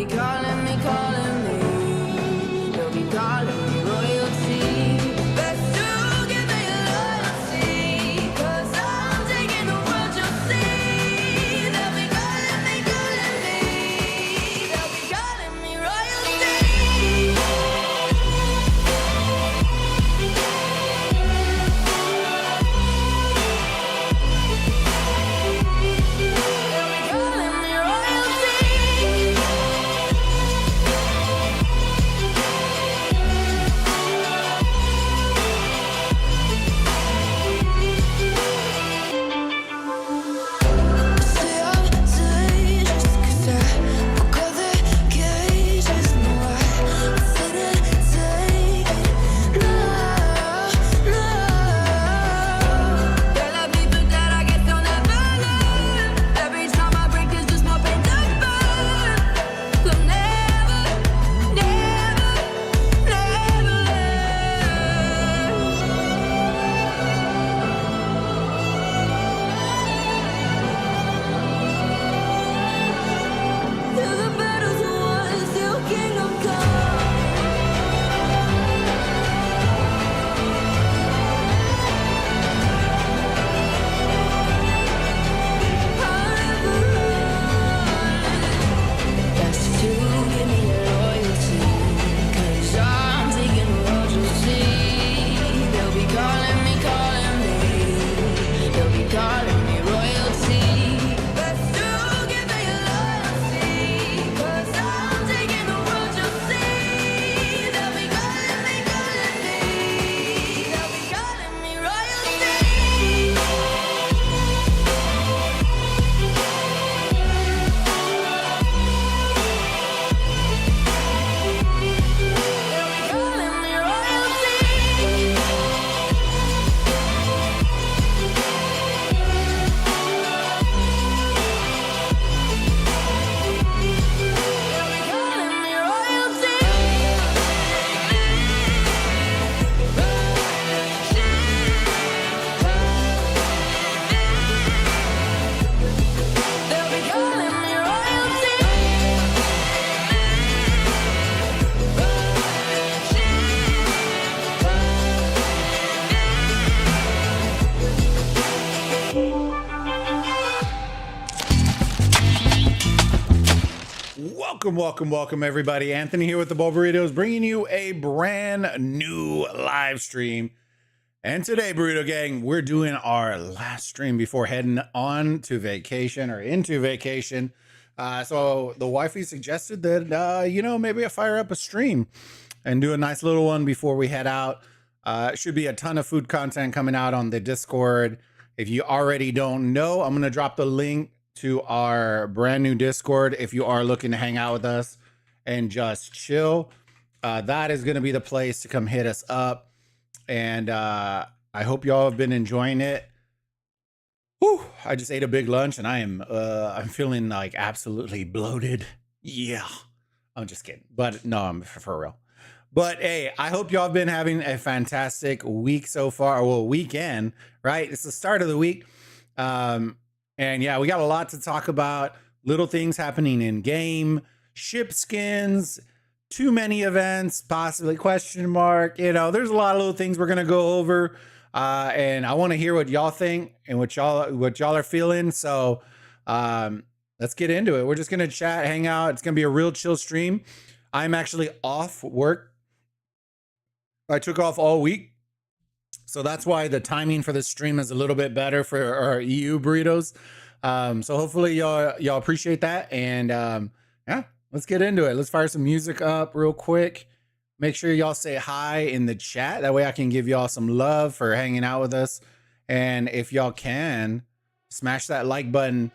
be calling me, calling me. They'll be calling me royalty. Best to give me your loyalty, 'cause I'm taking the world, you'll see. They'll be calling me, calling me. They'll be calling me royalty. Welcome, everybody. Anthony here with the Bulbaritos, bringing you a brand new live stream. And today, Burrito Gang, we're doing our last stream before heading on to vacation or into vacation. So the wifey suggested that, maybe I fire up a stream and do a nice little one before we head out. Should be a ton of food content coming out on the Discord. If you already don't know, I'm going to drop the link to our brand new Discord if you are looking to hang out with us and just chill. That is going to be the place to come hit us up. And I hope y'all have been enjoying it. Whew, I just ate a big lunch and I'm feeling like absolutely bloated. Yeah, I'm just kidding. But no, I'm for real. But hey, I hope y'all have been having a fantastic week so far. Well, weekend, right? It's the start of the week. And yeah, we got a lot to talk about. Little things happening in game, ship skins, too many events, possibly question mark. There's a lot of little things we're gonna go over. And I want to hear what y'all think and what y'all are feeling. So let's get into it. We're just gonna chat, hang out. It's gonna be a real chill stream. I'm actually off work. I took off all week. So that's why the timing for this stream is a little bit better for our EU burritos. So hopefully y'all appreciate that. And yeah, let's get into it. Let's fire some music up real quick. Make sure y'all say hi in the chat. That way I can give y'all some love for hanging out with us. And if y'all can, smash that like button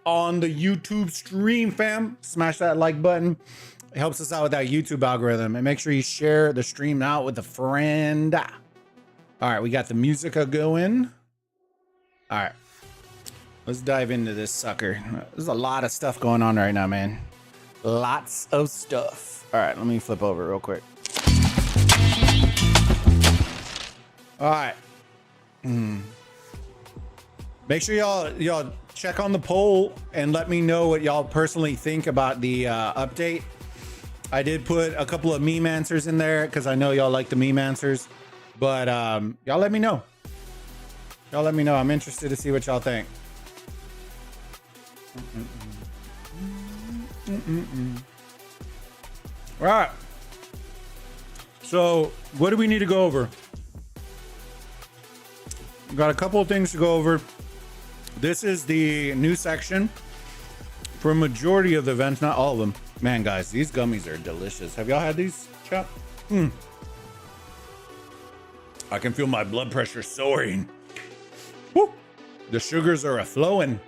on the YouTube stream, fam. Smash that like button. It helps us out with that YouTube algorithm. And make sure you share the stream out with a friend. All right, we got the music going. All right, let's dive into this sucker. There's a lot of stuff going on right now, man. Lots of stuff. All right, let me flip over real quick. All right. Make sure y'all check on the poll and let me know what y'all personally think about the update. I did put a couple of meme answers in there because I know y'all like the meme answers. But y'all let me know. Y'all let me know. I'm interested to see what y'all think. All right. So what do we need to go over? We've got a couple of things to go over. This is the new section for a majority of the events, not all of them. Man, guys, these gummies are delicious. Have y'all had these, chat? I can feel my blood pressure soaring. Woo! The sugars are a-flowing.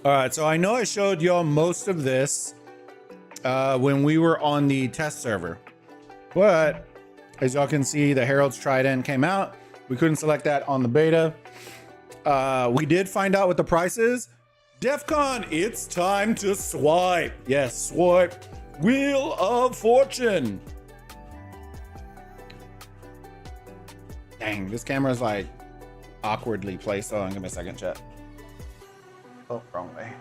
All right, so I know I showed y'all most of this when we were on the test server, but as y'all can see, the Herald's Trident came out. We couldn't select that on the beta. We did find out what the price is. DEF CON, it's time to swipe. Yes, swipe. Wheel of Fortune. Dang, this camera's like awkwardly placed. Hold on, give me a second, chat. Oh, wrong way.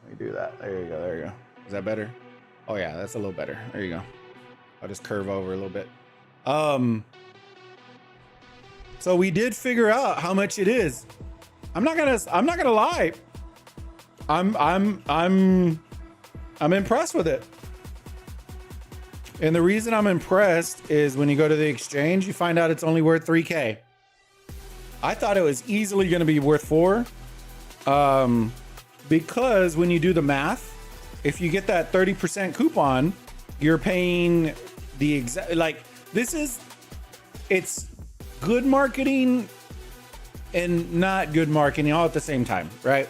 Let me do that. There you go, there you go. Is that better? Oh yeah, that's a little better. There you go. I'll just curve over a little bit. So we did figure out how much it is. I'm not gonna lie. I'm impressed with it. And the reason I'm impressed is when you go to the exchange, you find out it's only worth 3K. I thought it was easily gonna be worth 4. Because when you do the math, if you get that 30% coupon, you're paying the exact, like, it's good marketing and not good marketing all at the same time, right?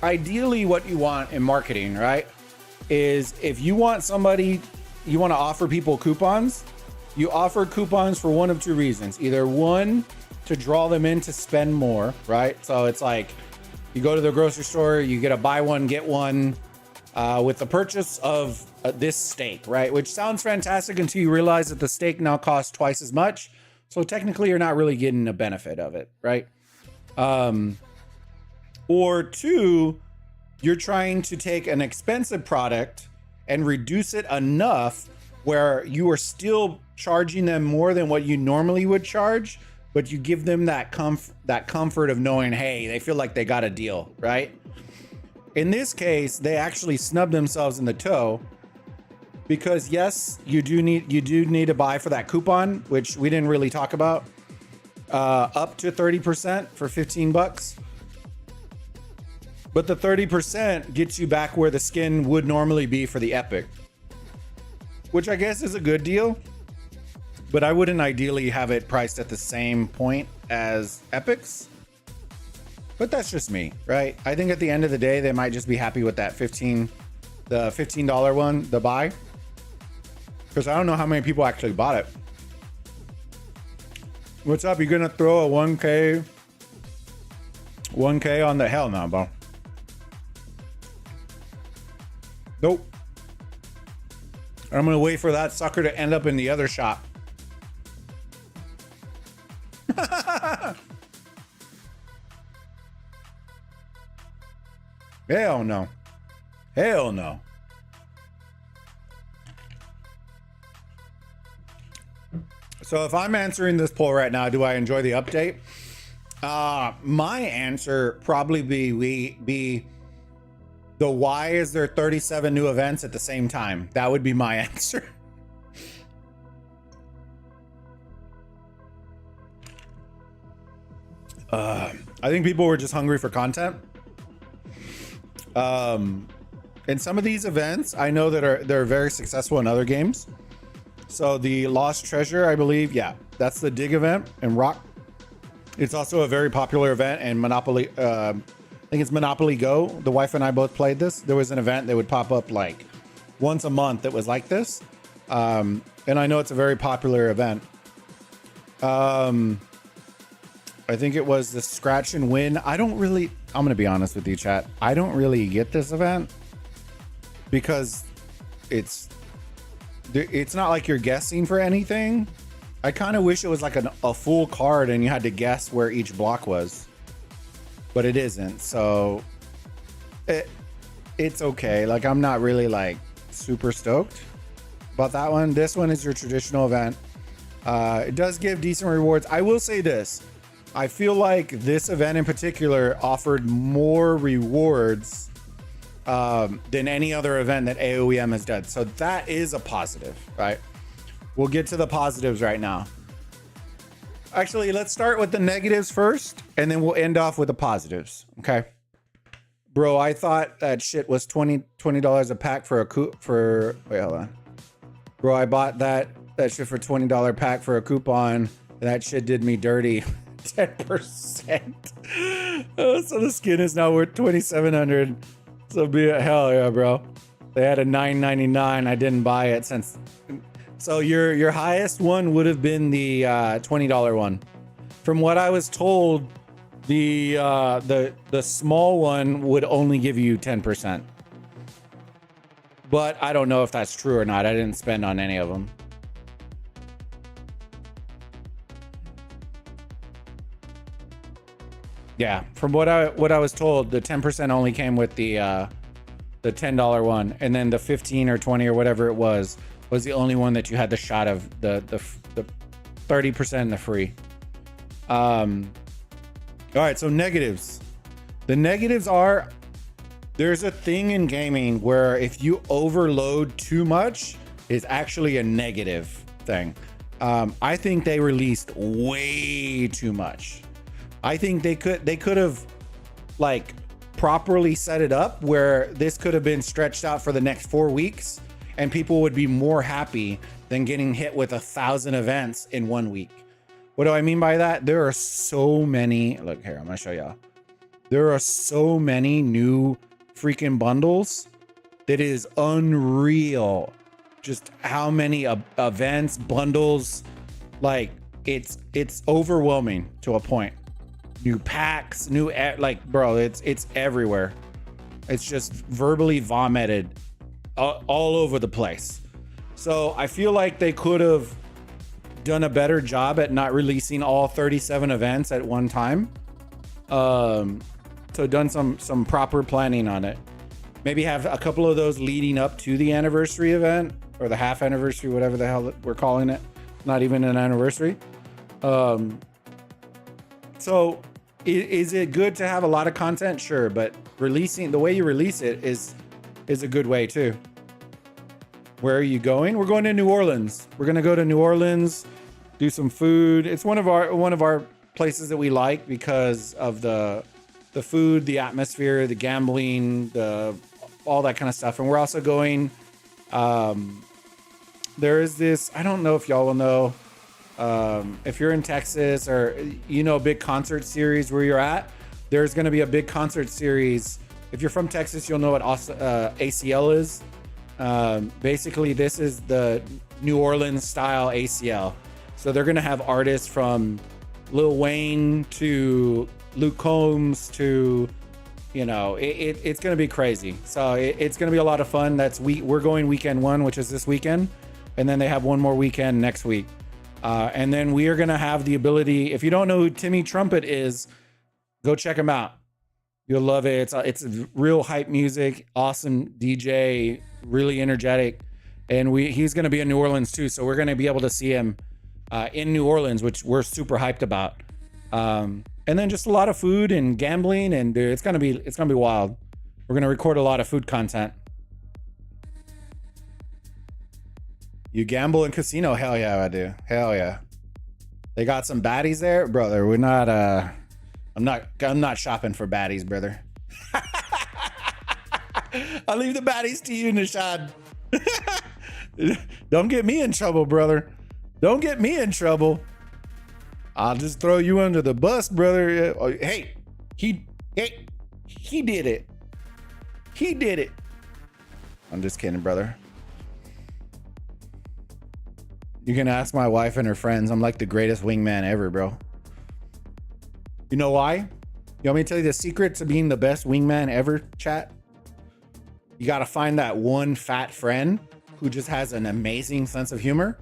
Ideally, what you want in marketing, right, is if you want somebody, you want to offer people coupons, you offer coupons for one of two reasons. Either one, to draw them in to spend more, right? So it's like, you go to the grocery store, you get a buy one, get one with the purchase of this steak, right? Which sounds fantastic until you realize that the steak now costs twice as much. So technically you're not really getting a benefit of it, right? Or two, you're trying to take an expensive product and reduce it enough where you are still charging them more than what you normally would charge, but you give them that comfort of knowing, hey, they feel like they got a deal, right? In this case, they actually snubbed themselves in the toe because yes, you do need to buy for that coupon, which we didn't really talk about, up to 30% for 15 bucks. But the 30% gets you back where the skin would normally be for the Epic, which I guess is a good deal. But I wouldn't ideally have it priced at the same point as Epics. But that's just me, right? I think at the end of the day, they might just be happy with that the $15 one, the buy. Because I don't know how many people actually bought it. What's up? You gonna throw a 1K on the hell no, bro? Nope. I'm gonna wait for that sucker to end up in the other shop. Hell no. Hell no. So if I'm answering this poll right now, do I enjoy the update? My answer probably be the why is there 37 new events at the same time? That would be my answer. I think people were just hungry for content. And some of these events I know that they're very successful in other games. So the Lost Treasure, I believe, yeah, that's the Dig event in Rock. It's also a very popular event in Monopoly. I think it's Monopoly Go. The wife and I both played this. There was an event that would pop up like once a month that was like this. And I know it's a very popular event. I think it was the Scratch and Win. I'm going to be honest with you, chat. I don't really get this event because it's it's not like you're guessing for anything. I kind of wish it was like a full card and you had to guess where each block was, but it isn't. So it's okay. Like, I'm not really like super stoked about that one. This one is your traditional event. It does give decent rewards. I will say this. I feel like this event in particular offered more rewards than any other event that AOEM has done. So that is a positive, right? We'll get to the positives right now. Actually, let's start with the negatives first, and then we'll end off with the positives, okay? Bro, I thought that shit was $20 a pack for a wait, hold on. Bro, I bought that shit for $20 pack for a coupon. That shit did me dirty. 10%. Oh, so the skin is now worth $2,700. So be it. Hell yeah, bro. They had a $9.99. I didn't buy it since. So your highest one would have been the $20 one. From what I was told, the small one would only give you 10%. But I don't know if that's true or not. I didn't spend on any of them. Yeah, from what I was told, the 10% only came with the $10 one, and then the 15 or 20 or whatever it was the only one that you had the shot of the 30% in the free. All right, so negatives. The negatives are, there's a thing in gaming where if you overload too much, is actually a negative thing. I think they released way too much. I think they could have like properly set it up where this could have been stretched out for the next 4 weeks and people would be more happy than getting hit with 1,000 events in 1 week. What do I mean by that? There are so many, look here, I'm gonna show y'all. There are so many new freaking bundles that is unreal. Just how many events, bundles, like it's overwhelming to a point. New packs, like, bro, it's everywhere. It's just verbally vomited all over the place. So I feel like they could have done a better job at not releasing all 37 events at one time. So done some proper planning on it. Maybe have a couple of those leading up to the anniversary event or the half anniversary, whatever the hell we're calling it. Not even an anniversary. So is it good to have a lot of content? Sure, but releasing the way you release it is a good way too. Where are you going? We're going to New Orleans. We're gonna go to New Orleans, do some food. It's one of our places that we like because of the food, the atmosphere, the gambling, all that kind of stuff. And we're also going. There is this. I don't know if y'all will know. If you're in Texas or a big concert series where you're at, there's going to be a big concert series. If you're from Texas, you'll know what ACL is. Basically, this is the New Orleans style ACL. So they're going to have artists from Lil Wayne to Luke Combs to, it's going to be crazy. So it's going to be a lot of fun. We're going weekend one, which is this weekend. And then they have one more weekend next week. And then we are going to have the ability, if you don't know who Timmy Trumpet is, go check him out. You'll love it. It's real hype music, awesome DJ, really energetic. And he's going to be in New Orleans too. So we're going to be able to see him in New Orleans, which we're super hyped about. And then just a lot of food and gambling, and dude, it's going to be wild. We're going to record a lot of food content. You gamble in casino? Hell yeah, I do. Hell yeah. They got some baddies there, brother. We're not. I'm not shopping for baddies, brother. I'll leave the baddies to you, Nishad. Don't get me in trouble, brother. Don't get me in trouble. I'll just throw you under the bus, brother. Hey, he did it. He did it. I'm just kidding, brother. You can ask my wife and her friends. I'm like the greatest wingman ever, bro. You know why? You want me to tell you the secret to being the best wingman ever, chat? You got to find that one fat friend who just has an amazing sense of humor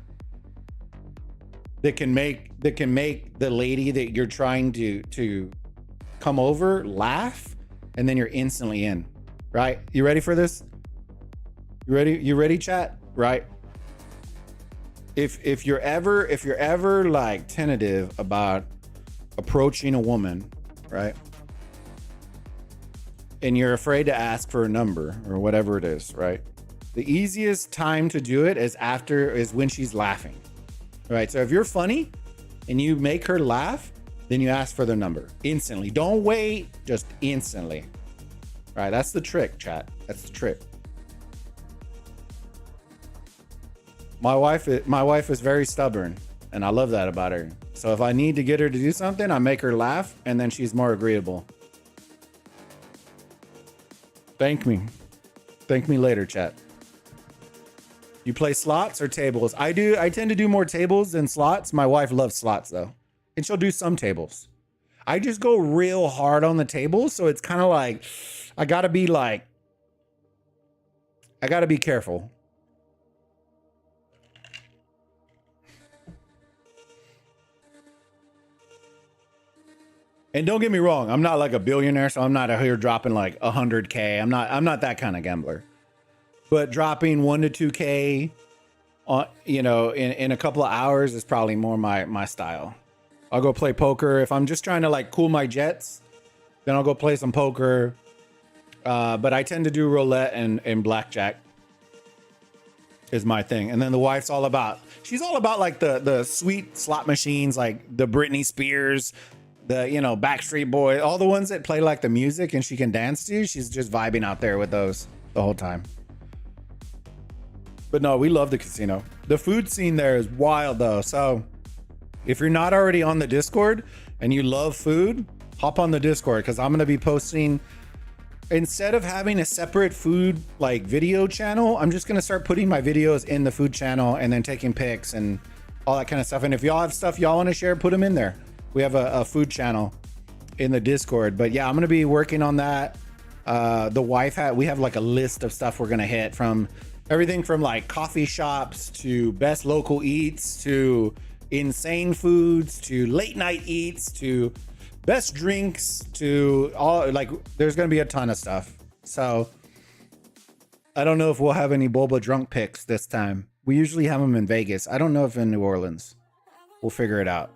that can make the lady that you're trying to come over laugh, and then you're instantly in, right? You ready for this? You ready, chat? Right? If you're ever like tentative about approaching a woman, right? And you're afraid to ask for a number or whatever it is, right? The easiest time to do it is when she's laughing, right? So if you're funny and you make her laugh, then you ask for the number instantly. Don't wait, just instantly. Right? That's the trick, chat. That's the trick. My wife is very stubborn, and I love that about her. So if I need to get her to do something, I make her laugh, and then she's more agreeable. Thank me later, chat. You play slots or tables? I do. I tend to do more tables than slots. My wife loves slots though, and she'll do some tables. I just go real hard on the tables, so it's kind of like I gotta be careful. And don't get me wrong, I'm not like a billionaire, so I'm not out here dropping like 100K. I'm not that kind of gambler. But dropping 1 to 2K on, in a couple of hours is probably more my style. I'll go play poker. If I'm just trying to like cool my jets, then I'll go play some poker. But I tend to do roulette and blackjack is my thing. And then the wife's she's all about like the sweet slot machines, like the Britney Spears, the Backstreet Boy, all the ones that play like the music and she can dance to. She's just vibing out there with those the whole time. But no, we love the casino. The food scene there is wild though. So if you're not already on the Discord and you love food, hop on the Discord, because I'm going to be posting, instead of having a separate food like video channel, I'm just going to start putting my videos in the food channel and then taking pics and all that kind of stuff. And if y'all have stuff y'all want to share, put them in there. We have a food channel in the Discord. But yeah, I'm going to be working on that. We have like a list of stuff we're going to hit, from everything from like coffee shops to best local eats to insane foods to late night eats to best drinks to all, like there's going to be a ton of stuff. So I don't know if we'll have any boba drunk pics this time. We usually have them in Vegas. I don't know if in New Orleans. We'll figure it out.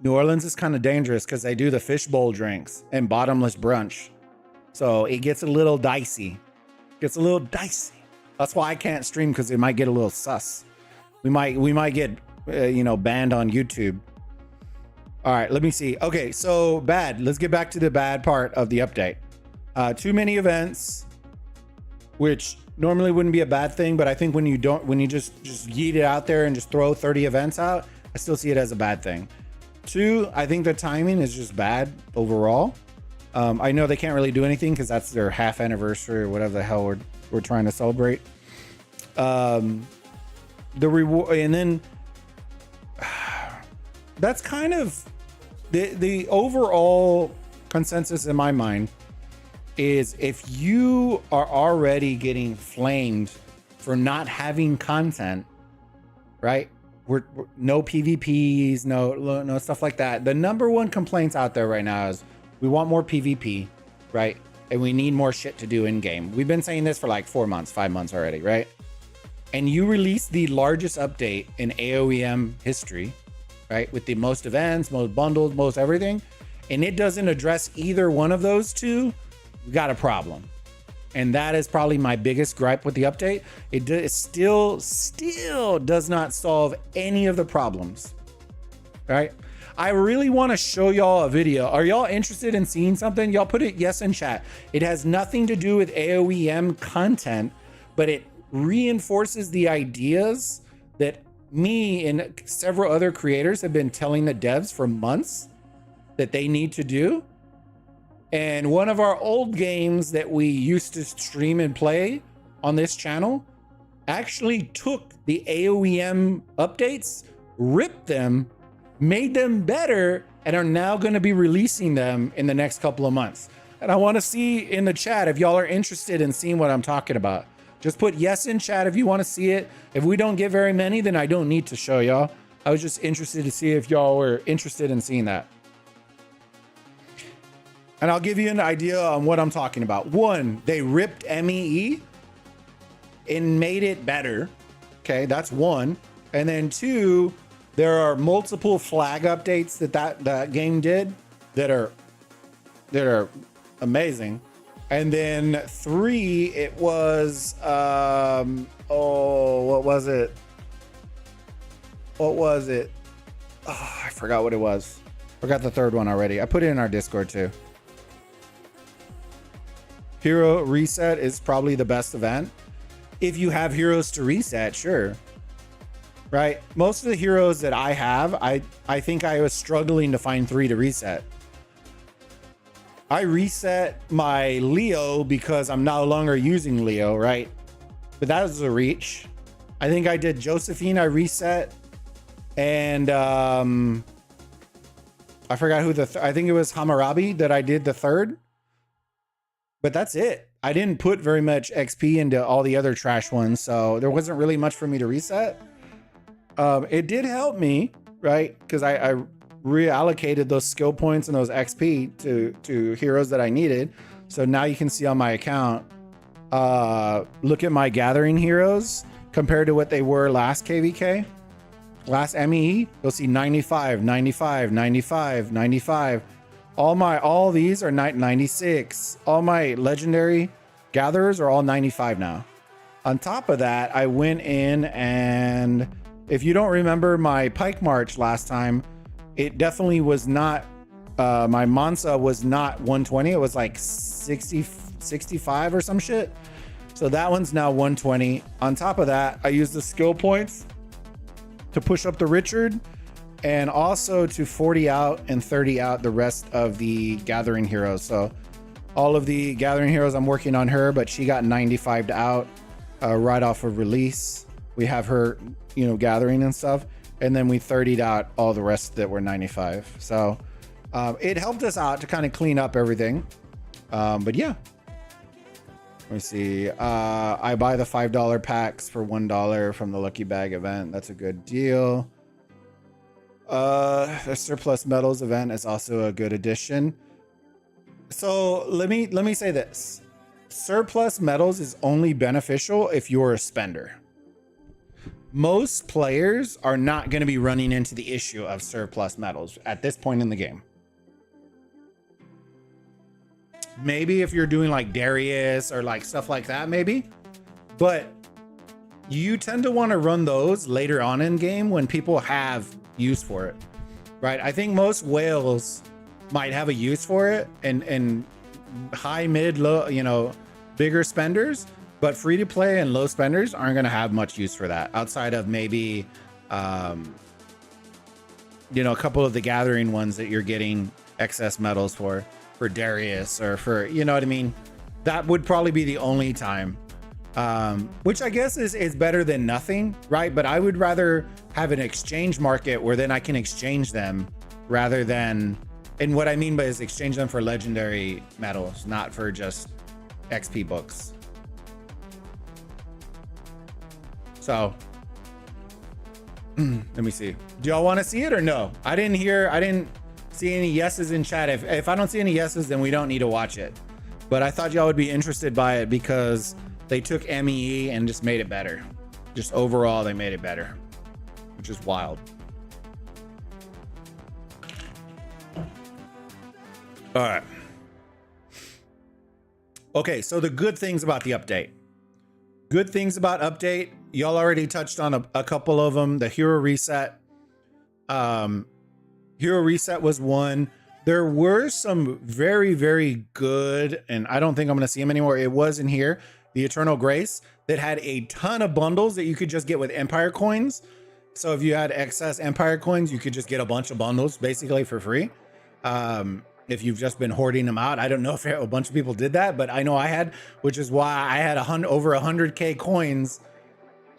New Orleans is kind of dangerous because they do the fishbowl drinks and bottomless brunch. So it gets a little dicey. That's why I can't stream, because it might get a little sus. We might get banned on YouTube. All right, let me see. Okay, so bad. Let's get back to the bad part of the update. Too many events, which normally wouldn't be a bad thing, but I think when you just yeet it out there and just throw 30 events out, I still see it as a bad thing. 2, I think the timing is just bad overall. I know they can't really do anything because that's their half anniversary or whatever the hell we're trying to celebrate. The reward, and then that's kind of the overall consensus in my mind is, if you are already getting flamed for not having content, right? We're no PvPs, no stuff like that. The number one complaints out there right now is we want more PvP, right? And we need more shit to do in game. We've been saying this for like 4 months, 5 months already, right? And you release the largest update in AOEM history, right? With the most events, most bundles, most everything. And it doesn't address either one of those two. We got a problem. And that is probably my biggest gripe with the update. It still does not solve any of the problems, right? I really want to show y'all a video. Are y'all interested in seeing something? Y'all put it yes in chat. It has nothing to do with AOEM content, but it reinforces the ideas that me and several other creators have been telling the devs for months that they need to do. And one of our old games that we used to stream and play on this channel actually took the AOEM updates, ripped them, made them better, and are now going to be releasing them in the next couple of months. And I want to see in the chat if y'all are interested in seeing what I'm talking about. Just put yes in chat if you want to see it. If we don't get very many, then I don't need to show y'all. I was just interested to see if y'all were interested in seeing that. And I'll give you an idea on what I'm talking about. One, they ripped MEE and made it better. Okay, that's one. And then two, there are multiple flag updates that game did that are amazing. And then three, it was what was it? Oh, I forgot what it was. Forgot the third one already. I put it in our Discord too. Hero reset is probably the best event. If you have heroes to reset, sure. Right? Most of the heroes that I have, I think I was struggling to find 3 to reset. I reset my Leo because I'm no longer using Leo, right? But that was a reach. I think I did Josephine, I reset. And I forgot who I think it was Hammurabi that I did the third. But that's it. I didn't put very much XP into all the other trash ones, so there wasn't really much for me to reset. It did help me, right? Because I reallocated those skill points and those XP to heroes that I needed. So now you can see on my account, look at my gathering heroes compared to what they were last KVK, last MEE. You'll see 95, 95, 95, 95. All these are 96. All my legendary gatherers are all 95 now. On top of that, I went in and if you don't remember my Pike March last time, it definitely was not, my Mansa was not 120. It was like 60, 65 or some shit. So that one's now 120. On top of that, I used the skill points to push up the Richard and also to 40 out and 30 out the rest of the gathering heroes. So all of the gathering heroes, I'm working on her, but she got 95 to out right off of release. We have her, gathering and stuff. And then we 30'd out all the rest that were 95. So it helped us out to kind of clean up everything. But yeah. Let me see. I buy the $5 packs for $1 from the Lucky Bag event. That's a good deal. The surplus metals event is also a good addition. So let me say this. Surplus metals is only beneficial if you're a spender. Most players are not going to be running into the issue of surplus metals at this point in the game. Maybe if you're doing like Darius or like stuff like that, maybe. But you tend to want to run those later on in game when people have use for it, right? I think most whales might have a use for it and high, mid, low, bigger spenders, but free to play and low spenders aren't going to have much use for that outside of maybe, a couple of the gathering ones that you're getting excess metals for Darius or for, you know what I mean? That would probably be the only time, which I guess is better than nothing, right? But I would rather have an exchange market where then I can exchange them rather than, and what I mean by is exchange them for legendary metals, not for just XP books. So let me see. Do y'all want to see it or no? I didn't see any yeses in chat. If I don't see any yeses, then we don't need to watch it. But I thought y'all would be interested by it because they took MEE and just made it better. Just overall, they made it better, which is wild. All right. Okay, so the good things about the update. Good things about update. Y'all already touched on a couple of them. The hero reset. Hero reset was one. There were some very, very good, and I don't think I'm going to see them anymore. It was in here, the Eternal Grace, that had a ton of bundles that you could just get with Empire coins. So if you had excess Empire coins, you could just get a bunch of bundles basically for free. If you've just been hoarding them out. I don't know if a bunch of people did that, but I know I had, which is why I had over 100K coins.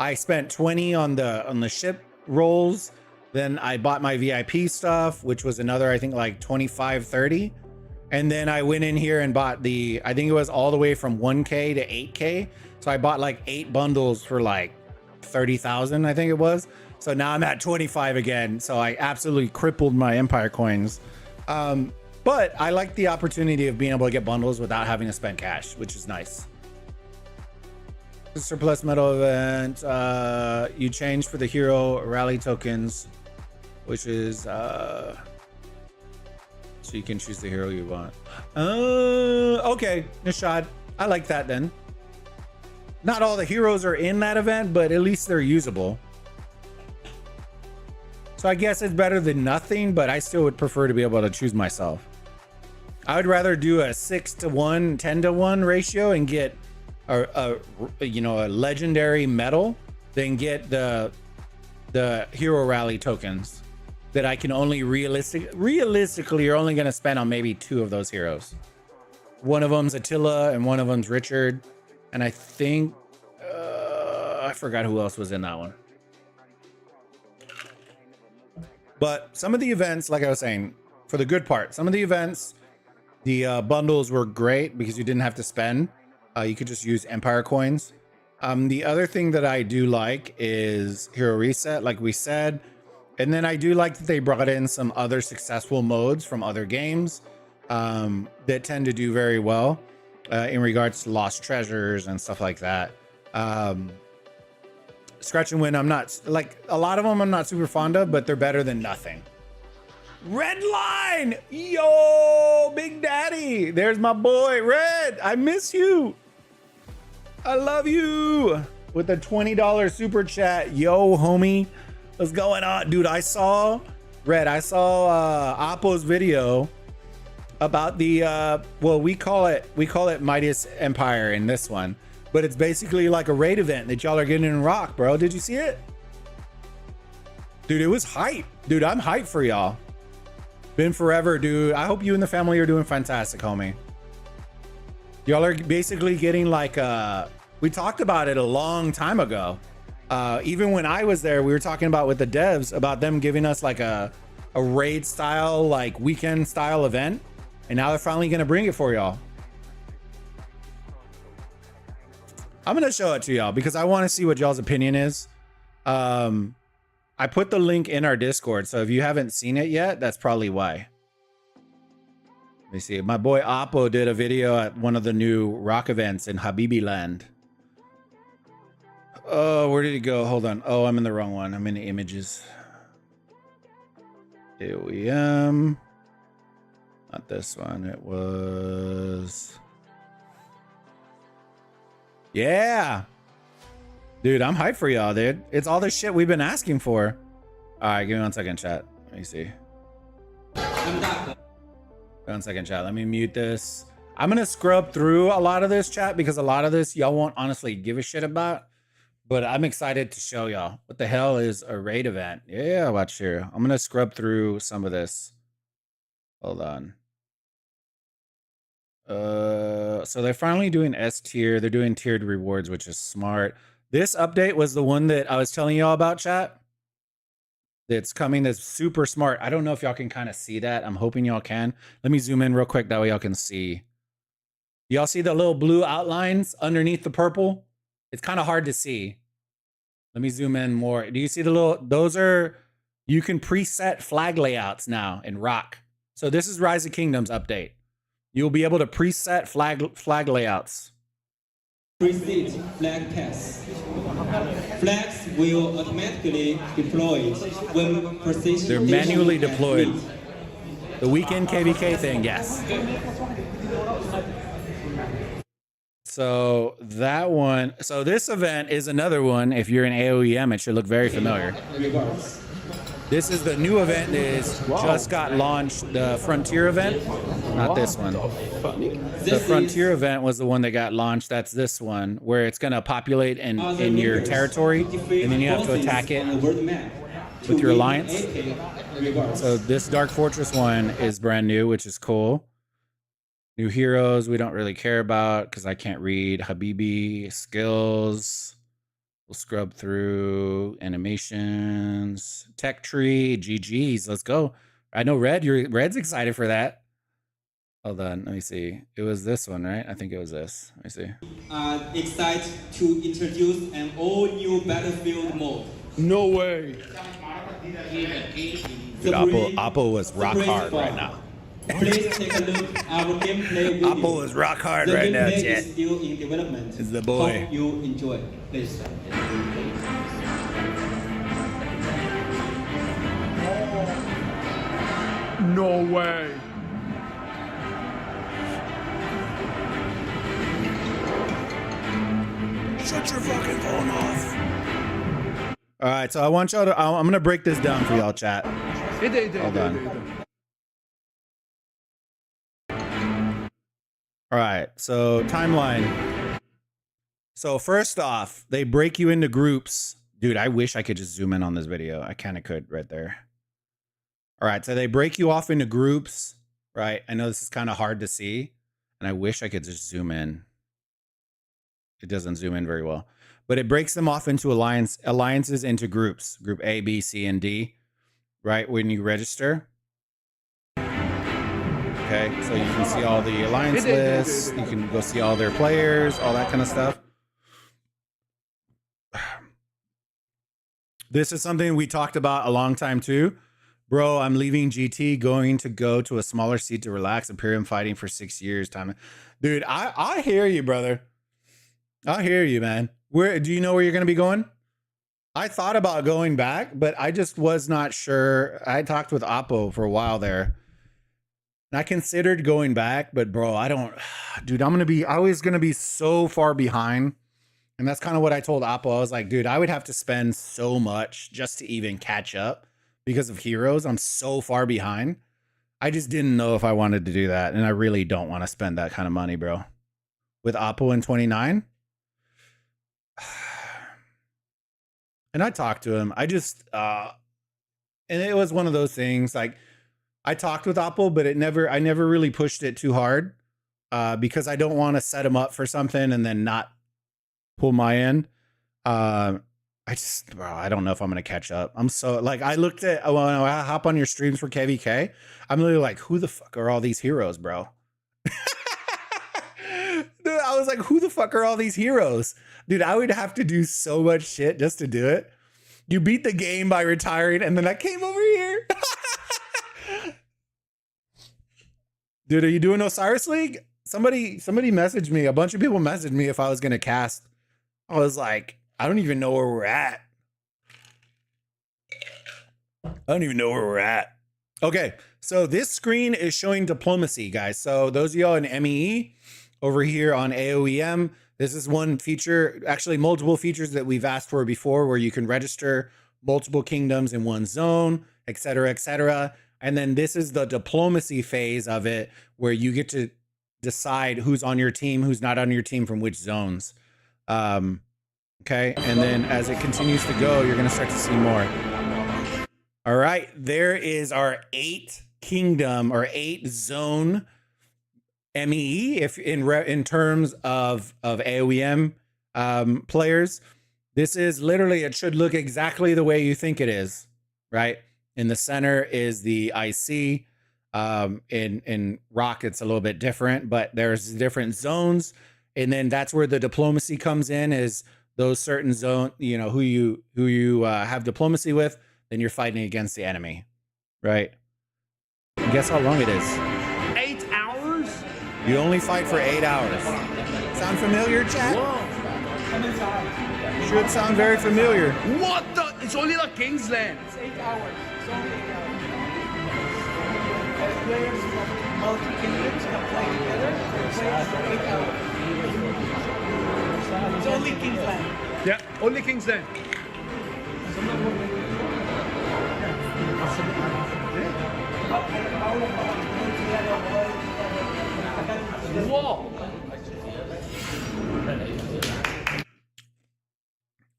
I spent 20 on the ship rolls. Then I bought my VIP stuff, which was another, I think like 25, 30. And then I went in here and bought I think it was all the way from 1K to 8K. So I bought like 8 bundles for like 30,000, I think it was. So now I'm at 25 again. So I absolutely crippled my Empire coins. But I like the opportunity of being able to get bundles without having to spend cash, which is nice. The surplus medal event, you change for the hero rally tokens, which is so you can choose the hero you want. Okay, Nishad, I like that then. Not all the heroes are in that event, but at least they're usable. So I guess it's better than nothing, but I still would prefer to be able to choose myself. I would rather do a 6-to-1, 10-to-1 ratio and get a legendary medal than get the hero rally tokens that I can only realistically you're only going to spend on maybe 2 of those heroes. One of them's Attila and one of them's Richard, and I think I forgot who else was in that one. But some of the events, like I was saying, for the good part, some of the events, the bundles were great because you didn't have to spend. You could just use Empire coins. The other thing that I do like is Hero Reset, like we said. And then I do like that they brought in some other successful modes from other games that tend to do very well in regards to lost treasures and stuff like that. Scratch and Win, I'm not, like, a lot of them I'm not super fond of, but they're better than nothing. Red Line! Yo, Big Daddy! There's my boy, Red! I miss you! I love you! With a $20 super chat. Yo, homie. What's going on? Dude, I saw Oppo's video about the, well, we call it Midas Empire in this one. But it's basically like a raid event that y'all are getting in Rock, bro. Did you see it? Dude, it was hype. Dude, I'm hyped for y'all. Been forever, dude. I hope you and the family are doing fantastic, homie. Y'all are basically getting like we talked about it a long time ago. Even when I was there, we were talking about with the devs about them giving us like a raid style, like weekend style event. And now they're finally gonna bring it for y'all. I'm gonna show it to y'all because I want to see what y'all's opinion is. I put the link in our Discord, so if you haven't seen it yet, that's probably why. Let me see. My boy Oppo did a video at one of the new rock events in Habibi Land. Oh, where did he go? Hold on. Oh, I'm in the wrong one. I'm in the images. AOEM. Not this one. It was... Yeah. Dude, I'm hyped for y'all, dude. It's all the shit we've been asking for. All right, give me 1 second, chat. Let me see. 1 second, chat. Let me mute this. I'm going to scrub through a lot of this, chat, because a lot of this y'all won't honestly give a shit about. But I'm excited to show y'all. What the hell is a raid event? Yeah, watch here. I'm going to scrub through some of this. Hold on. So they're finally doing S tier. They're doing tiered rewards, which is smart. This update was the one that I was telling y'all about, chat. That's coming. That's super smart. I don't know if y'all can kind of see that. I'm hoping y'all can. Let me zoom in real quick. That way y'all can see. Y'all see the little blue outlines underneath the purple? It's kind of hard to see. Let me zoom in more. Do you see the little, those are, you can preset flag layouts now in Rock. So this is Rise of Kingdoms update. You'll be able to preset flag layouts. Preset flag pass. Flags will automatically deploy when precision. They're manually deployed. The weekend KVK thing, yes. So that one, so this event is another one. If you're in AOEM, it should look very familiar. This is the new event that is just got launched, the Frontier event, not this one. The Frontier event was the one that got launched. That's this one, where it's going to populate in your territory, and then you have to attack it with your alliance. So this Dark Fortress one is brand new, which is cool. New heroes we don't really care about because I can't read. Habibi, skills. We'll scrub through animations, tech tree, GG's. Let's go. I know Red's excited for that. Hold on, let me see. It was this one, right? I think it was this. Let me see. Excited to introduce an all-new battlefield mode. No way. Dude, Oppo was rock hard right now. Please take a look at our gameplay video. Oppo is rock hard The right now, gameplay chat. is still in development. It's the boy. Hope you enjoy. Please. No way. Shut your fucking phone off. All right, so I want y'all to. I'm gonna break this down for y'all, chat. Hold on. All right, so timeline. So first off, they break you into groups. Dude, I wish I could just zoom in on this video. I kind of could right there. All right, so they break you off into groups, right? I know this is kind of hard to see, and I wish I could just zoom in. It doesn't zoom in very well, but it breaks them off into alliances into groups, group A, B, C, and D, right? When you register. Okay, so you can see all the alliance lists. You can go see all their players, all that kind of stuff. This is something we talked about a long time too. Bro, I'm leaving GT, going to go to a smaller seat to relax. Imperium fighting for 6 years. Time, dude. I hear you, brother. I hear you, man. Where do you know where you're going to be going? I thought about going back, but I just was not sure. I talked with Oppo for a while there. And I considered going back, but bro, I don't, dude, I was going to be so far behind. And that's kind of what I told Oppo. I was like, dude, I would have to spend so much just to even catch up because of heroes. I'm so far behind. I just didn't know if I wanted to do that. And I really don't want to spend that kind of money, bro. With Oppo in 29. And I talked to him. I just, and it was one of those things like I talked with Oppo, but I never really pushed it too hard because I don't want to set him up for something and then not pull my end. I don't know if I'm going to catch up. I'm so like, I looked at, when I hop on your streams for KVK, I'm literally like, who the fuck are all these heroes, bro? Dude, I was like, who the fuck are all these heroes? Dude, I would have to do so much shit just to do it. You beat the game by retiring, and then I came over here. Dude, are you doing Osiris League? Somebody messaged me. A bunch of people messaged me if I was going to cast. I was like, I don't even know where we're at. Okay, so this screen is showing diplomacy, guys. So those of y'all in MEE, over here on AOEM, this is one feature, actually multiple features that we've asked for before, where you can register multiple kingdoms in one zone, et cetera, et cetera. And then this is the diplomacy phase of it, where you get to decide who's on your team, who's not on your team from which zones. Okay, and then as it continues to go, you're gonna start to see more. All right, there is our 8 kingdom or 8 zone MEE, if in terms of AOEM players. This is literally, it should look exactly the way you think it is, right? In the center is the IC. In Rock, it's a little bit different, but there's different zones, and then that's where the diplomacy comes in. Is those certain zone, you know, who you have diplomacy with, then you're fighting against the enemy, right? And guess how long it is? 8 hours? You only fight for 8 hours. Sound familiar, chat? Whoa. Should sound very familiar. What the? It's only like Kingsland. It's 8 hours. It's only 8 hours. As players from multi-kingdoms can play together, they play for 8 hours. It's only Kingsland. Yeah, only Kingsland. Whoa.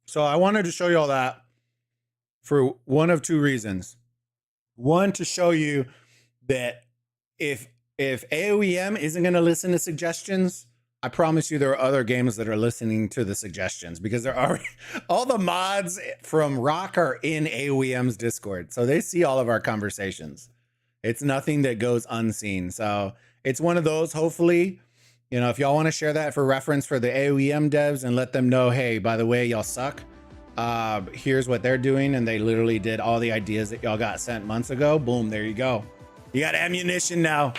So I wanted to show you all that for one of 2 reasons. One, to show you that if AOEM isn't going to listen to suggestions, I promise you there are other games that are listening to the suggestions, because there are all the mods from Rock are in AOEM's Discord. So they see all of our conversations. It's nothing that goes unseen. So it's one of those, hopefully, if y'all want to share that for reference for the AOEM devs and let them know, hey, by the way, y'all suck. Here's what they're doing. And they literally did all the ideas that y'all got sent months ago. Boom, there you go. You got ammunition now.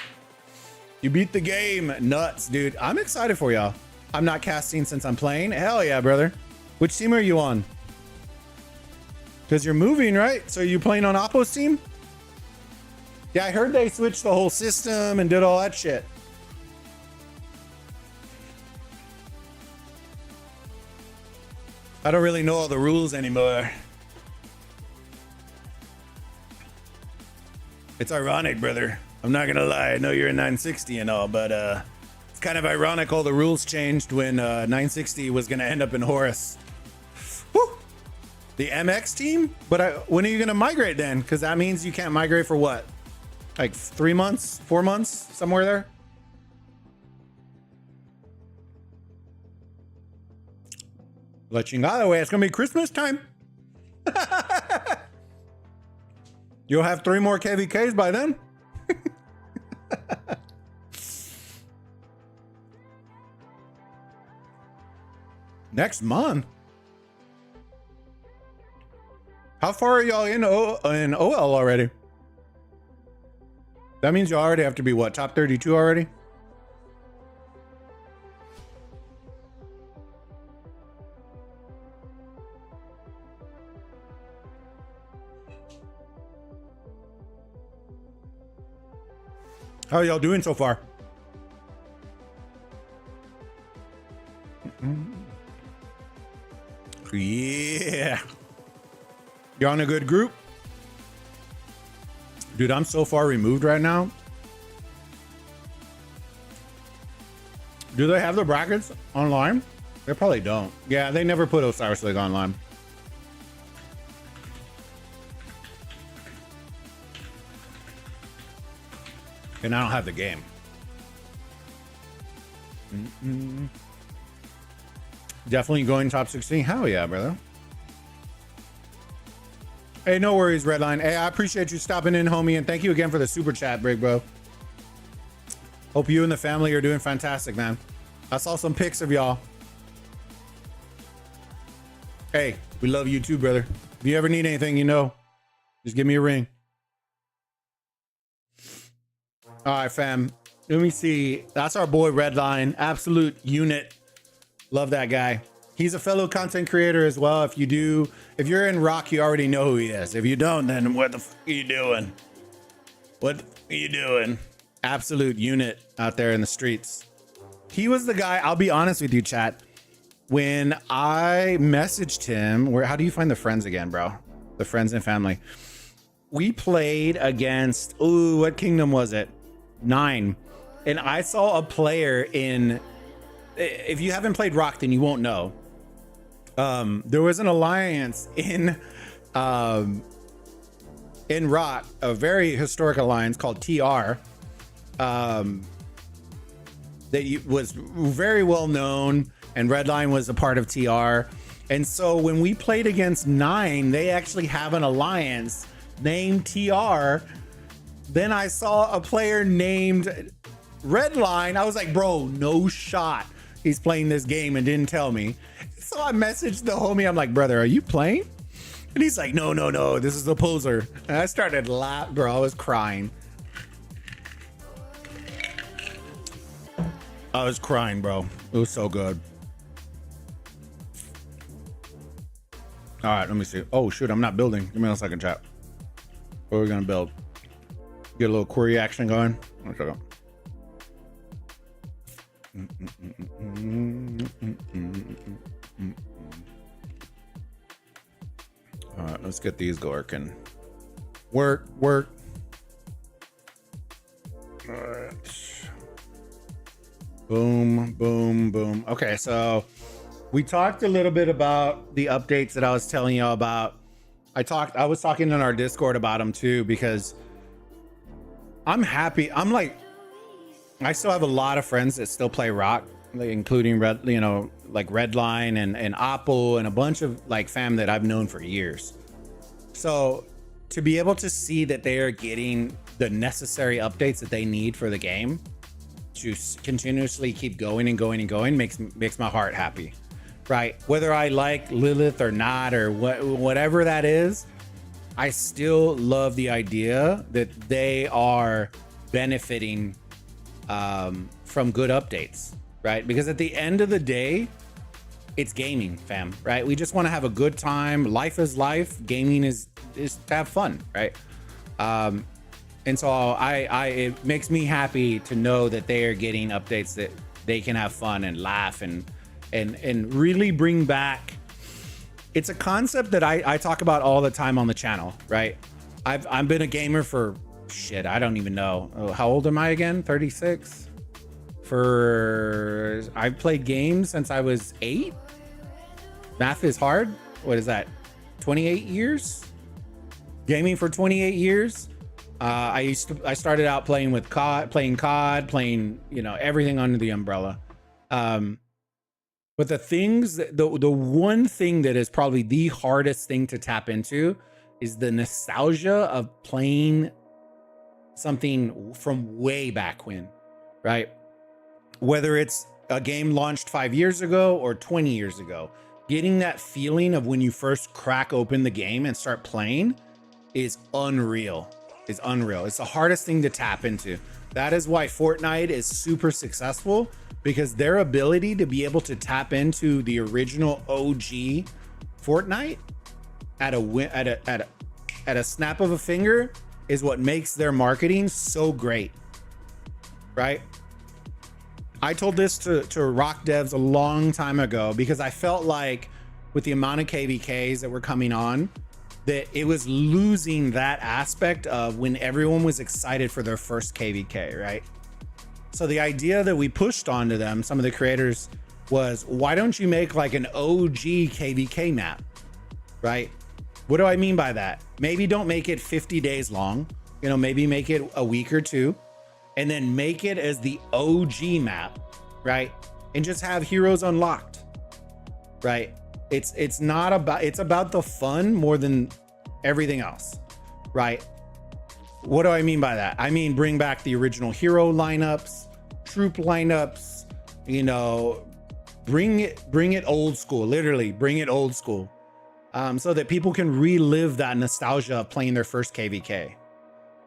You beat the game. Nuts, dude. I'm excited for y'all. I'm not casting since I'm playing. Hell yeah, brother. Which team are you on? Because you're moving, right? So you playing on Oppo's team? Yeah, I heard they switched the whole system and did all that shit. I don't really know all the rules anymore. It's ironic, brother. I'm not gonna lie. I know you're a 960 and all, but it's kind of ironic all the rules changed when 960 was gonna end up in Horus. Woo! The MX team? But when are you gonna migrate then? Because that means you can't migrate for what? Like 3 months, 4 months, somewhere there? La chingada, way. It's gonna be Christmas time. You'll have 3 more KVKs by then. Next month. How far are y'all in OL already? That means you already have to be what, top 32 already? How are y'all doing so far? Yeah. You're on a good group? Dude, I'm so far removed right now. Do they have the brackets online? They probably don't. Yeah, they never put Osiris League online. And I don't have the game. Definitely going top 16. Hell yeah, brother. Hey, no worries, Redline. Hey, I appreciate you stopping in, homie, and thank you again for the super chat, Brig Bro. Hope you and the family are doing fantastic, man. I saw some pics of y'all. Hey, we love you too, brother. If you ever need anything, just give me a ring. All right, fam. Let me see. That's our boy Redline. Absolute unit. Love that guy. He's a fellow content creator as well. If you're in rock, you already know who he is. If you don't, then what the f are you doing? What are you doing? Absolute unit out there in the streets. He was the guy, I'll be honest with you, chat. When I messaged him, how do you find the friends again, bro? The friends and family. We played against, what kingdom was it? 9. And I saw a player if you haven't played rock, then you won't know. There was an alliance in rock, a very historic alliance called TR, that was very well known, and Redline was a part of TR. And so when we played against 9, they actually have an alliance named TR. Then I saw a player named Redline. I was like, bro, no shot he's playing this game, and didn't tell me. So I messaged the homie. I'm like, brother, are you playing? And he's like, no, this is the poser. And I started laughing, bro. I was crying. I was crying, bro. It was so good. All right, let me see. Oh, shoot, I'm not building. Give me a second, chat. What are we going to build? Get a little query action going. One second. All right, let's get these working. Work. All right. Boom. Okay, so we talked a little bit about the updates that I was telling y'all about. I was talking in our Discord about them too, because I'm happy. I still have a lot of friends that still play rock, including like Redline and Oppo and a bunch of like fam that I've known for years. So to be able to see that they are getting the necessary updates that they need for the game to continuously keep going and going and going makes my heart happy, right? Whether I like Lilith or not, or whatever that is, I still love the idea that they are benefiting from good updates, right? Because at the end of the day, it's gaming, fam, right? We just want to have a good time. Life is life. Gaming is to have fun, right? And so it makes me happy to know that they are getting updates that they can have fun and laugh and really bring back. It's a concept that I talk about all the time on the channel, right? I've been a gamer for shit, I don't even know. Oh, how old am I again? 36? I've played games since I was 8. Math is hard. What is that? 28 years? Gaming for 28 years. I started out playing with COD, playing, you know, everything under the umbrella. But the one thing that is probably the hardest thing to tap into is the nostalgia of playing something from way back when, right? Whether it's a game launched 5 years ago or 20 years ago, getting that feeling of when you first crack open the game and start playing is unreal. It's the hardest thing to tap into. That is why Fortnite is super successful, because their ability to be able to tap into the original OG Fortnite at a snap of a finger is what makes their marketing so great, right? I told this to Rock Devs a long time ago, because I felt like with the amount of KVKs that were coming on, that it was losing that aspect of when everyone was excited for their first KVK, right? So the idea that we pushed onto them, some of the creators, was, why don't you make like an OG KVK map, right? What do I mean by that? Maybe don't make it 50 days long, you know, maybe make it a week or two, and then make it as the OG map, right? And just have heroes unlocked, right? It's about the fun more than everything else, right? What do I mean by that? I mean, bring back the original hero lineups, troop lineups, you know, bring it old school, literally bring it old school, so that people can relive that nostalgia of playing their first KVK.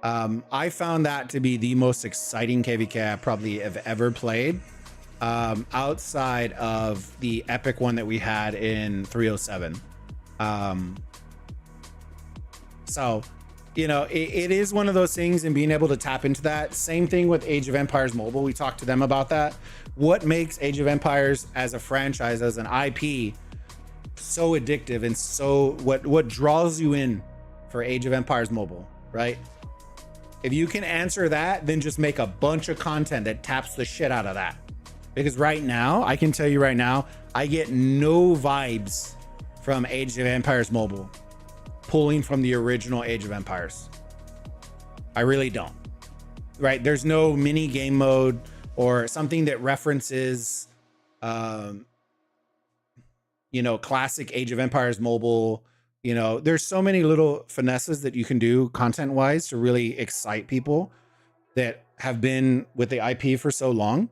I found that to be the most exciting KVK I probably have ever played, outside of the epic one that we had in 307. So, you know, it is one of those things, and being able to tap into that. Same thing with Age of Empires Mobile. We talked to them about that. What makes Age of Empires as a franchise, as an IP, so addictive, and so what draws you in for Age of Empires Mobile, right? If you can answer that, then just make a bunch of content that taps the shit out of that. Because right now, I can tell you right now, I get no vibes from Age of Empires Mobile pulling from the original Age of Empires. I really don't, right? There's no mini game mode or something that references, you know, classic Age of Empires Mobile. You know, there's so many little finesses that you can do content wise to really excite people that have been with the IP for so long.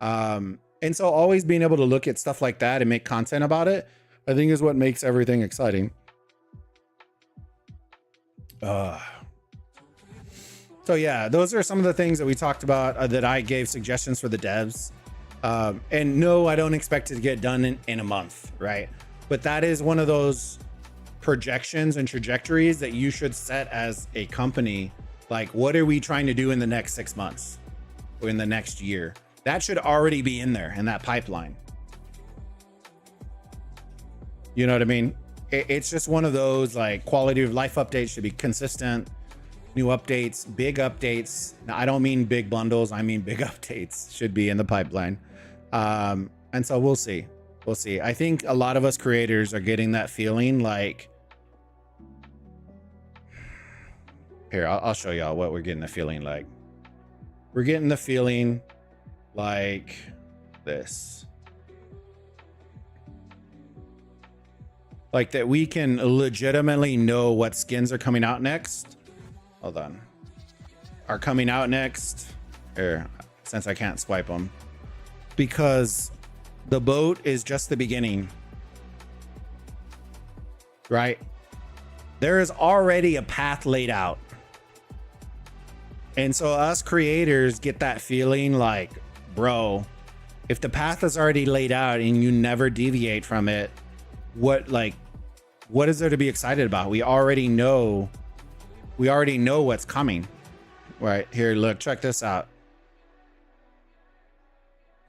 And so always being able to look at stuff like that and make content about it, I think is what makes everything exciting. So yeah, those are some of the things that we talked about, that I gave suggestions for the devs. And no, I don't expect it to get done in a month, right? But that is one of those projections and trajectories that you should set as a company. Like, what are we trying to do in the next 6 months or in the next year? That should already be in there, in that pipeline. You know what I mean? It's just one of those, like, quality of life updates should be consistent. New updates, big updates. Now, I don't mean big bundles. I mean big updates should be in the pipeline. And so we'll see. We'll see. I think a lot of us creators are getting that feeling like, here, I'll show y'all what we're getting the feeling like. We're getting the feeling like this. Like that we can legitimately know what skins are coming out next. Hold on. Are coming out next. Here, since I can't swipe them. Because the boat is just the beginning. Right? There is already a path laid out. And so us creators get that feeling like, bro, if the path is already laid out and you never deviate from it, what is there to be excited about? We already know what's coming. Right here, look, check this out.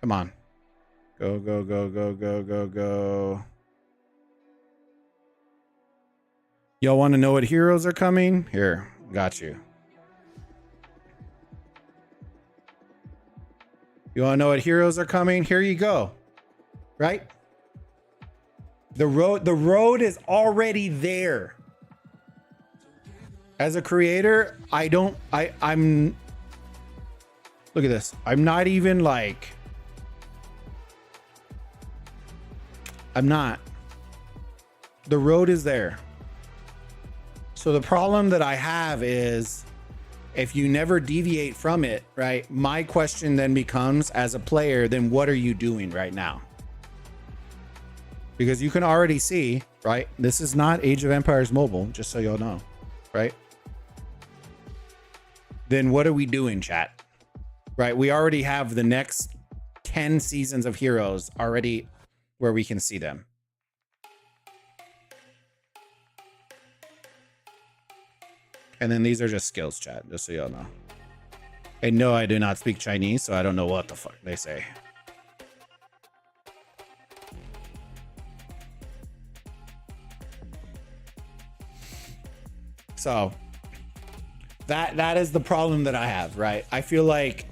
Come on. Go, go, go, go, go, go, go. Y'all want to know what heroes are coming? Here, got you. You want to know what heroes are coming? Here you go. Right? The road is already there. As a creator, I'm look at this. I'm not even like, I'm not. The road is there. So the problem that I have is if you never deviate from it, right? My question then becomes, as a player, then what are you doing right now? Because you can already see, right? This is not Age of Empires Mobile, just so y'all know, right? Then what are we doing, chat? Right? We already have the next 10 seasons of heroes already where we can see them. And then these are just skills, chat, just so y'all know. And no, I do not speak Chinese, so I don't know what the fuck they say. So that is the problem that I have, right? I feel like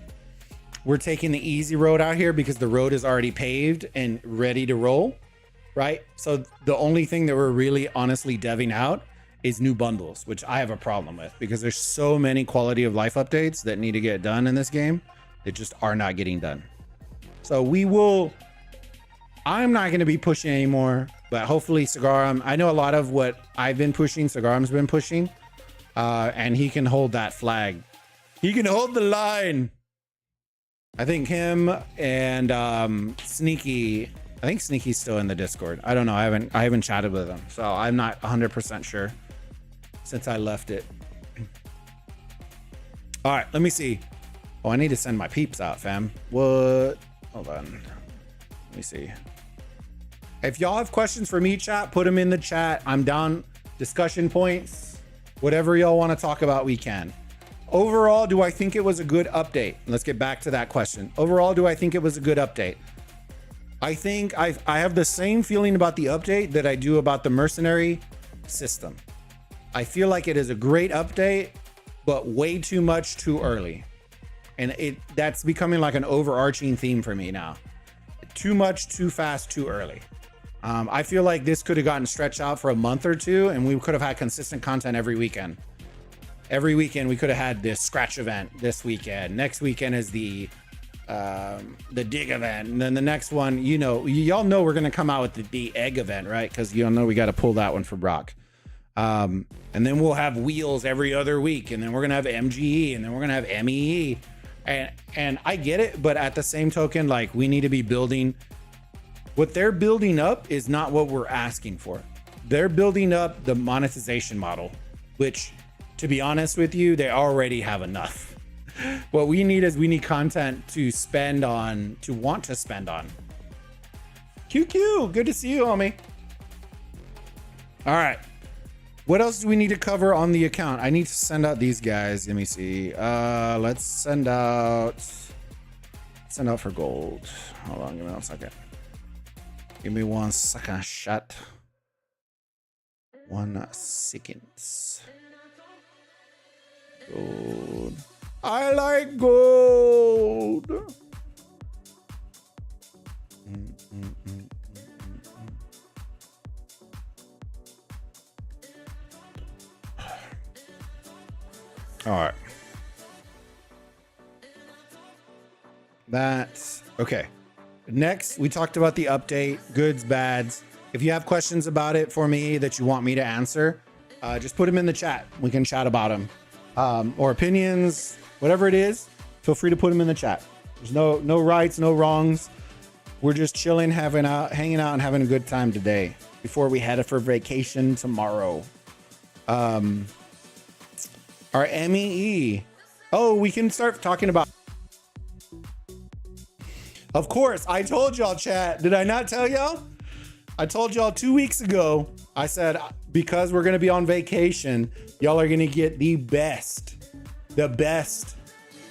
we're taking the easy road out here because the road is already paved and ready to roll, right? So the only thing that we're really honestly deving out is new bundles, which I have a problem with because there's so many quality of life updates that need to get done in this game that just are not getting done. So I'm not going to be pushing anymore, but hopefully Cigarum, I know a lot of what I've been pushing, Cigarum's been pushing, and he can hold that flag. He can hold the line. I think him and Sneaky, I think Sneaky's still in the Discord. I don't know. I haven't chatted with him, so I'm not 100% sure since I left it. All right, let me see. Oh, I need to send my peeps out, fam. What? Hold on. Let me see. If y'all have questions for me, chat, put them in the chat. I'm down. Discussion points, whatever y'all want to talk about, we can. Overall, do I think it was a good update? Let's get back to that question. Overall, do I think it was a good update? I think I have the same feeling about the update that I do about the mercenary system. I feel like it is a great update, but way too much too early. And that's becoming like an overarching theme for me now. Too much, too fast, too early. I feel like this could have gotten stretched out for a month or two and we could have had consistent content every weekend. Every weekend we could have had this scratch event this weekend. Next weekend is the dig event, and then the next one, you know, y'all know we're gonna come out with the egg event, right? Because y'all know we got to pull that one for Brock. And then we'll have wheels every other week, and then we're gonna have MGE, and then we're gonna have MEE. And I get it, but at the same token, like, we need to be building. What they're building up is not what we're asking for. They're building up the monetization model, which, to be honest with you, they already have enough. What we need is content to spend on, to want to spend on. QQ, good to see you, homie. All right. What else do we need to cover on the account? I need to send out these guys. Let me see. Let's send out for gold. Hold on, give me 1 second. Give me 1 second, shot. 1 second. Gold. I like gold. All right. That's okay. Next, we talked about the update, goods, bads. If you have questions about it for me that you want me to answer, just put them in the chat. We can chat about them, or opinions, whatever it is. Feel free to put them in the chat. There's no rights, no wrongs. We're just chilling, hanging out, and having a good time today before we head for vacation tomorrow. Our MEE. Oh, we can start talking about. Of course, I told y'all, chat. Did I not tell y'all? I told y'all 2 weeks ago. I said, because we're going to be on vacation, y'all are going to get the best,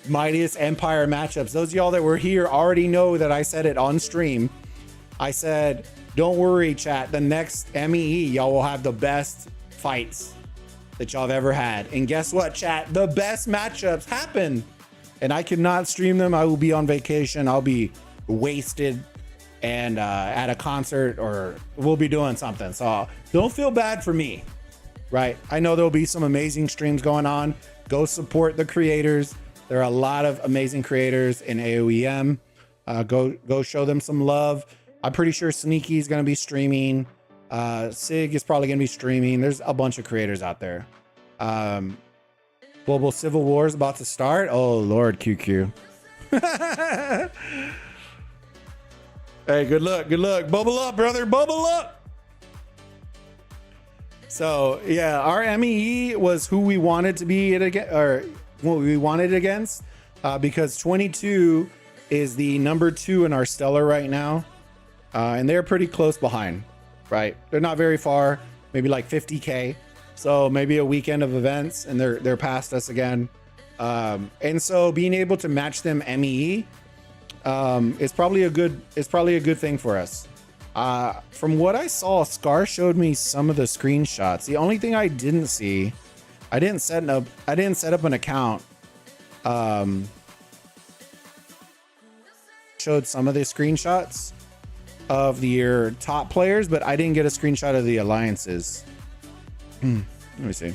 mightiest Empire matchups. Those of y'all that were here already know that I said it on stream. I said, don't worry, chat. The next MEE, y'all will have the best fights that y'all have ever had. And guess what, chat? The best matchups happen. And I cannot stream them. I will be on vacation. I'll be wasted and at a concert, or we'll be doing something. So don't feel bad for me, right? I know there'll be some amazing streams going on. Go support the creators. There are a lot of amazing creators in AOEM. Go show them some love. I'm pretty sure Sneaky is going to be streaming. Sig is probably going to be streaming. There's a bunch of creators out there. Global Civil War is about to start. Oh, Lord, QQ. Hey, good luck. Good luck. Bubble up, brother. Bubble up. So, yeah, our MEE was who we wanted to be it against, or what we wanted it against, because 22 is the number 2 in our stellar right now. And they're pretty close behind, right? They're not very far, maybe like 50K. So maybe a weekend of events and they're past us again. And so being able to match them MEE is probably a good thing for us. From what I saw, Scar showed me some of the screenshots. The only thing I didn't see, I didn't set up an account. Showed some of the screenshots of your top players, but I didn't get a screenshot of the alliances. Let me see.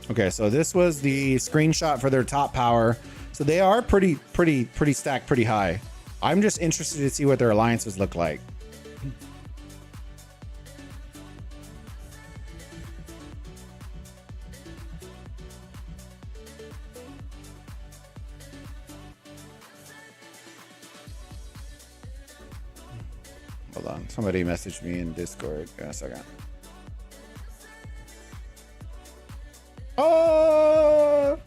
Okay, so this was the screenshot for their top power. So they are pretty stacked, pretty high. I'm just interested to see what their alliances look like. Hold on, somebody messaged me in Discord. Give me a second. Oh!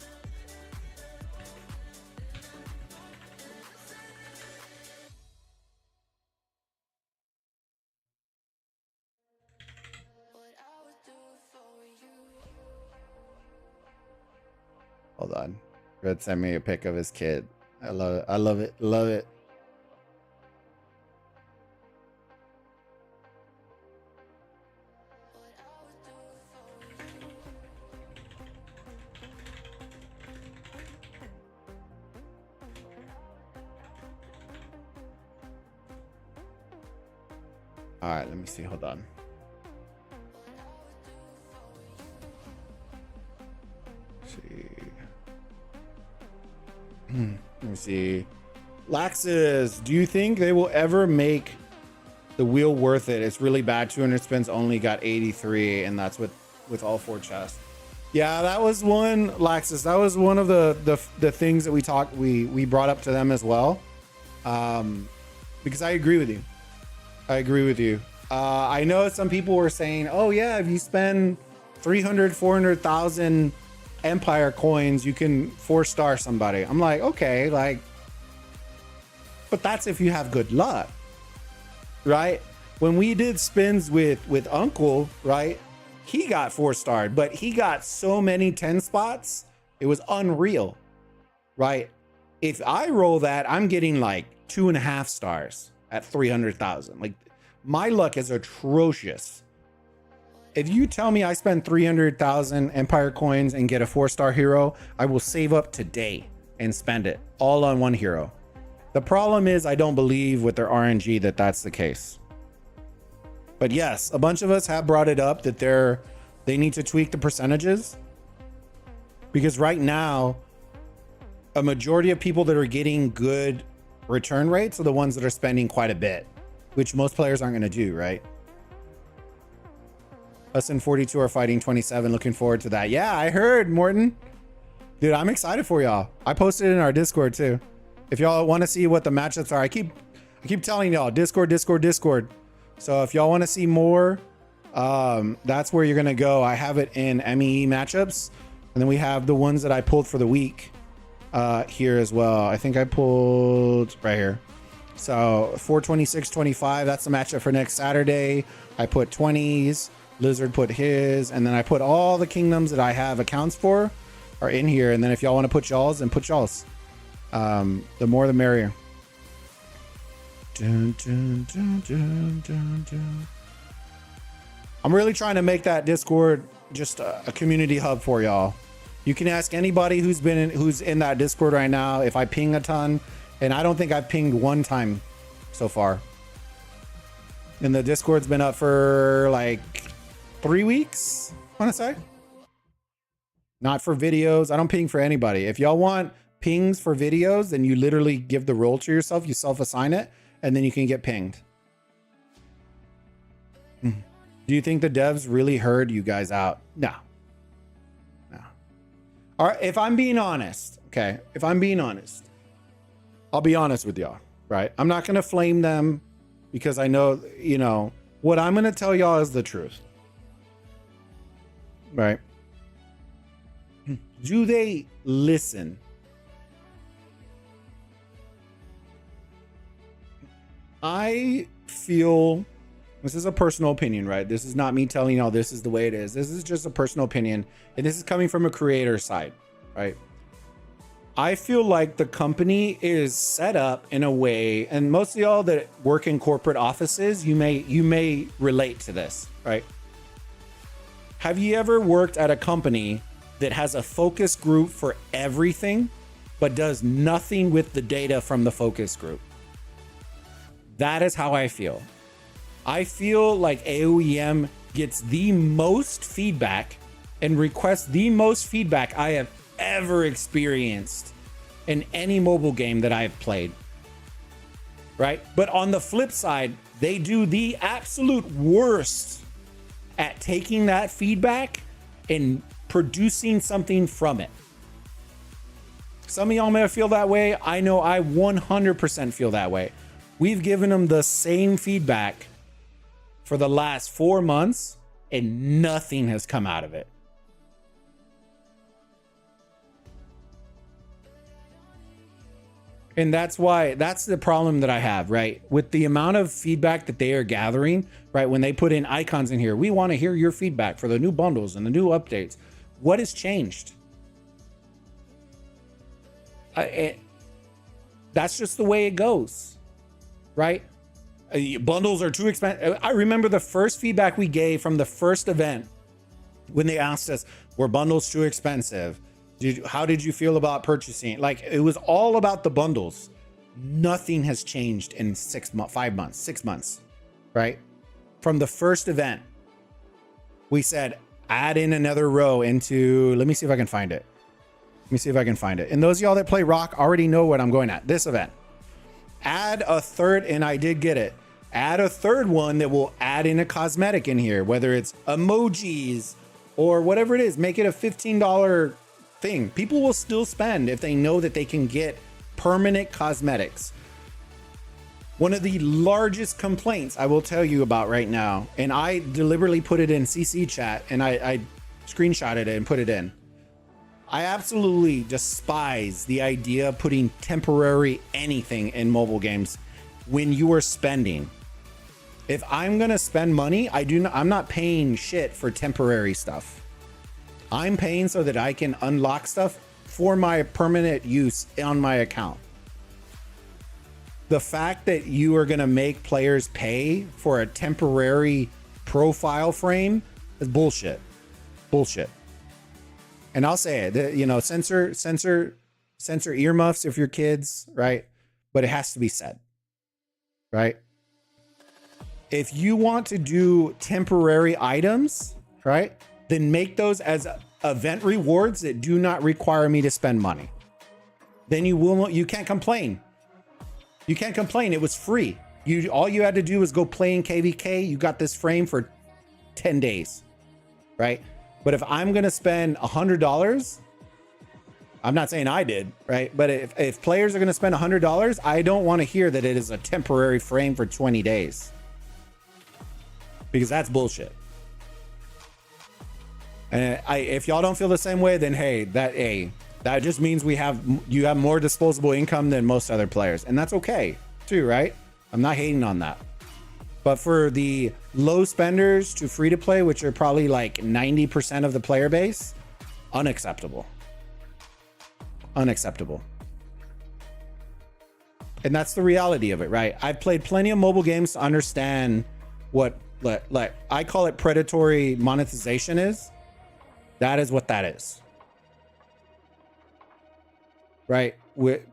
Hold on. Red sent me a pic of his kid. I love it. I love it. Love it. All right, let me see. Hold on. Let me see. Laxus, do you think they will ever make the wheel worth it? It's really bad. 200 spins, only got 83, and that's with all 4 chests. Yeah, that was one, Laxus. That was one of the things that we brought up to them as well. Because I agree with you. I know some people were saying, oh yeah, if you spend 300, 400,000 Empire coins, you can 4-star somebody. I'm like, okay, like, but that's if you have good luck, right? When we did spins with Uncle, right, he got 4-starred, but he got so many 10 spots, it was unreal, right? If I roll that, I'm getting like 2.5 stars at 300,000. Like, my luck is atrocious. If you tell me I spend 300,000 Empire coins and get a 4-star hero, I will save up today and spend it all on one hero. The problem is I don't believe with their RNG that that's the case. But yes, a bunch of us have brought it up that they need to tweak the percentages, because right now a majority of people that are getting good return rates are the ones that are spending quite a bit, which most players aren't going to do, right? Us and 42 are fighting 27. Looking forward to that. Yeah, I heard, Morton. Dude, I'm excited for y'all. I posted it in our Discord too. If y'all want to see what the matchups are, I keep telling y'all, Discord. So if y'all want to see more, that's where you're going to go. I have it in MEE matchups. And then we have the ones that I pulled for the week here as well. I think I pulled right here. So 426.25, that's the matchup for next Saturday. I put 20s. Lizard put his, and then I put all the kingdoms that I have accounts for are in here. And then if y'all want to put y'all's, then put y'all's. The more the merrier. Dun, dun, dun, dun, dun, dun. I'm really trying to make that Discord just a community hub for y'all. You can ask anybody who's in that Discord right now if I ping a ton, and I don't think I've pinged one time so far. And the Discord's been up for like 3 weeks, I want to say. Not for videos. I don't ping for anybody. If y'all want pings for videos, then you literally give the role to yourself. You self-assign it, and then you can get pinged. Do you think the devs really heard you guys out? No. All right, if I'm being honest, okay, I'll be honest with y'all, right? I'm not going to flame them because I know, what I'm going to tell y'all is the truth. Right? Do they listen? I feel, this is a personal opinion, right? This is not me telling y'all this is the way it is. This is just a personal opinion. And this is coming from a creator side, right? I feel like the company is set up in a way, and most of y'all that work in corporate offices, you may relate to this, right? Have you ever worked at a company that has a focus group for everything, but does nothing with the data from the focus group? That is how I feel. I feel like AOEM gets the most feedback and requests the most feedback I have ever experienced in any mobile game that I've played. Right? But on the flip side, they do the absolute worst at taking that feedback and producing something from it. Some of y'all may feel that way. I know I 100% feel that way. We've given them the same feedback for the last 4 months and nothing has come out of it. And that's the problem that I have, right? With the amount of feedback that they are gathering, right? When they put in icons in here, we want to hear your feedback for the new bundles and the new updates. What has changed? That's just the way it goes, right? Bundles are too expensive. I remember the first feedback we gave from the first event when they asked us, were bundles too expensive? How did you feel about purchasing? Like, it was all about the bundles. Nothing has changed in 6 months, right? From the first event, we said, add in another row into, let me see if I can find it. And those of y'all that play Rock already know what I'm going at. This event. Add a third, and I did get it. Add a third one that will add in a cosmetic in here, whether it's emojis or whatever it is. Make it a $15 thing. People will still spend if they know that they can get permanent cosmetics. One of the largest complaints I will tell you about right now, and I deliberately put it in CC chat and I screenshotted it and put it in. I absolutely despise the idea of putting temporary anything in mobile games when you are spending. If I'm going to spend money, I'm not paying shit for temporary stuff. I'm paying so that I can unlock stuff for my permanent use on my account. The fact that you are going to make players pay for a temporary profile frame is bullshit. Bullshit. And I'll say it, censor earmuffs if you're kids, right? But it has to be said, right? If you want to do temporary items, right, then make those as event rewards that do not require me to spend money. Then you can't complain. You can't complain. It was free. All you had to do was go play in KVK. You got this frame for 10 days, right? But if I'm gonna spend $100, I'm not saying I did, right? But if players are gonna spend $100, I don't want to hear that it is a temporary frame for 20 days, because that's bullshit. And if y'all don't feel the same way, then hey, that just means you have more disposable income than most other players, and that's okay too, right? I'm not hating on that. But for the low spenders to free to play, which are probably like 90% of the player base, unacceptable. Unacceptable. And that's the reality of it, right? I've played plenty of mobile games to understand what, like I call it predatory monetization is. That is what that is. Right?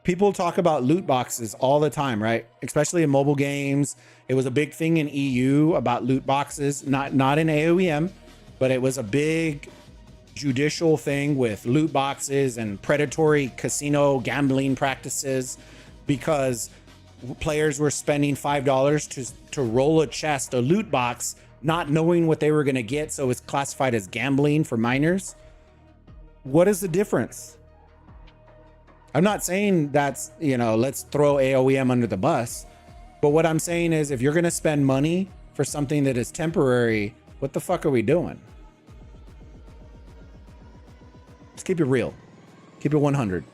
People talk about loot boxes all the time, right? Especially in mobile games. It was a big thing in EU about loot boxes, not in AOEM, but it was a big judicial thing with loot boxes and predatory casino gambling practices, because players were spending $5 to roll a chest, a loot box, not knowing what they were going to get. So it's classified as gambling for minors. What is the difference? I'm not saying that's, let's throw AOEM under the bus. But what I'm saying is, if you're going to spend money for something that is temporary, what the fuck are we doing? Let's keep it real. Keep it 100.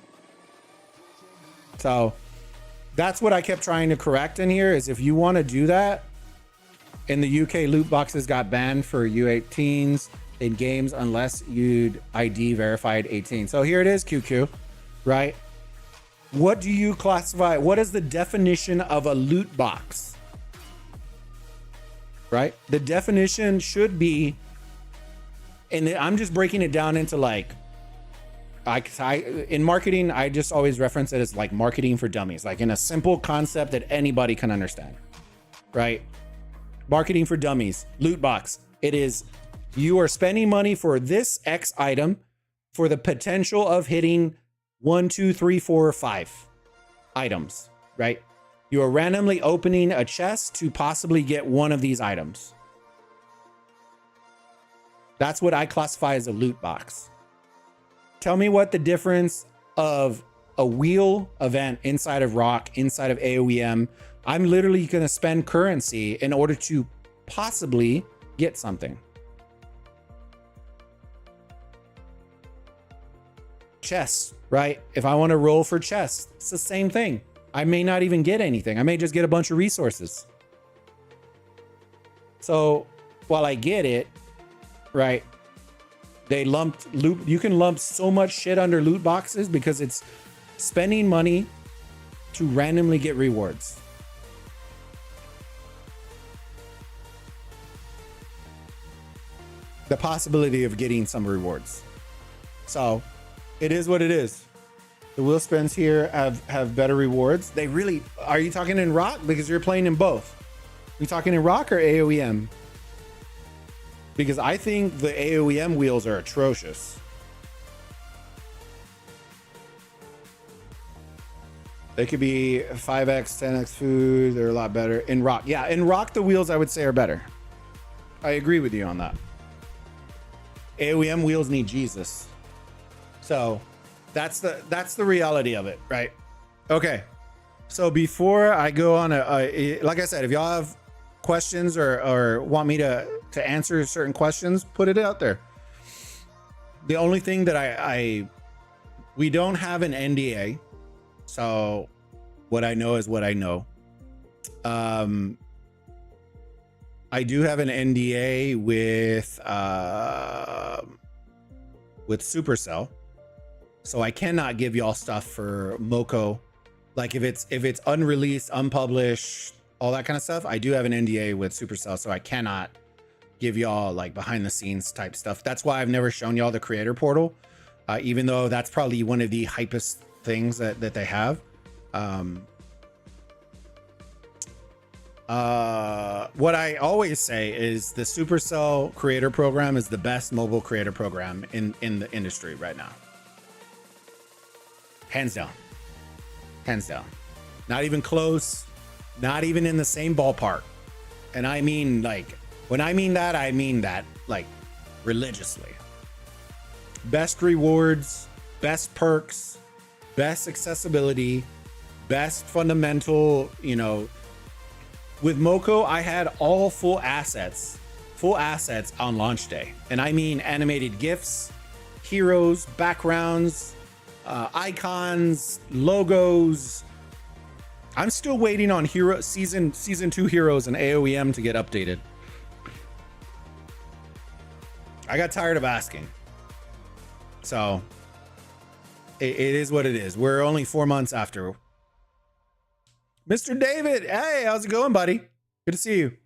So that's what I kept trying to correct in here, is if you want to do that, in the UK, loot boxes got banned for U18s in games unless you'd ID verified 18. So here it is, QQ, right? What do you classify? What is the definition of a loot box? Right? The definition should be, and I'm just breaking it down into like, in marketing, I just always reference it as like marketing for dummies, like in a simple concept that anybody can understand, right? Marketing for dummies, loot box. It is, you are spending money for this X item for the potential of hitting 1, 2, 3, 4, or 5 items, right? You are randomly opening a chest to possibly get one of these items. That's what I classify as a loot box. Tell me what the difference of a wheel event inside of Rock, inside of AOEM. I'm literally going to spend currency in order to possibly get something. Chests, right? If I want to roll for chests, it's the same thing. I may not even get anything. I may just get a bunch of resources. So while I get it, right? They lumped loot. You can lump so much shit under loot boxes because it's spending money to randomly get rewards. The possibility of getting some rewards. So it is what it is. The wheel spins here have better rewards. They really, are you talking in Rock? Because you're playing in both. Are you talking in Rock or AOEM? Because I think the AOEM wheels are atrocious. They could be 5x, 10x food. They're a lot better in Rock. Yeah, in Rock, the wheels I would say are better. I agree with you on that. AOEM wheels need Jesus. So that's the reality of it, right? Okay. So before I go on like I said, if y'all have questions or want me to answer certain questions, put it out there. The only thing that we don't have an NDA. So what I know is what I know. I do have an NDA with Supercell. So I cannot give y'all stuff for Moco. Like if it's unreleased, unpublished, all that kind of stuff, I do have an NDA with Supercell, so I cannot give y'all like behind the scenes type stuff. That's why I've never shown y'all the creator portal, even though that's probably one of the hypest things that they have. What I always say is the Supercell creator program is the best mobile creator program in the industry right now. Hands down. Hands down. Not even close. Not even in the same ballpark. And I mean, like, when I mean that, like, religiously. Best rewards, best perks, best accessibility, best fundamental, you know. With Moko, I had all full assets on launch day. And I mean animated GIFs, heroes, backgrounds, icons, logos. I'm still waiting on season 2 heroes and AOEM to get updated. I got tired of asking. So it is what it is. We're only 4 months after. Mr. David, hey, how's it going, buddy? Good to see you.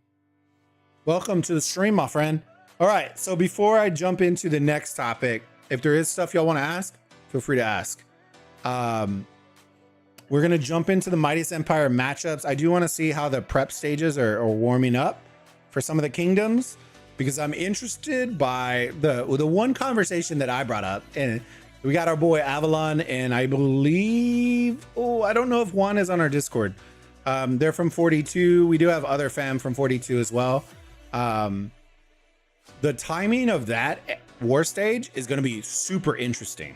Welcome to the stream, my friend. All right, so before I jump into the next topic, if there is stuff y'all want to ask, feel free to ask. We're going to jump into the Mightiest Empire matchups. I do want to see how the prep stages are warming up for some of the kingdoms, because I'm interested by the one conversation that I brought up. And we got our boy Avalon, and I believe, I don't know if Juan is on our Discord. They're from 42. We do have other fam from 42 as well. The timing of that war stage is going to be super interesting.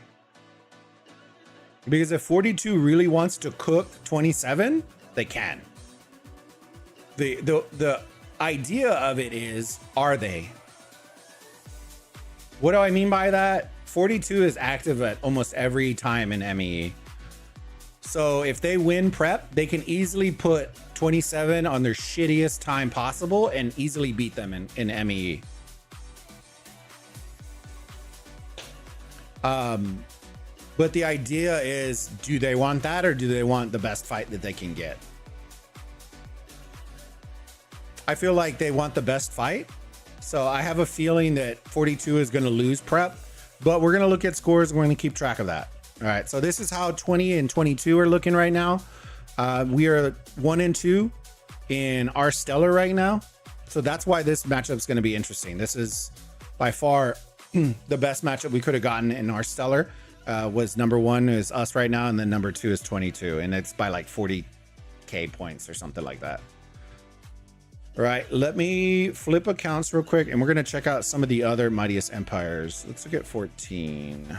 Because if 42 really wants to cook 27, they can. The idea of it is, are they? What do I mean by that? 42 is active at almost every time in MEE. So if they win prep, they can easily put 27 on their shittiest time possible and easily beat them in MEE. But the idea is, do they want that, or do they want the best fight that they can get? I feel like they want the best fight. So I have a feeling that 42 is going to lose prep, but we're going to look at scores and we're going to keep track of that. All right. So this is how 20 and 22 are looking right now. We are 1 and 2 in our stellar right now. So that's why this matchup is going to be interesting. This is by far the best matchup we could have gotten in our stellar. Was number 1 is us right now, and then number 2 is 22, and it's by like 40k points or something like that. All right, let me flip accounts real quick, and we're gonna check out some of the other Mightiest Empires. Let's look at 14.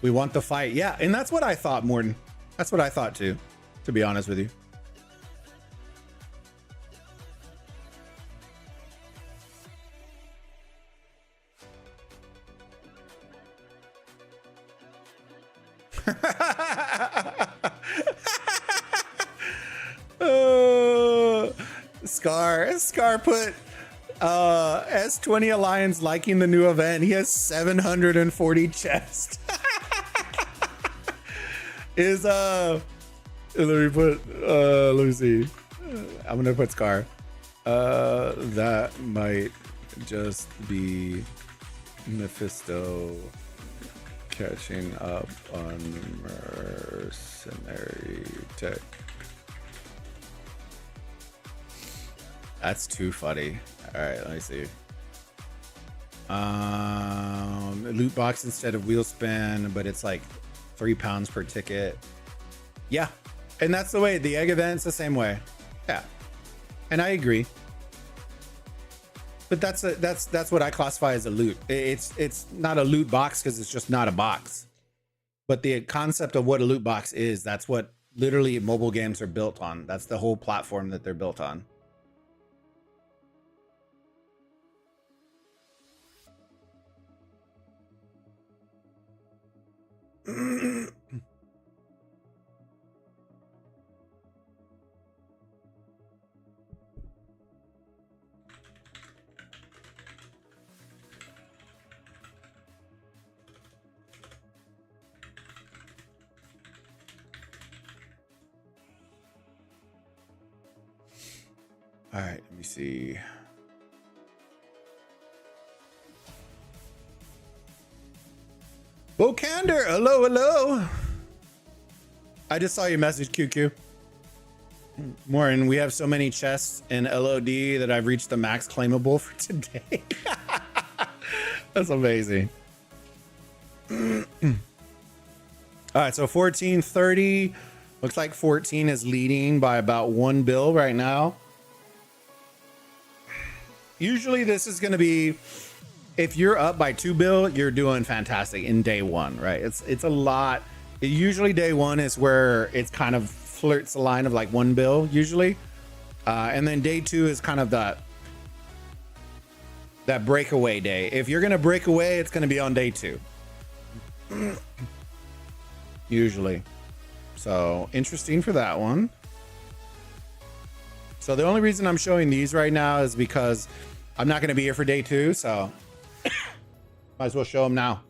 We want the fight, yeah, and that's what I thought, Morton. That's what I thought too, to be honest with you. Scar put S20 Alliance liking the new event. He has 740 chests. Let me see. I'm gonna put Scar. That might just be Mephisto catching up on mercenary tech. That's too funny. All right, let me see. Loot box instead of wheel spin, but it's like £3 per ticket. Yeah, and that's the way the egg event's the same way. Yeah, and I agree. But that's what I classify as a loot. It's not a loot box because it's just not a box. But the concept of what a loot box is, that's what literally mobile games are built on. That's the whole platform that they're built on. All right, let me see. Bokander, hello. I just saw your message, QQ. Morton, we have so many chests in LOD that I've reached the max claimable for today. That's amazing. All right, so 1430. Looks like 14 is leading by about 1 bill right now. Usually this is going to be, if you're up by 2 bill, you're doing fantastic in day one, right? It's a lot. Usually day one is where it's kind of flirts the line of like 1 bill usually. And then day 2 is kind of that breakaway day. If you're going to break away, it's going to be on day 2. Usually. So interesting for that one. So the only reason I'm showing these right now is because I'm not going to be here for day 2. So might as well show them now.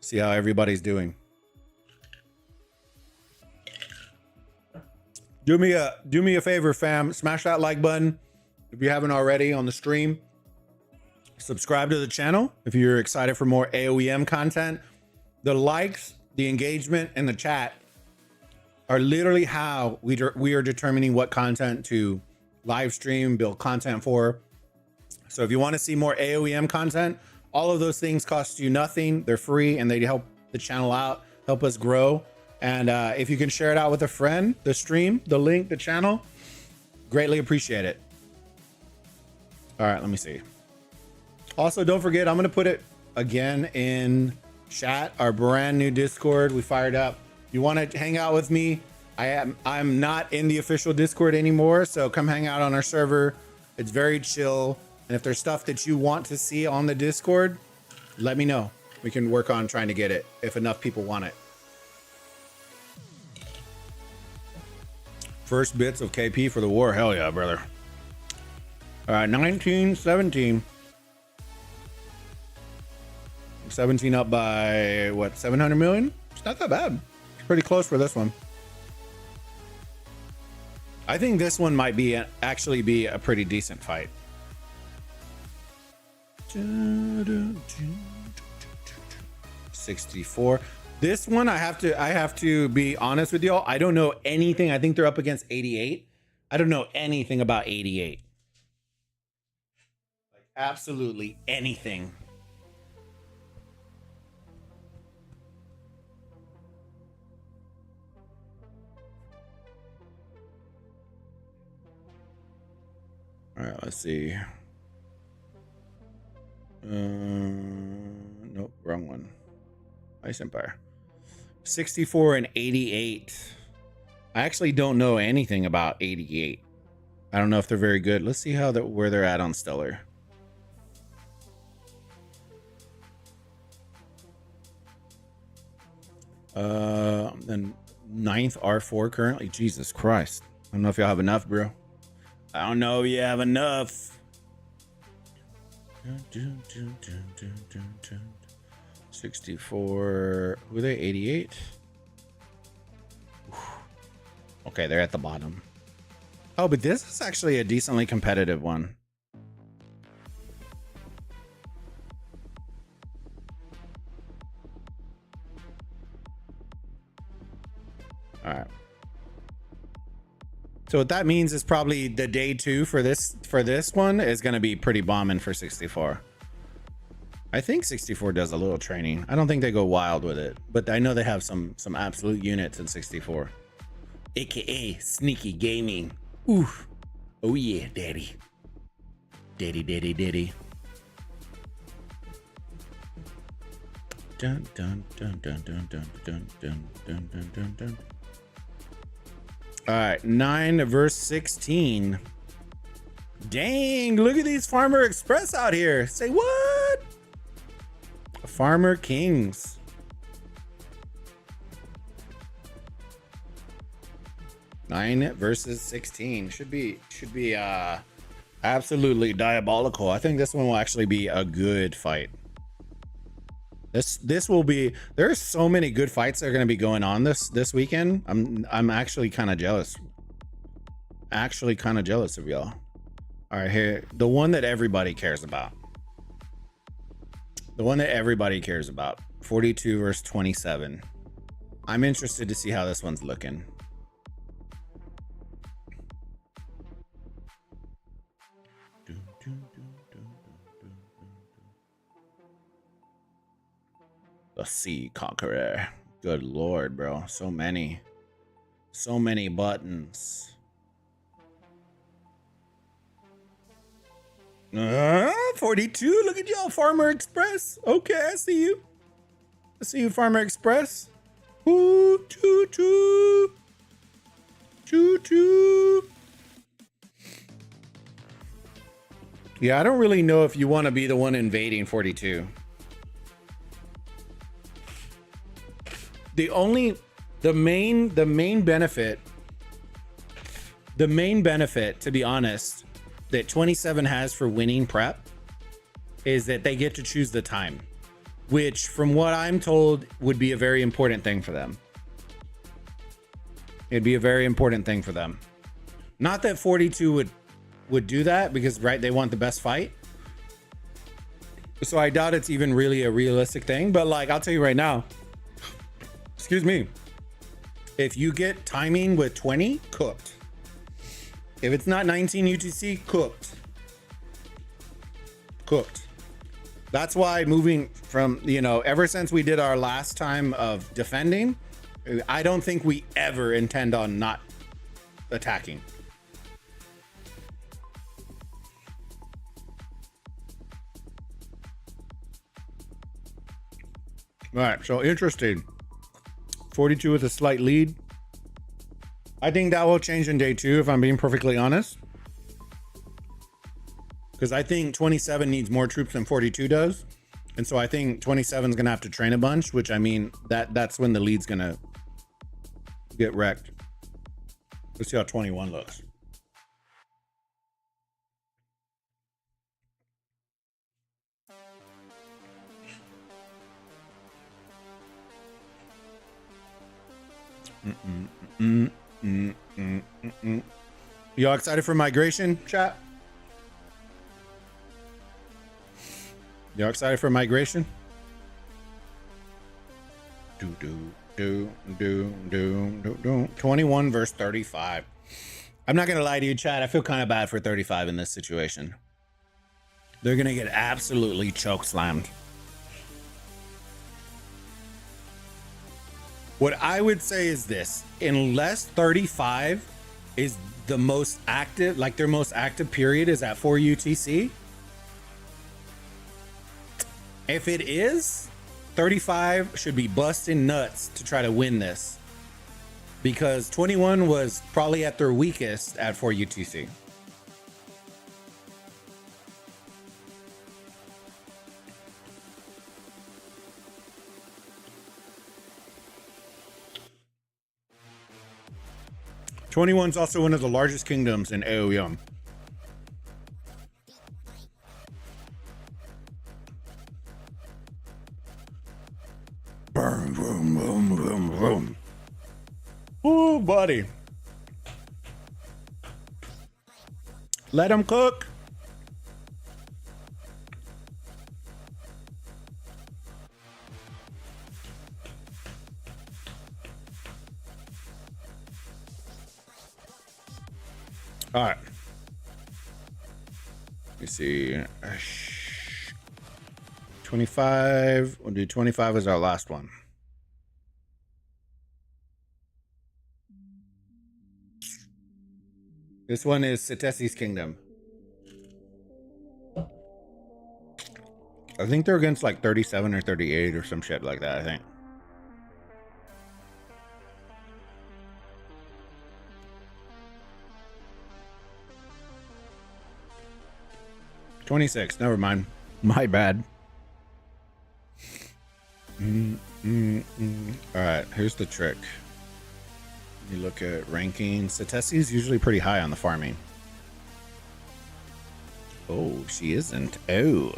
See how everybody's doing. Do me a favor, fam. Smash that like button if you haven't already on the stream. Subscribe to the channel if you're excited for more AOEM content. The likes, the engagement, and the chat are literally how we are determining what content to live stream, build content for. So if you want to see more AOEM content, all of those things cost you nothing. They're free and they help the channel out, help us grow. And if you can share it out with a friend, the stream, the link, the channel, greatly appreciate it. All right, let me see. Also, don't forget, I'm going to put it again in chat, our brand new Discord we fired up. You want to hang out with me? I'm not in the official Discord anymore, so come hang out on our server. It's very chill. And if there's stuff that you want to see on the Discord, let me know. We can work on trying to get it if enough people want it. First bits of KP for the war. Hell yeah, brother. All right, 1917. 17 up by what, 700 million? It's not that bad. It's pretty close for this one. I think this one might be actually be a pretty decent fight. 64. This one I have to be honest with y'all. I don't know anything. I think they're up against 88. I don't know anything about 88. Like absolutely anything. All right, let's see. Nope, wrong one. Ice Empire. 64 and 88. I actually don't know anything about 88. I don't know if they're very good. Let's see how where they're at on Stellar. Then 9th R4 currently. Jesus Christ. I don't know if y'all have enough, bro. I don't know if you have enough. 64. Who are they? 88? Okay, they're at the bottom. Oh, but this is actually a decently competitive one. All right. So what that means is probably the day 2 for this one is going to be pretty bombing for 64. I think 64 does a little training. I don't think they go wild with it, but I know they have some absolute units in 64. AKA sneaky gaming. Oof. Oh yeah, daddy. Daddy, daddy, daddy. Dun dun dun dun dun dun dun dun dun dun dun dun. All right, 9 verse 16. Dang, look at these Farmer Express out here. Say what? Farmer Kings. Nine versus 16 should be absolutely diabolical. I think this one will actually be a good fight. This will be. There's so many good fights that are going to be going on this weekend. I'm actually kind of jealous. Actually, kind of jealous of y'all. All right, here, the one that everybody cares about. The one that everybody cares about. 42 versus 27. I'm interested to see how this one's looking. The Sea Conqueror. Good lord, bro. So many. So many buttons. 42. Look at y'all, Farmer Express. Okay, I see you. I see you, Farmer Express. Ooh, choo choo. Choo choo. Yeah, I don't really know if you want to be the one invading 42. The main benefit, to be honest, that 27 has for winning prep is that they get to choose the time, which from what I'm told would be a very important thing for them. It'd be a very important thing for them. Not that 42 would do that because, right, they want the best fight. So I doubt it's even really a realistic thing, but like, I'll tell you right now, excuse me, if you get timing with 20, cooked. If it's not 19 UTC, cooked. Cooked. That's why moving from, you know, ever since we did our last time of defending, I don't think we ever intend on not attacking. All right, so interesting. 42 with a slight lead. I think that will change in day 2, if I'm being perfectly honest. Because I think 27 needs more troops than 42 does. And so I think 27 is going to have to train a bunch, which I mean, that's when the lead's going to get wrecked. Let's see how 21 looks. Y'all excited for migration, chat? Y'all excited for migration? 21 versus 35. I'm not gonna lie to you, chat. I feel kind of bad for 35 in this situation. They're gonna get absolutely choke slammed. What I would say is this: unless 35 is the most active, like their most active period is at 4 UTC. If it is, 35 should be busting nuts to try to win this, because 21 was probably at their weakest at 4 UTC. '21's also one of the largest kingdoms in Aoyama. Boom, boom, boom, boom, boom. Ooh, buddy. Let them cook. All right. Let me see. 25. We'll do 25 as our last one. This one is Setesi's Kingdom. I think they're against like 37 or 38 or some shit like that, I think. '26. Never mind. My bad. All right, here's the trick. You look at ranking. Setesi's usually pretty high on the farming. Oh, she isn't. Oh.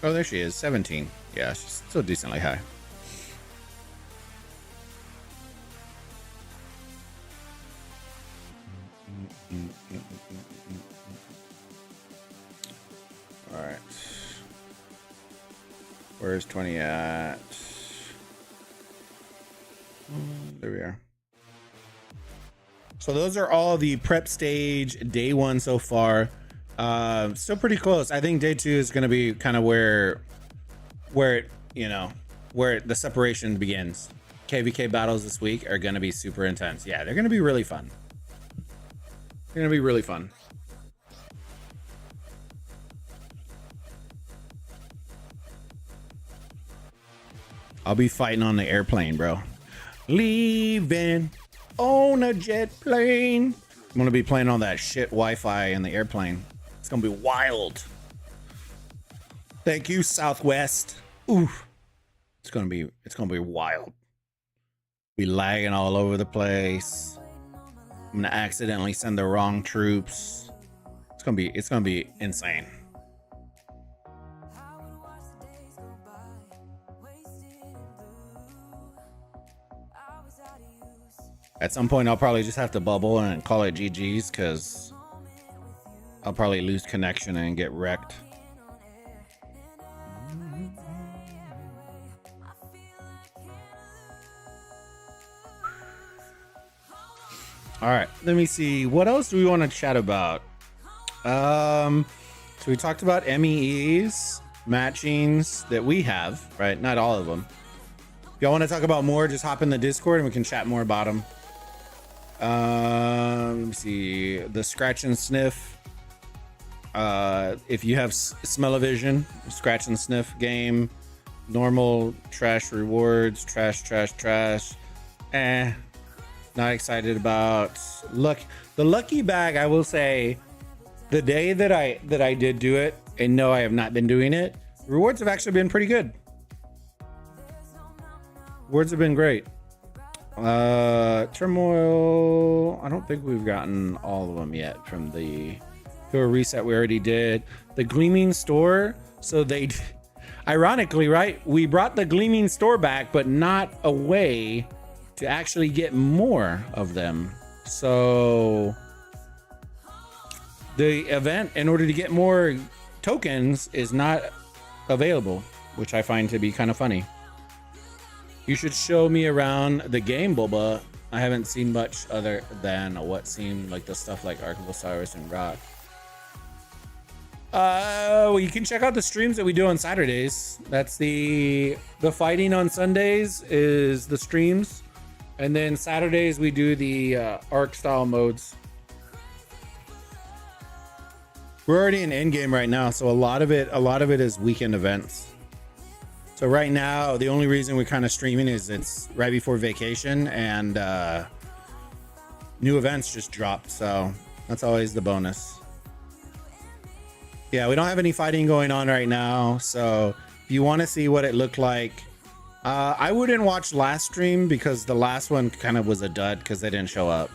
Oh, there she is. 17. Yeah, she's still decently high. All right. Where's 20 at? There we are. So those are all the prep stage day 1 so far. Still pretty close. I think day 2 is going to be kind of where it, you know, where the separation begins. KVK battles this week are going to be super intense. Yeah, they're going to be really fun. They're going to be really fun. I'll be fighting on the airplane, bro. Leaving on a jet plane. I'm going to be playing on that shit Wi-Fi in the airplane. It's going to be wild. Thank you, Southwest. Ooh. It's going to be wild. Be lagging all over the place. I'm going to accidentally send the wrong troops. It's going to be insane. At some point, I'll probably just have to bubble and call it GG's because I'll probably lose connection and get wrecked. All right, let me see. What else do we want to chat about? So we talked about MEEs, matchings that we have, right? Not all of them. If y'all want to talk about more, just hop in the Discord and we can chat more about them. Let me see. The scratch and sniff. If you have smell-o-vision, scratch and sniff game, normal trash rewards, trash. Not excited about the lucky bag. I will say, the day that I did do it, and no, I have not been doing it. Rewards have actually been pretty good. Rewards have been great. Turmoil. I don't think we've gotten all of them yet from the hero reset we already did. The Gleaming Store. So they, ironically, right? We brought the Gleaming Store back, but not a way to actually get more of them. So the event, in order to get more tokens, is not available, which I find to be kind of funny. You should show me around the game, Boba. I haven't seen much other than what seemed like the stuff like Ark of Osiris and Rock. Well, you can check out the streams that we do on Saturdays. That's the fighting on Sundays is the streams. And then Saturdays we do the Ark style modes. We're already in endgame right now, so a lot of it is weekend events. So right now, the only reason we're kind of streaming is it's right before vacation and new events just dropped. So that's always the bonus. Yeah, we don't have any fighting going on right now. So if you want to see what it looked like, I wouldn't watch last stream because the last one kind of was a dud because they didn't show up.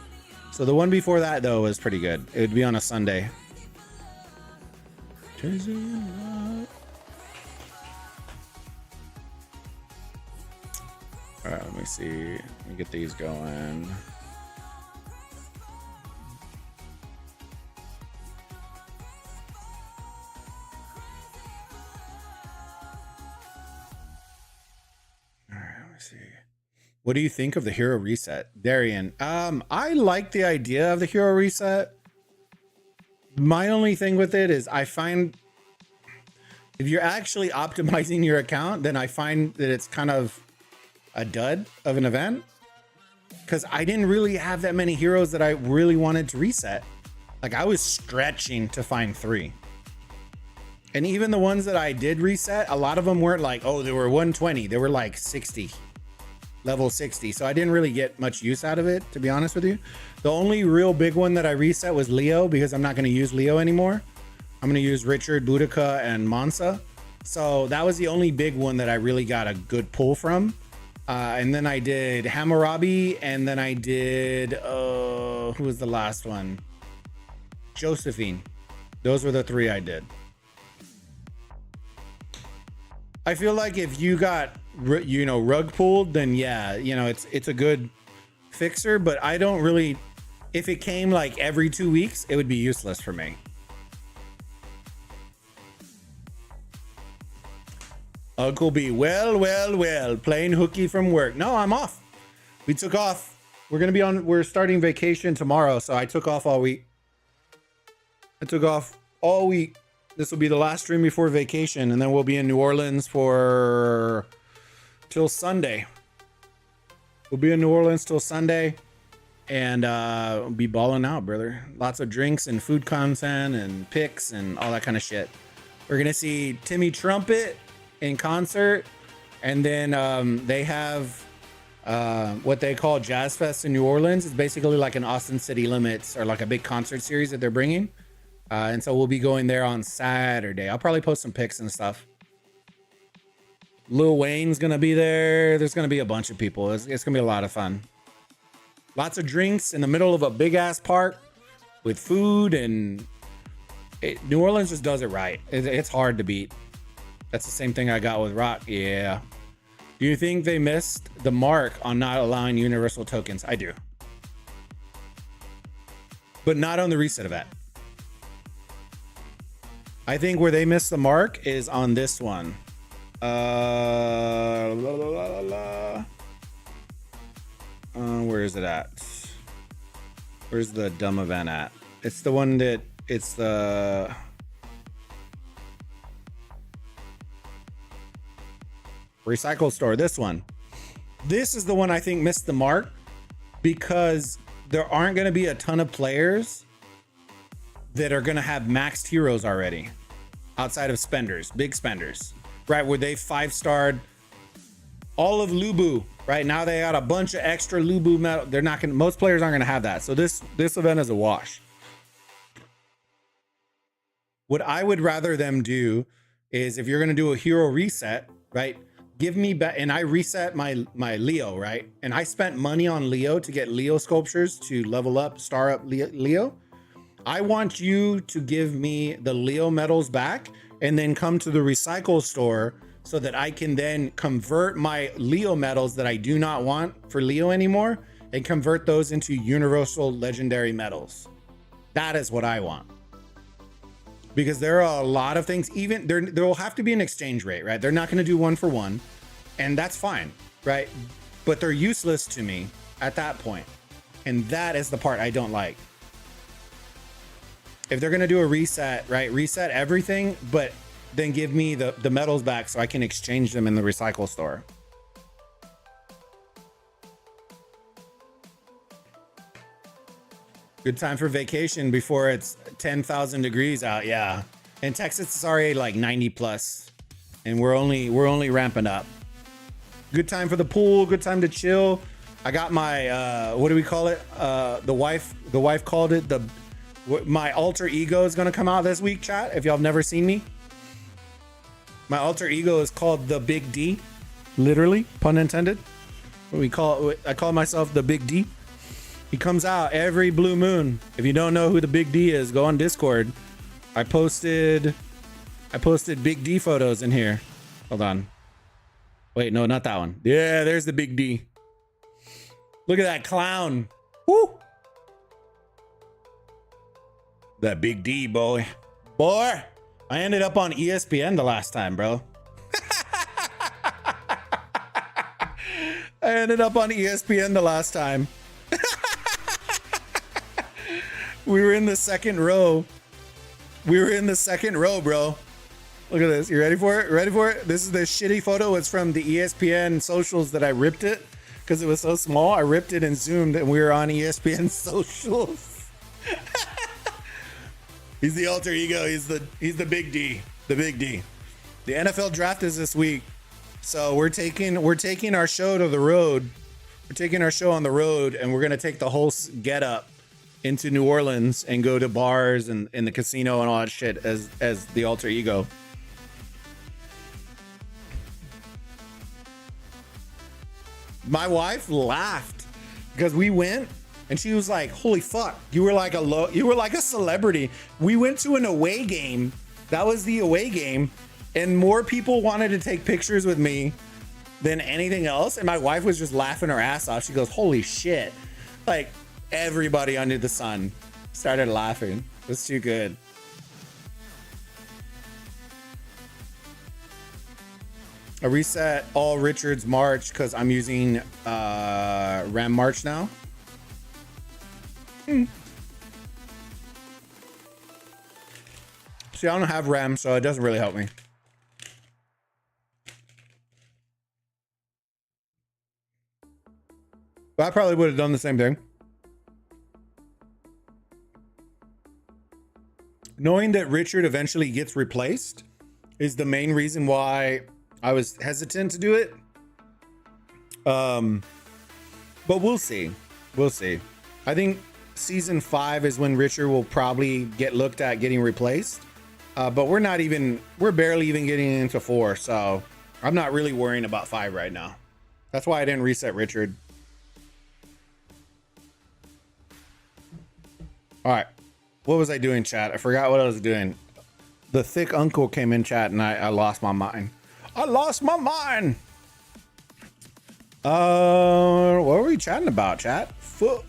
So the one before that, though, was pretty good. It would be on a Sunday. All right, let me see. Let me get these going. All right, let me see. What do you think of the hero reset, Darian? I like the idea of the hero reset. My only thing with it is I find if you're actually optimizing your account, then I find that it's kind of a dud of an event because I didn't really have that many heroes that I really wanted to reset. Like I was stretching to find 3. And even the ones that I did reset, a lot of them weren't like, oh, they were 120. They were like 60, level 60. So I didn't really get much use out of it, to be honest with you. The only real big one that I reset was Leo because I'm not going to use Leo anymore. I'm going to use Richard, Boudica, and Mansa. So that was the only big one that I really got a good pull from. And then I did Hammurabi, and then I did, who was the last one? Josephine. Those were the 3 I did. I feel like if you got, rug pulled, then yeah, it's a good fixer, but I don't really, if it came like every 2 weeks, it would be useless for me. Uncle B, well, playing hooky from work. No, I'm off. We took off. We're starting vacation tomorrow, so I took off all week. I took off all week. This will be the last stream before vacation, and then we'll be in New Orleans for till Sunday. We'll be in New Orleans till Sunday, and we'll be balling out, brother. Lots of drinks and food content and pics and all that kind of shit. We're gonna see Timmy Trumpet in concert, and then they have what they call Jazz Fest in New Orleans. It's basically like an Austin City Limits or like a big concert series that they're bringing. And so we'll be going there on Saturday. I'll probably post some pics and stuff. Lil Wayne's gonna be there. There's gonna be a bunch of people. It's gonna be a lot of fun. Lots of drinks in the middle of a big ass park with food, and New Orleans just does it right. It's hard to beat. That's the same thing I got with Rock. Yeah. Do you think they missed the mark on not allowing universal tokens? I do. But not on the reset event. I think where they missed the mark is on this one. Where is it at? Where's the dumb event at? It's the one that it's the recycle store. This one. This is the one I think missed the mark because there aren't going to be a ton of players that are going to have maxed heroes already outside of spenders, big spenders, right? Where they 5-starred all of Lubu. Right now they got a bunch of extra Lubu metal. They're not going to, most players aren't going to have that. So this event is a wash. What I would rather them do is if you're going to do a hero reset, right? Give me back, and I reset my Leo, right? And I spent money on Leo to get Leo sculptures to level up, star up Leo. I want you to give me the Leo medals back and then come to the recycle store so that I can then convert my Leo medals that I do not want for Leo anymore and convert those into universal legendary medals. That is what I want. Because there are a lot of things, even there will have to be an exchange rate, right? They're not going to do 1-for-1, and that's fine, right? But they're useless to me at that point. And that is the part I don't like. If they're going to do a reset, right? Reset everything, but then give me the medals back so I can exchange them in the recycle store. Good time for vacation before it's 10,000 degrees out. Yeah. In Texas, it's already like 90 plus, and we're only ramping up. Good time for the pool. Good time to chill. I got my, what do we call it? The wife called it my alter ego is going to come out this week, chat. If y'all have never seen me, my alter ego is called the Big D, literally, pun intended. I call myself the Big D. He comes out every blue moon. If you don't know who the Big D is, go on Discord. I posted Big D photos in here. Hold on. Wait, no, not that one. Yeah, there's the Big D. Look at that clown. Woo! That Big D, boy. Boy, I ended up on ESPN the last time, bro. I ended up on ESPN the last time. We were in the second row. Bro. Look at this. You ready for it? Ready for it? This is the shitty photo. It's from the ESPN socials that I ripped it because it was so small. I ripped it and zoomed, and we were on ESPN socials. He's the alter ego. He's the Big D. The Big D. The NFL draft is this week, so we're taking our show to the road. We're taking our show on the road, and we're gonna take the whole get up into New Orleans and go to bars and in the casino and all that shit as the alter ego. My wife laughed because we went and she was like, "Holy fuck, you were like a celebrity." We went to an away game. That was the away game, and more people wanted to take pictures with me than anything else. And my wife was just laughing her ass off. She goes, "Holy shit!" Like, everybody under the sun started laughing. It was too good. I reset all Richard's March because I'm using Ram March now. See, I don't have RAM, so it doesn't really help me. But I probably would have done the same thing. Knowing that Richard eventually gets replaced is the main reason why I was hesitant to do it. But we'll see. We'll see. I think season 5 is when Richard will probably get looked at getting replaced. But we're barely even getting into 4. So I'm not really worrying about 5 right now. That's why I didn't reset Richard. All right. What was I doing, chat? I forgot what I was doing. The thick uncle came in chat and I lost my mind. I lost my mind. What were we chatting about, chat? Was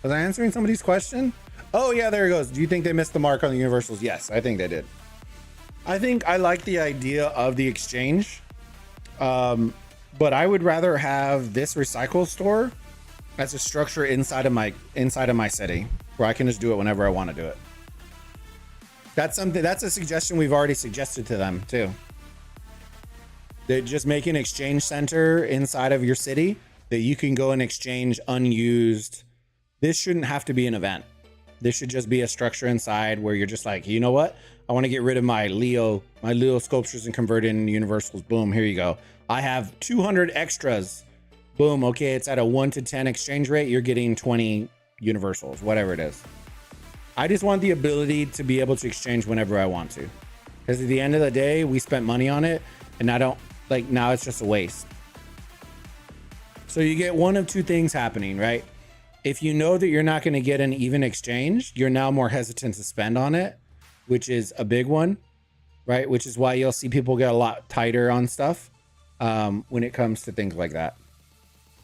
I answering somebody's question? Oh yeah, there it goes. Do you think they missed the mark on the universals? Yes, I think they did. I think I like the idea of the exchange. But I would rather have this recycle store as a structure inside of my city where I can just do it whenever I want to do it. That's a suggestion we've already suggested to them too. They just make an exchange center inside of your city that you can go and exchange unused. This shouldn't have to be an event. This should just be a structure inside where you're just like, you know what? I want to get rid of my Leo sculptures and convert it into universals. Boom, here you go. I have 200 extras. Boom, okay, it's at a 1 to 10 exchange rate. You're getting 20 universals, whatever it is. I just want the ability to be able to exchange whenever I want to. Because at the end of the day, we spent money on it and now it's just a waste. So you get one of two things happening, right? If you know that you're not going to get an even exchange, you're now more hesitant to spend on it, which is a big one, right? Which is why you'll see people get a lot tighter on stuff when it comes to things like that.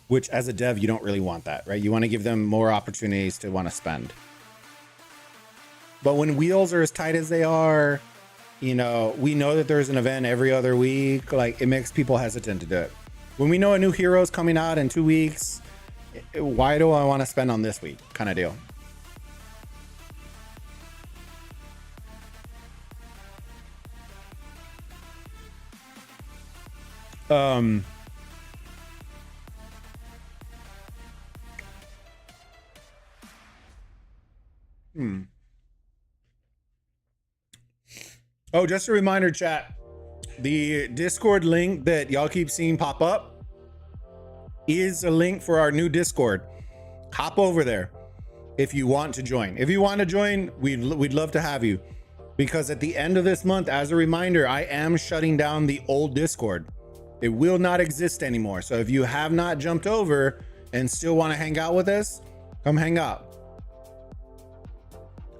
Which as a dev, you don't really want that, right? You want to give them more opportunities to want to spend. But when wheels are as tight as they are, you know, we know that there's an event every other week. Like, it makes people hesitant to do it. When we know a new hero is coming out in 2 weeks, why do I want to spend on this week kind of deal? Oh, just a reminder, chat. The Discord link that y'all keep seeing pop up is a link for our new Discord. Hop over there if you want to join. If you want to join, we'd love to have you. Because at the end of this month, as a reminder, I am shutting down the old Discord. It will not exist anymore. So if you have not jumped over and still want to hang out with us, come hang out.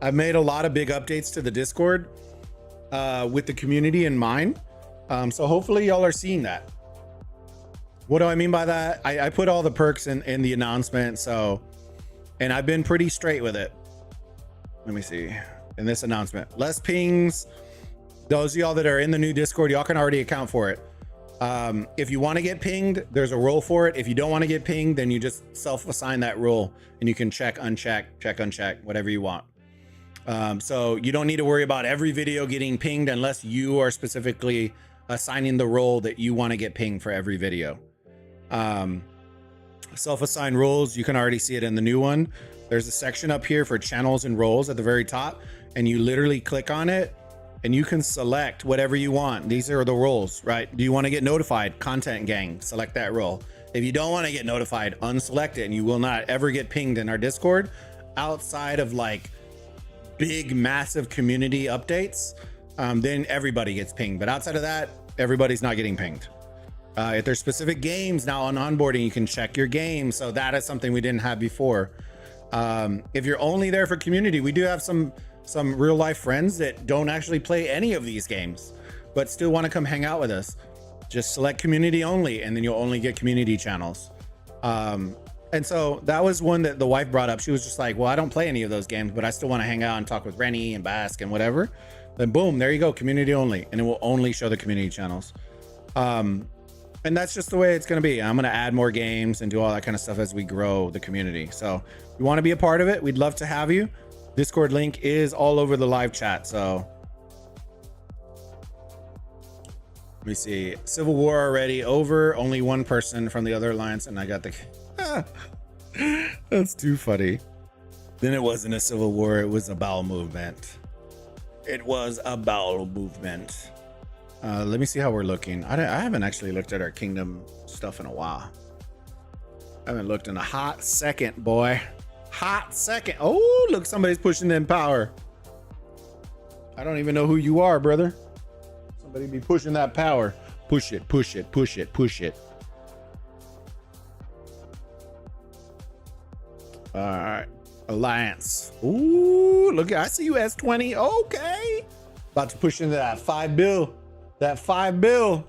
I've made a lot of big updates to the Discord with the community in mind. So hopefully y'all are seeing that. What do I mean by that? I put all the perks in the announcement. So, and I've been pretty straight with it. Let me see. In this announcement, less pings. Those of y'all that are in the new Discord, y'all can already account for it. If you want to get pinged, there's a role for it. If you don't want to get pinged, then you just self-assign that role and you can check, uncheck, whatever you want. So you don't need to worry about every video getting pinged unless you are specifically assigning the role that you want to get pinged for every video. Self-assigned roles, you can already see it in the new one. There's a section up here for channels and roles at the very top, and you literally click on it and you can select whatever you want. These are the roles, right? Do you want to get notified? Content gang, select that role. If you don't want to get notified, unselect it and you will not ever get pinged in our Discord outside of like big, massive community updates. Then everybody gets pinged. But outside of that, everybody's not getting pinged. If there's specific games now on onboarding, you can check your game. So that is something we didn't have before. If you're only there for community, we do have some real life friends that don't actually play any of these games, but still want to come hang out with us. Just select community only, and then you'll only get community channels. And so that was one that the wife brought up. She was just like, well, I don't play any of those games, but I still want to hang out and talk with Rennie and Bask and whatever. Then boom, there you go, community only. And it will only show the community channels. And that's just the way it's going to be. I'm going to add more games and do all that kind of stuff as we grow the community. So if you want to be a part of it, we'd love to have you. Discord link is all over the live chat. So Let me see. Civil War already over. Only one person from the other alliance, and I got the. That's too funny. Then it wasn't a civil war. It was a bowel movement. It was a bowel movement. Let me see how we're looking. I haven't actually looked at our kingdom stuff in a while. I haven't looked in a hot second, boy. Hot second. Oh, look, somebody's pushing in power. I don't even know who you are, brother. Somebody be pushing that power. Push it, push it, push it, push it. All right. Alliance. Ooh, look, I see you S20. Okay. About to push into that $5 bill. That $5 bill.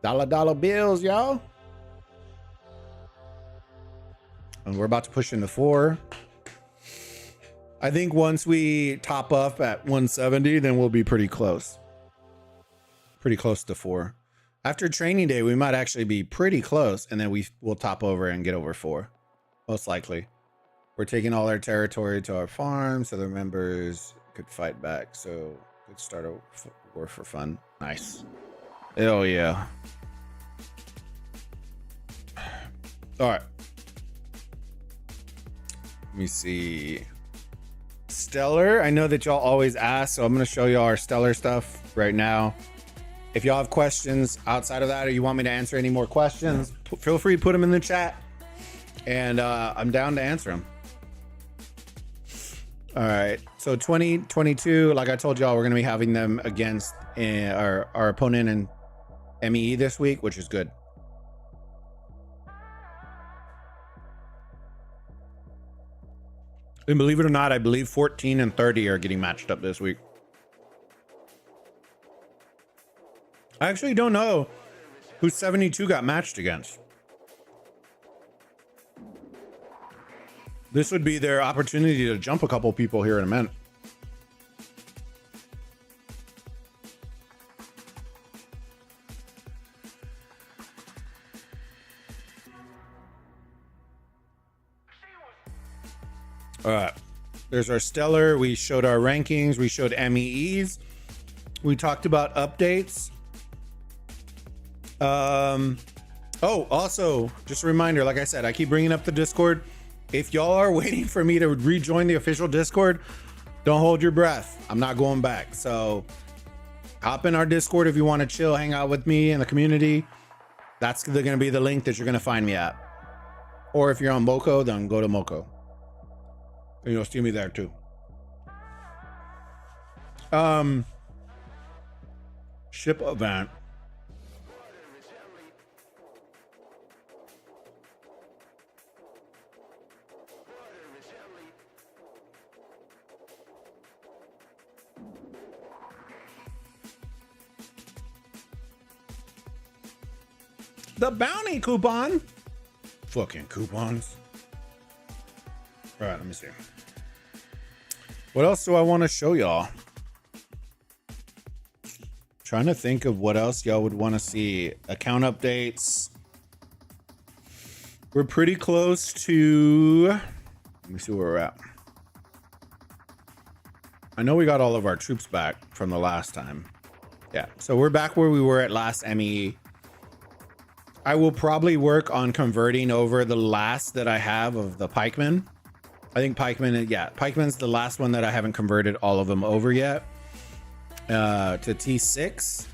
Dollar bills, y'all. And we're about to push into 4. I think once we top up at 170, then we'll be pretty close. Pretty close to 4. After training day, we might actually be pretty close, and then we'll top over and get over 4. Most likely. We're taking all our territory to our farm, so the members could fight back. So let's start a war for fun. Nice. Hell yeah. All right. Let me see. Stellar. I know that y'all always ask, so I'm going to show y'all our stellar stuff right now. If y'all have questions outside of that, or you want me to answer any more questions, feel free to put them in the chat, and I'm down to answer them. All right, so 2022, like I told y'all, we're going to be having them against our opponent in MEE this week, which is good. And believe it or not, I believe 14 and 30 are getting matched up this week. I actually don't know who 72 got matched against. This would be their opportunity to jump a couple people here in a minute. All right, there's our stellar. We showed our rankings. We showed MEEs. We talked about updates. Oh, also, just a reminder, like I said, I keep bringing up the Discord. If y'all are waiting for me to rejoin the official Discord, don't hold your breath. I'm not going back. So hop in our Discord if you want to chill, hang out with me in the community. That's going to be the link that you're going to find me at. Or if you're on Moko, then go to Moko. And you'll see me there too. Ship event. The bounty coupon. Fucking coupons. All right, let me see. What else do I want to show y'all? Trying to think of what else y'all would want to see. Account updates. We're pretty close to... Let me see where we're at. I know we got all of our troops back from the last time. Yeah, so we're back where we were at last MEE. I will probably work on converting over the last that I have of the pikemen. I think pikemen, yeah, pikemen's the last one that I haven't converted all of them over yet. To T6.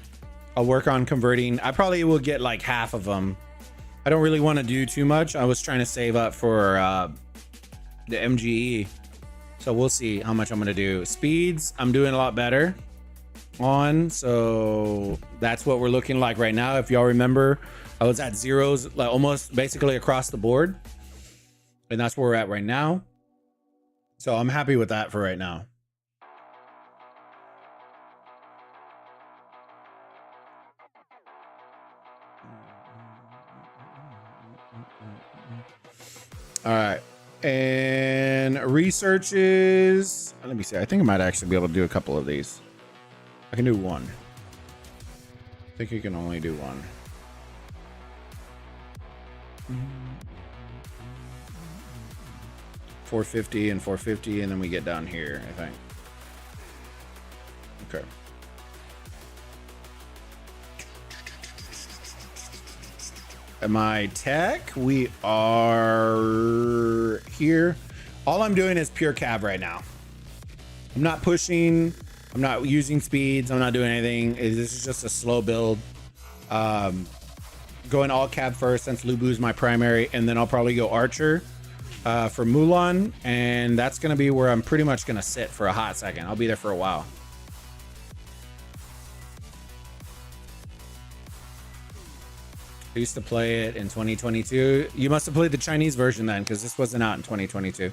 I'll work on converting. I probably will get like half of them. I don't really want to do too much. I was trying to save up for the MGE. So we'll see how much I'm going to do. Speeds, I'm doing a lot better on. So that's what we're looking like right now. If y'all remember, I was at zeros, like almost basically across the board. And that's where we're at right now. So I'm happy with that for right now. All right. And researches. Let me see. I think I might actually be able to do a couple of these. I can do one. I think you can only do one. 450 and 450, and then we get down here, I think. Okay. my tech. We are here. All I'm doing is pure cab right now. I'm not pushing. I'm not using speeds. I'm not doing anything. This is just a slow build. Going all cab first since Lubu's my primary, and then I'll probably go Archer for Mulan, and that's gonna be where I'm pretty much gonna sit for a hot second. I'll be there for a while. I used to play it in 2022. You must have played the Chinese version then, because this wasn't out in 2022.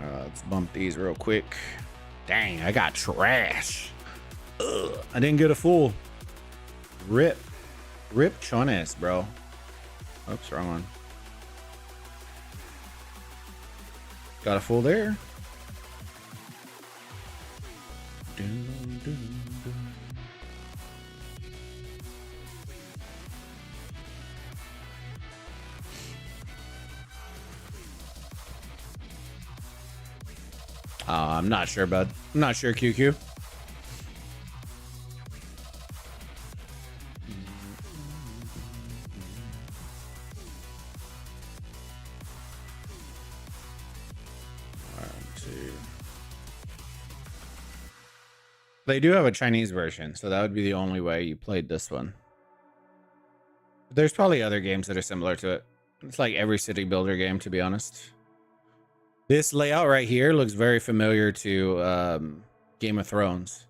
Let's bump these real quick. Dang, I got trash. Ugh, I didn't get a full. Rip chones, bro. Oops, wrong one. Got a full there. Dun, dun, dun. I'm not sure, bud. I'm not sure, QQ. They do have a Chinese version, so that would be the only way you played this one. There's probably other games that are similar to it. It's like every city builder game, to be honest. This layout right here looks very familiar to Game of Thrones.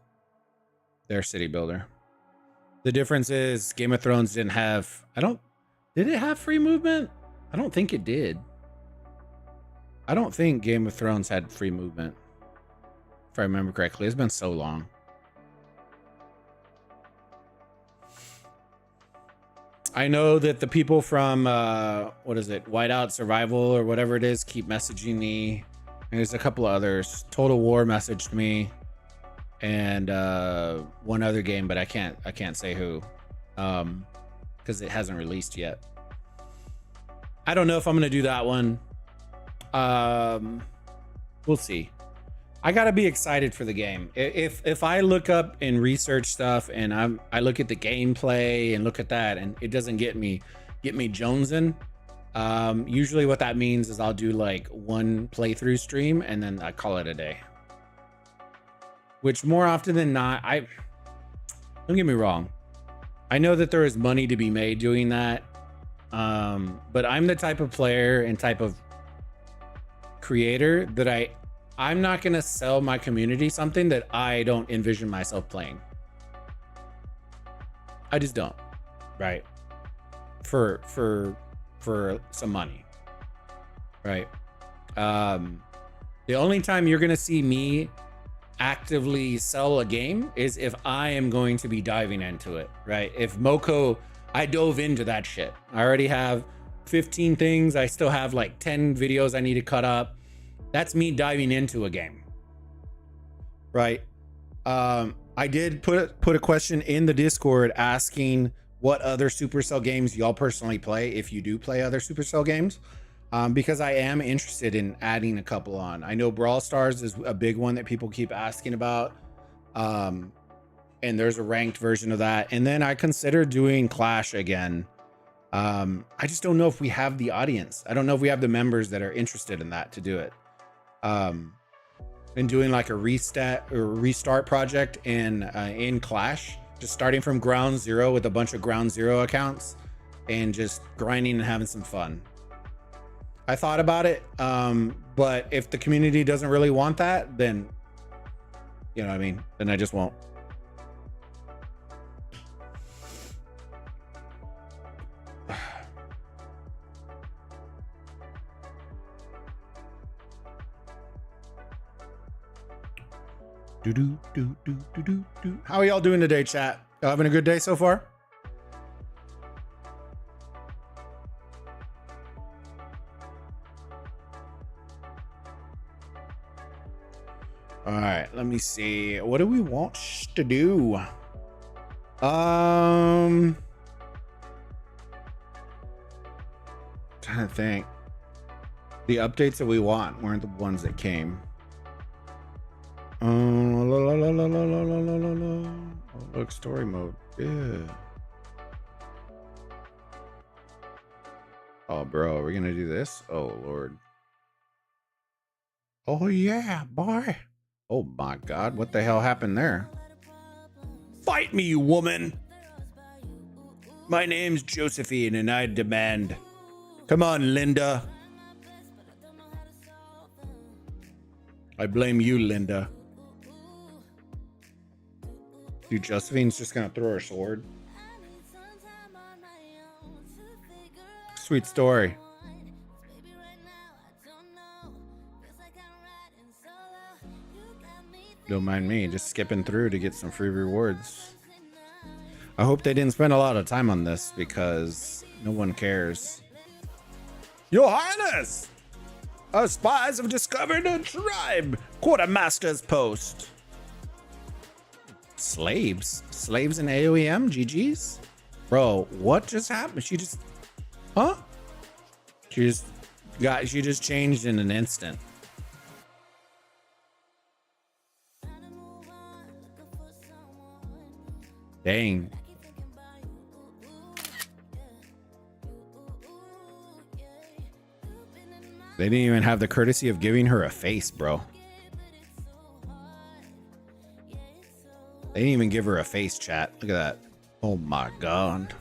Their city builder. The difference is Game of Thrones didn't have... Did it have free movement? I don't think it did. I don't think Game of Thrones had free movement. If I remember correctly. It's been so long. I know that the people from, what is it? Whiteout Survival or whatever it is, keep messaging me. And there's a couple of others. Total War messaged me. And one other game, but I can't say who. Because it hasn't released yet. I don't know if I'm going to do that one. We'll see. I gotta be excited for the game. If I look up and research stuff and I look at the gameplay and look at that and it doesn't get me jonesing, usually what that means is I'll do like one playthrough stream and then I call it a day. Which more often than not, don't get me wrong, I know that there is money to be made doing that, but I'm the type of player and type of creator that I'm not going to sell my community something that I don't envision myself playing. I just don't. Right. For some money. Right. The only time you're going to see me actively sell a game is if I am going to be diving into it. Right. If Moko, I dove into that shit. I already have 15 things. I still have like 10 videos I need to cut up. That's me diving into a game, right? I did put a question in the Discord asking what other Supercell games y'all personally play, if you do play other Supercell games, because I am interested in adding a couple on. I know Brawl Stars is a big one that people keep asking about, and there's a ranked version of that. And then I consider doing Clash again. I just don't know if we have the audience. I don't know if we have the members that are interested in that to do it. And doing like a restart project in Clash, just starting from ground zero with a bunch of ground zero accounts and just grinding and having some fun. I thought about it, but if the community doesn't really want that, then you know what I mean, then I just won't. How are y'all doing today, chat? Y'all having a good day so far? All right, let me see. What do we want to do? Trying to think. The updates that we want weren't the ones that came. La, la, la, la, la, la, la, la, la. Oh, look, story mode. Yeah. Oh, bro, we're gonna do this? Oh, Lord. Oh, yeah, boy. Oh, my God. What the hell happened there? Fight me, you woman. My name's Josephine, and I demand. Come on, Linda. I blame you, Linda. Dude, Josephine's just gonna throw her sword. Sweet story. Don't mind me, just skipping through to get some free rewards. I hope they didn't spend a lot of time on this because no one cares. Your Highness! Our spies have discovered a tribe! Quartermaster's post. Slaves? Slaves in AOEM? GG's? Bro, what just happened? She just... Huh? She just changed in an instant. Dang. They didn't even have the courtesy of giving her a face, bro. They didn't even give her a face, chat. Look at that. Oh my God.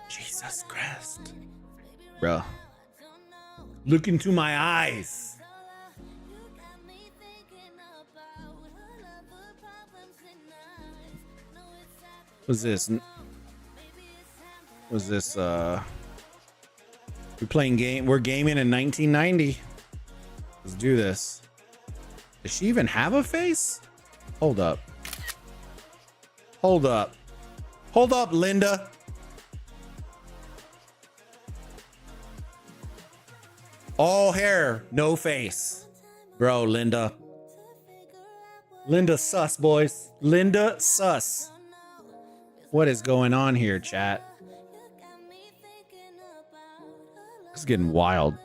Jesus Christ. Bro. Look into my eyes. Was this? Was this? We're playing game. We're gaming in 1990. Let's do this. Does she even have a face? Hold up. Hold up. Hold up, Linda. All hair, no face. Bro, Linda. Linda sus, boys. Linda sus. What is going on here, chat? It's getting wild.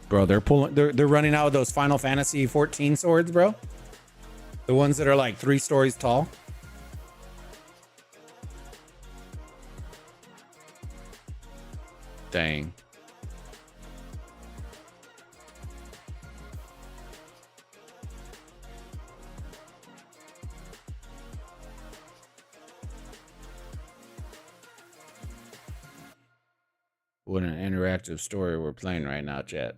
Bro, they're running out of those Final Fantasy 14 swords, bro. The ones that are like 3 stories tall. Dang. What an interactive story we're playing right now, chat.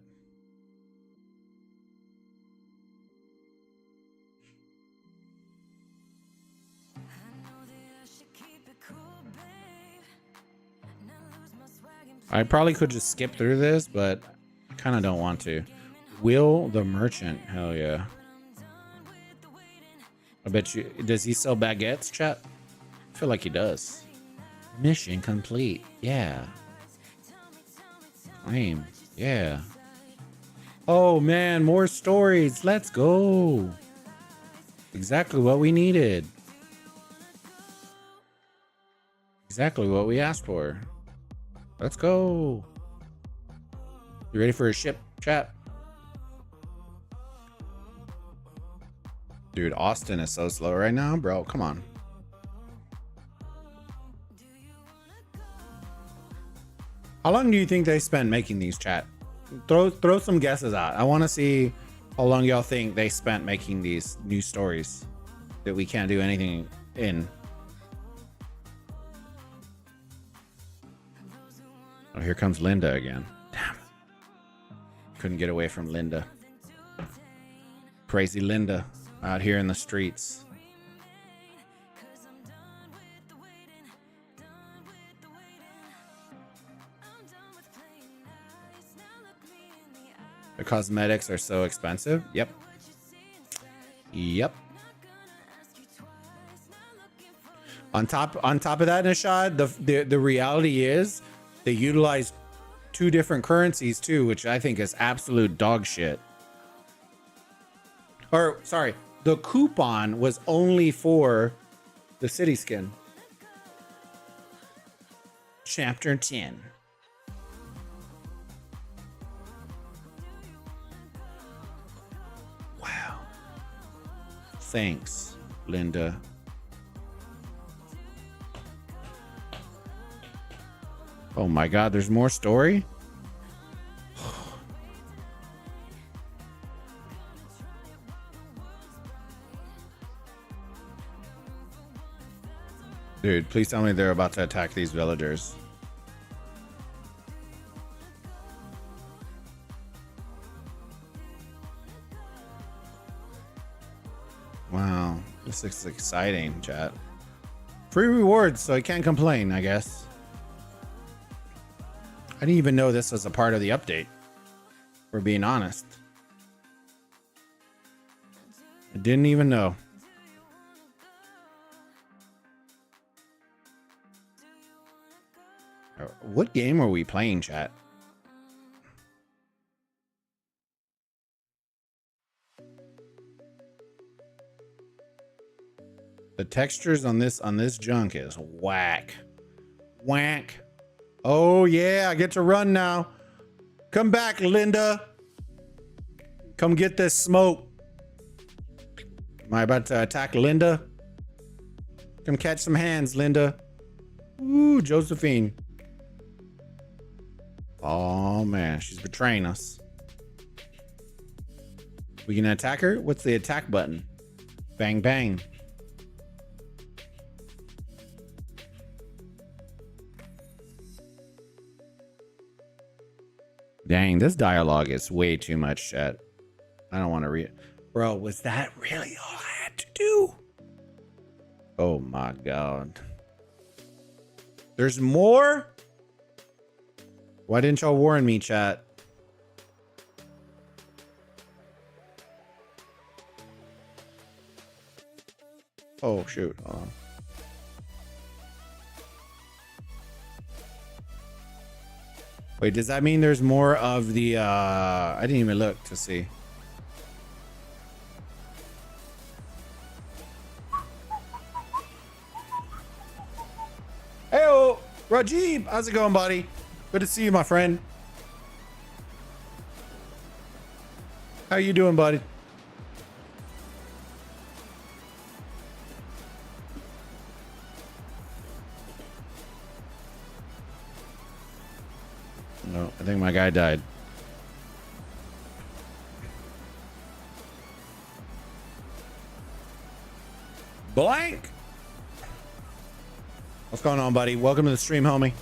I probably could just skip through this, but I kind of don't want to. Will the Merchant. Hell yeah. I bet you. Does he sell baguettes, chat? I feel like he does. Mission complete. Yeah. Claim. Yeah. Oh, man. More stories. Let's go. Exactly what we needed. Exactly what we asked for. Let's go. You ready for a ship, chat? Dude, Austin is so slow right now, bro. Come on. How long do you think they spent making these, chat? Throw some guesses out. I want to see how long y'all think they spent making these new stories that we can't do anything in. Oh, here comes Linda again. Damn. Couldn't get away from Linda. Crazy Linda out here in the streets. The cosmetics are so expensive. Yep. Yep. On top of that, Nishad, the reality is They utilize 2 different currencies too, which I think is absolute dog shit. Or sorry, the coupon was only for the city skin. Chapter 10. Wow. Thanks, Linda. Oh my God, there's more story? Dude, please tell me they're about to attack these villagers. Wow, this looks exciting, chat. Free rewards, so I can't complain, I guess. I didn't even know this was a part of the update, for being honest. I didn't even know. What game are we playing, chat? The textures on this junk is whack. Whack. Oh yeah, I get to run now. Come back, Linda. Come get this smoke. Am I about to attack Linda? Come catch some hands, Linda. Ooh, Josephine. Oh man, she's betraying us. We can attack her? What's the attack button? Bang, bang. Dang, this dialogue is way too much, chat. I don't want to read it. Bro, was that really all I had to do? Oh my God. There's more? Why didn't y'all warn me, chat? Oh, shoot. Hold on. Wait, does that mean there's more of the, I didn't even look to see. Heyo, Rajib, how's it going, buddy? Good to see you, my friend. How you doing, buddy? No, I think my guy died. Blank. What's going on, buddy? Welcome to the stream, homie.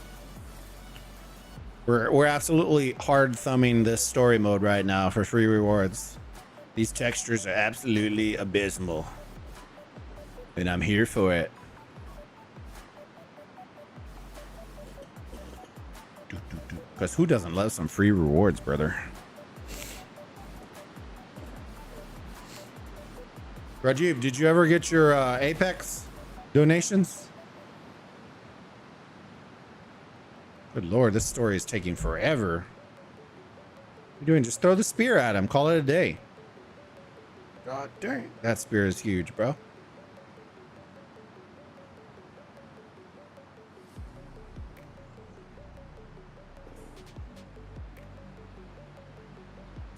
We're absolutely hard thumbing this story mode right now for free rewards. These textures are absolutely abysmal, and I'm here for it. Because who doesn't love some free rewards, brother? Rajiv, did you ever get your Apex donations? Good Lord, this story is taking forever. What are you doing? Just throw the spear at him. Call it a day. God dang. That spear is huge, bro.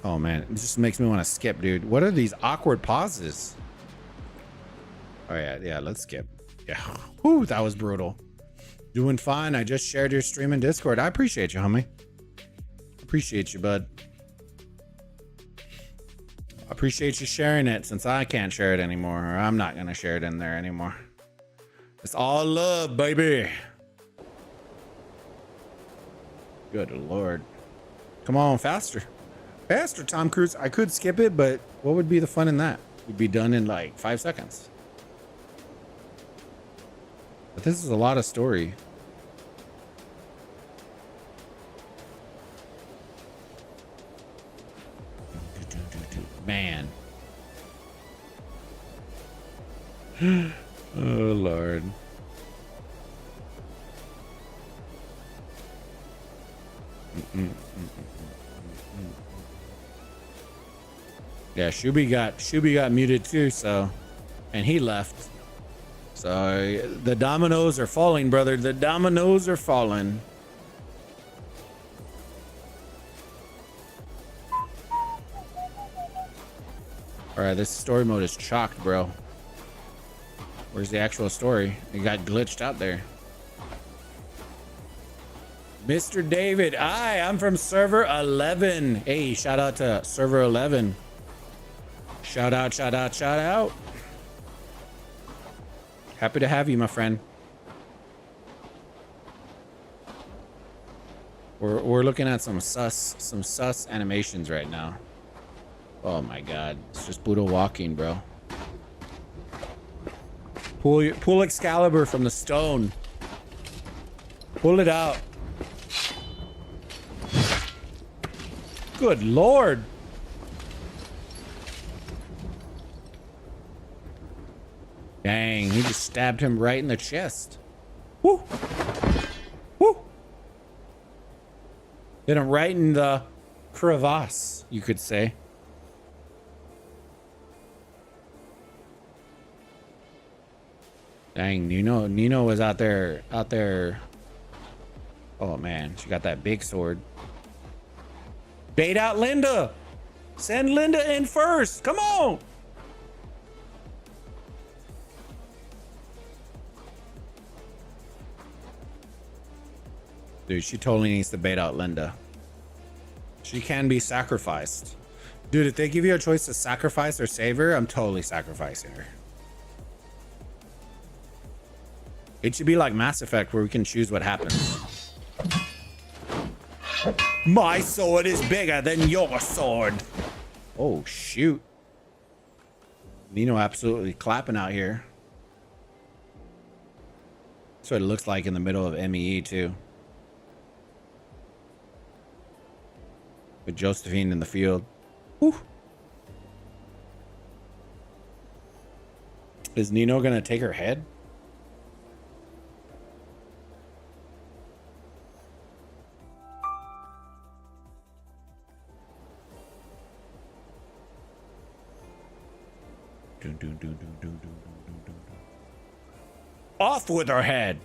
Oh man, it just makes me want to skip, dude. What are these awkward pauses? Oh yeah, let's skip. Yeah, whew, that was brutal. Doing fine. I just shared your stream in Discord. I appreciate you, homie. Appreciate you, bud. Appreciate you sharing it, since I can't share it anymore, or I'm not gonna share it in there anymore. It's all love, baby. Good Lord. Come on, faster. Faster, Tom Cruise. I could skip it, but what would be the fun in that? We'd be done in like 5 seconds. But this is a lot of story. Man. Oh, Lord. Yeah, Shuby got muted too, so, and he left. So the dominoes are falling, brother. The dominoes are falling. All right, this story mode is chalked, bro. Where's the actual story? It got glitched out there. Mr. David, hi, I'm from server 11. Hey, shout out to server 11. Shout out, shout out, shout out. Happy to have you, my friend. We're looking at some sus animations right now. Oh my god, it's just Buddha walking, bro. Pull Excalibur from the stone. Pull it out. Good lord. Dang, he just stabbed him right in the chest. Woo! Woo! Hit him right in the crevasse, you could say. Dang, Nino was out there. Oh man, she got that big sword. Bait out Linda. Send Linda in first. Come on. Dude, she totally needs to bait out Linda. She can be sacrificed. Dude, if they give you a choice to sacrifice or save her, I'm totally sacrificing her. It should be like Mass Effect where we can choose what happens. My sword is bigger than your sword. Oh, shoot. Nino absolutely clapping out here. That's what it looks like in the middle of MEE too. With Josephine in the field. Whew. Is Nino gonna take her head? Off with her head.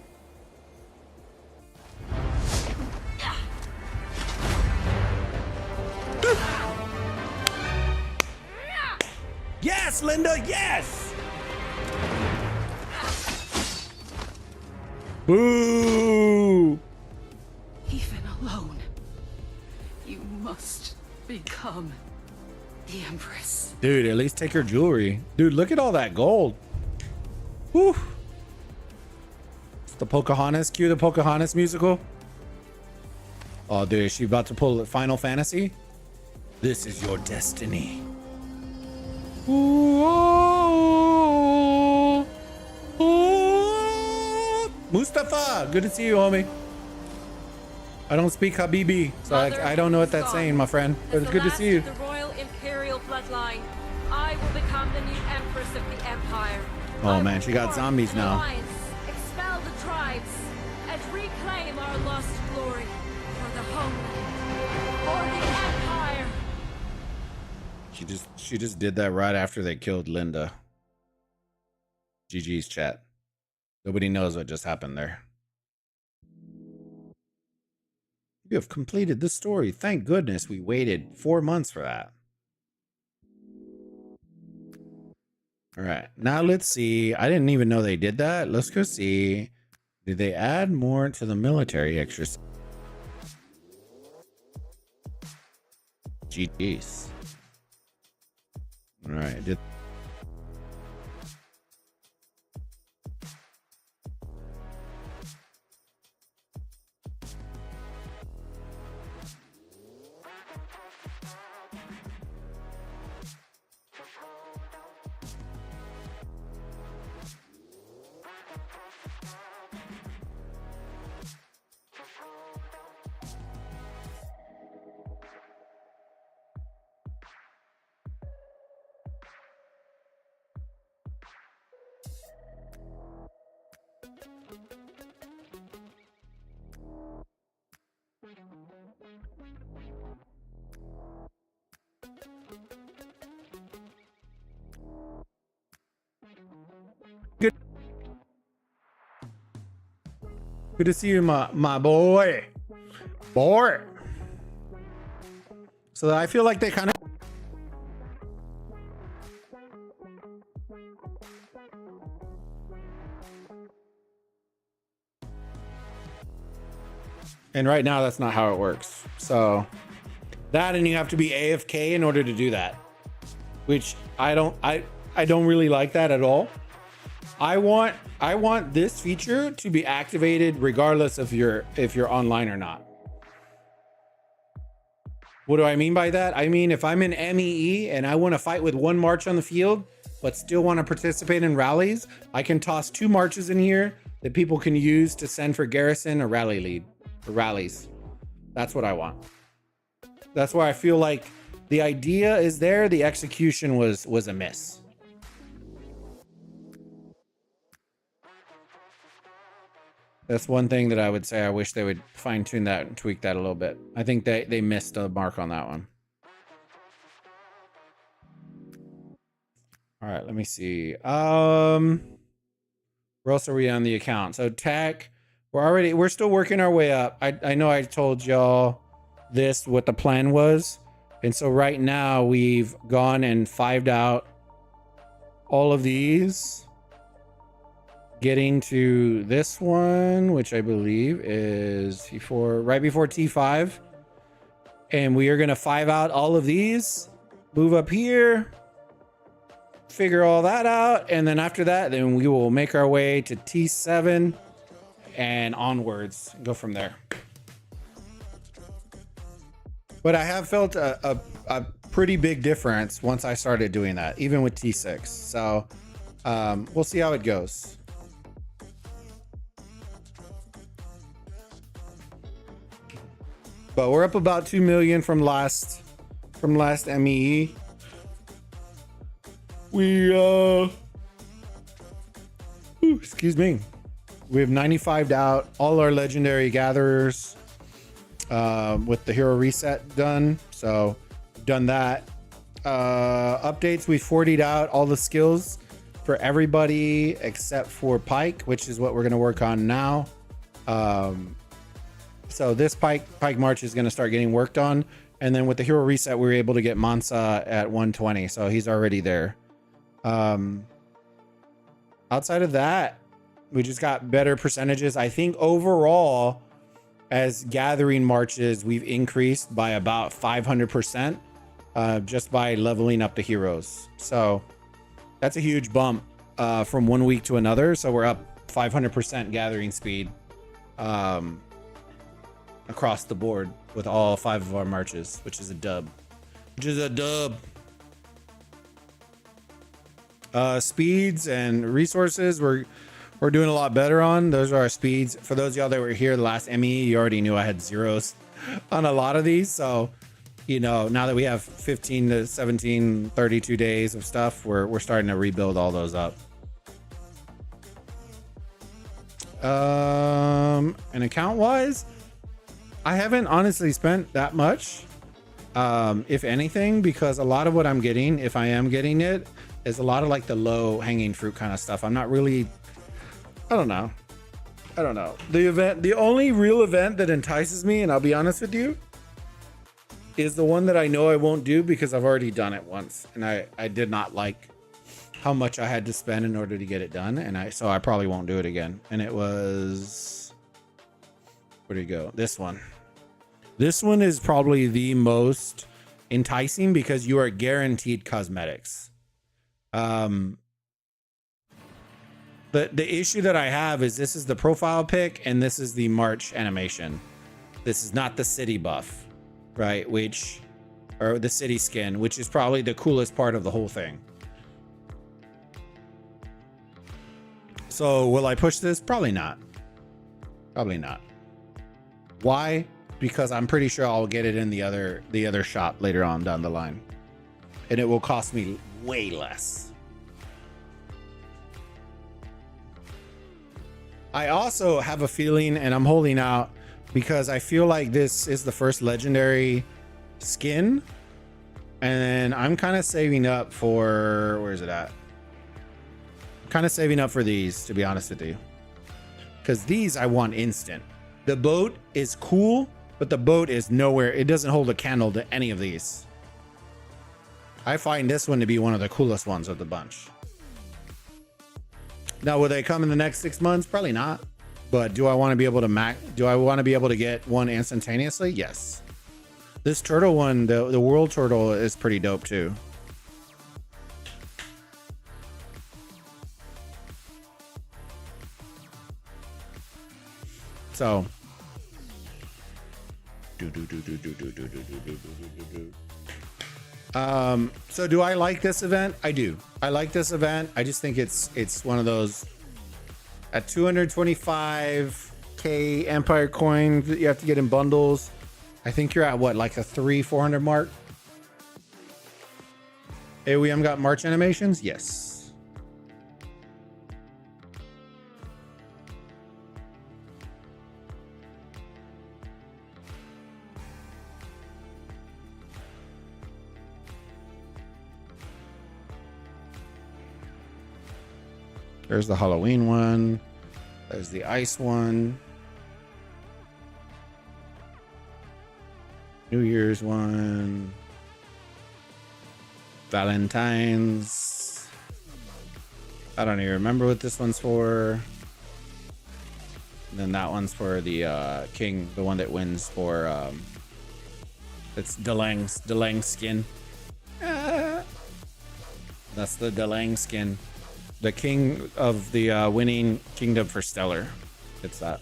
Yes, Linda, yes. Boo. Even alone, you must become the Empress. Dude, at least take her jewelry. Dude, look at all that gold. Whew. It's the Pocahontas. Cue the Pocahontas musical. Oh, dude, is she about to pull Final Fantasy? This is your destiny. Ooh, oh, oh. Mustafa, good to see you, homie. I don't speak Habibi, so I don't know what that's saying, my friend. But it's good to see you. The royal imperial bloodline, I will become the new empress of the empire. Oh man, she got zombies now. Alliance, expel the tribes, and reclaim our lost glory for the homeland, for the empire. She just did that right after they killed Linda. GG's chat. Nobody knows what just happened there. You have completed the story. Thank goodness we waited 4 months for that. All right, now let's see. I didn't even know they did that. Let's go see. Did they add more to the military extras? GG's. All right. Good to see you, my boy. Boy. So I feel like they kind of... And right now, that's not how it works. So that, and you have to be AFK in order to do that, which I don't really like that at all. I want this feature to be activated regardless of if you're online or not. What do I mean by that? I mean, if I'm in MEE and I want to fight with one march on the field, but still want to participate in rallies, I can toss 2 marches in here that people can use to send for garrison or rally lead or rallies. That's what I want. That's why I feel like the idea is there. The execution was a miss. That's one thing that I would say I wish they would fine tune that and tweak that a little bit. I think they missed a mark on that one. All right, let me see. Where else are we on the account? So tech, we're still working our way up. I know I told y'all this, what the plan was. And so right now we've gone and 5'd out all of these, getting to this one, which I believe is right before T5. And we are going to 5 out all of these, move up here, figure all that out. And then after that, then we will make our way to T7 and onwards, go from there. But I have felt a pretty big difference once I started doing that, even with T6. So we'll see how it goes. But we're up about 2 million from last MEE. Excuse me. We have 95'd out all our legendary gatherers with the hero reset done. So we've done that. Updates, we 40'd out all the skills for everybody except for Pike, which is what we're going to work on now. So this Pike March is going to start getting worked on. And then with the hero reset, we were able to get Mansa at 120. So he's already there. Outside of that, we just got better percentages. I think overall, as gathering marches, we've increased by about 500% just by leveling up the heroes. So that's a huge bump from 1 week to another. So we're up 500% gathering speed across the board with all 5 of our marches, which is a dub. Speeds and resources, we're doing a lot better on. Those are our speeds. For those of y'all that were here the last ME, you already knew I had zeros on a lot of these. So, you know, now that we have 15 to 17, 32 days of stuff, we're starting to rebuild all those up. And account wise, I haven't honestly spent that much, if anything, because a lot of what I'm getting, if I am getting it, is a lot of like the low hanging fruit kind of stuff. I'm not really, I don't know. The only real event that entices me, and I'll be honest with you, is the one that I know I won't do because I've already done it once. And I did not like how much I had to spend in order to get it done. And so I probably won't do it again. And it was, where do you go? This one. This one is probably the most enticing because you are guaranteed cosmetics. The issue that I have is this is the profile pick and this is the March animation. This is not the city buff, right? Or the city skin, which is probably the coolest part of the whole thing. So will I push this? Probably not. Probably not. Why? Because I'm pretty sure I'll get it in the other shop later on down the line. And it will cost me way less. I also have a feeling, and I'm holding out because I feel like this is the first legendary skin. And I'm kind of saving up for, where is it at? I'm kind of saving up for these, to be honest with you. because these I want instant. The boat is cool, but the boat is nowhere. It doesn't hold a candle to any of these. I find this one to be one of the coolest ones of the bunch. Now, will they come in the next 6 months? Probably not. But do I want to be able to do I want to be able to get one instantaneously? Yes. This turtle one, the world turtle, is pretty dope too. So so do I like this event? I do. I like this event. I just think it's one of those at 225k Empire coins that you have to get in bundles. I think you're at what, like a 300-400 mark? AOEM got March animations? Yes. There's the Halloween one. There's the ice one. New Year's one. Valentine's. I don't even remember what this one's for. And then that one's for the king, the one that wins for it's Delang skin. That's the Delang skin. The king of the winning kingdom for Stellar. It's that.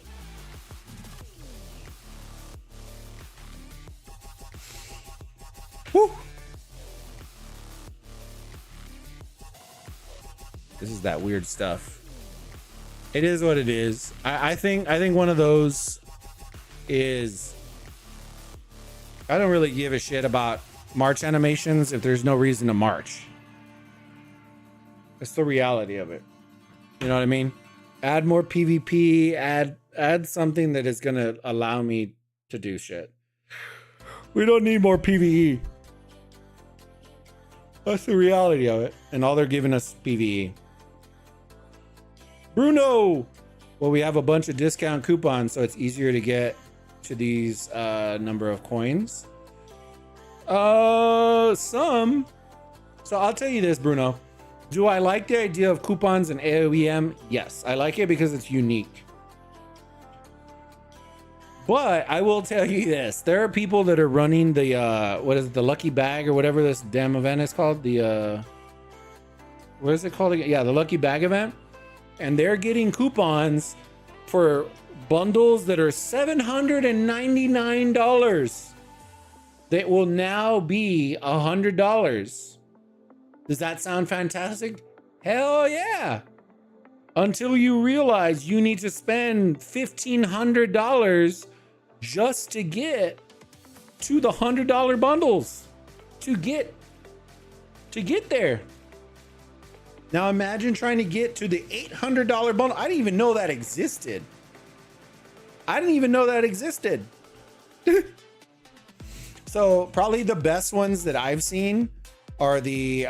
Woo! This is that weird stuff. It is what it is. I think one of those is, I don't really give a shit about March animations if there's no reason to march. It's the reality of it. You know what I mean? Add more PvP, add something that is gonna allow me to do shit. We don't need more PvE. That's the reality of it. And all they're giving us PvE. Bruno! Well, we have a bunch of discount coupons, so it's easier to get to these number of coins. Some. So I'll tell you this, Bruno. Do I like the idea of coupons and AOEM? Yes, I like it because it's unique. But I will tell you this. There are people that are running the, what is it, the Lucky Bag or whatever this damn event is called? The, what is it called again? Yeah, the Lucky Bag event. And they're getting coupons for bundles that are $799. That will now be $100. Does that sound fantastic? Hell yeah. Until you realize you need to spend $1,500 just to get to the $100 bundles to get there. Now imagine trying to get to the $800 bundle. I didn't even know that existed. So probably the best ones that I've seen are the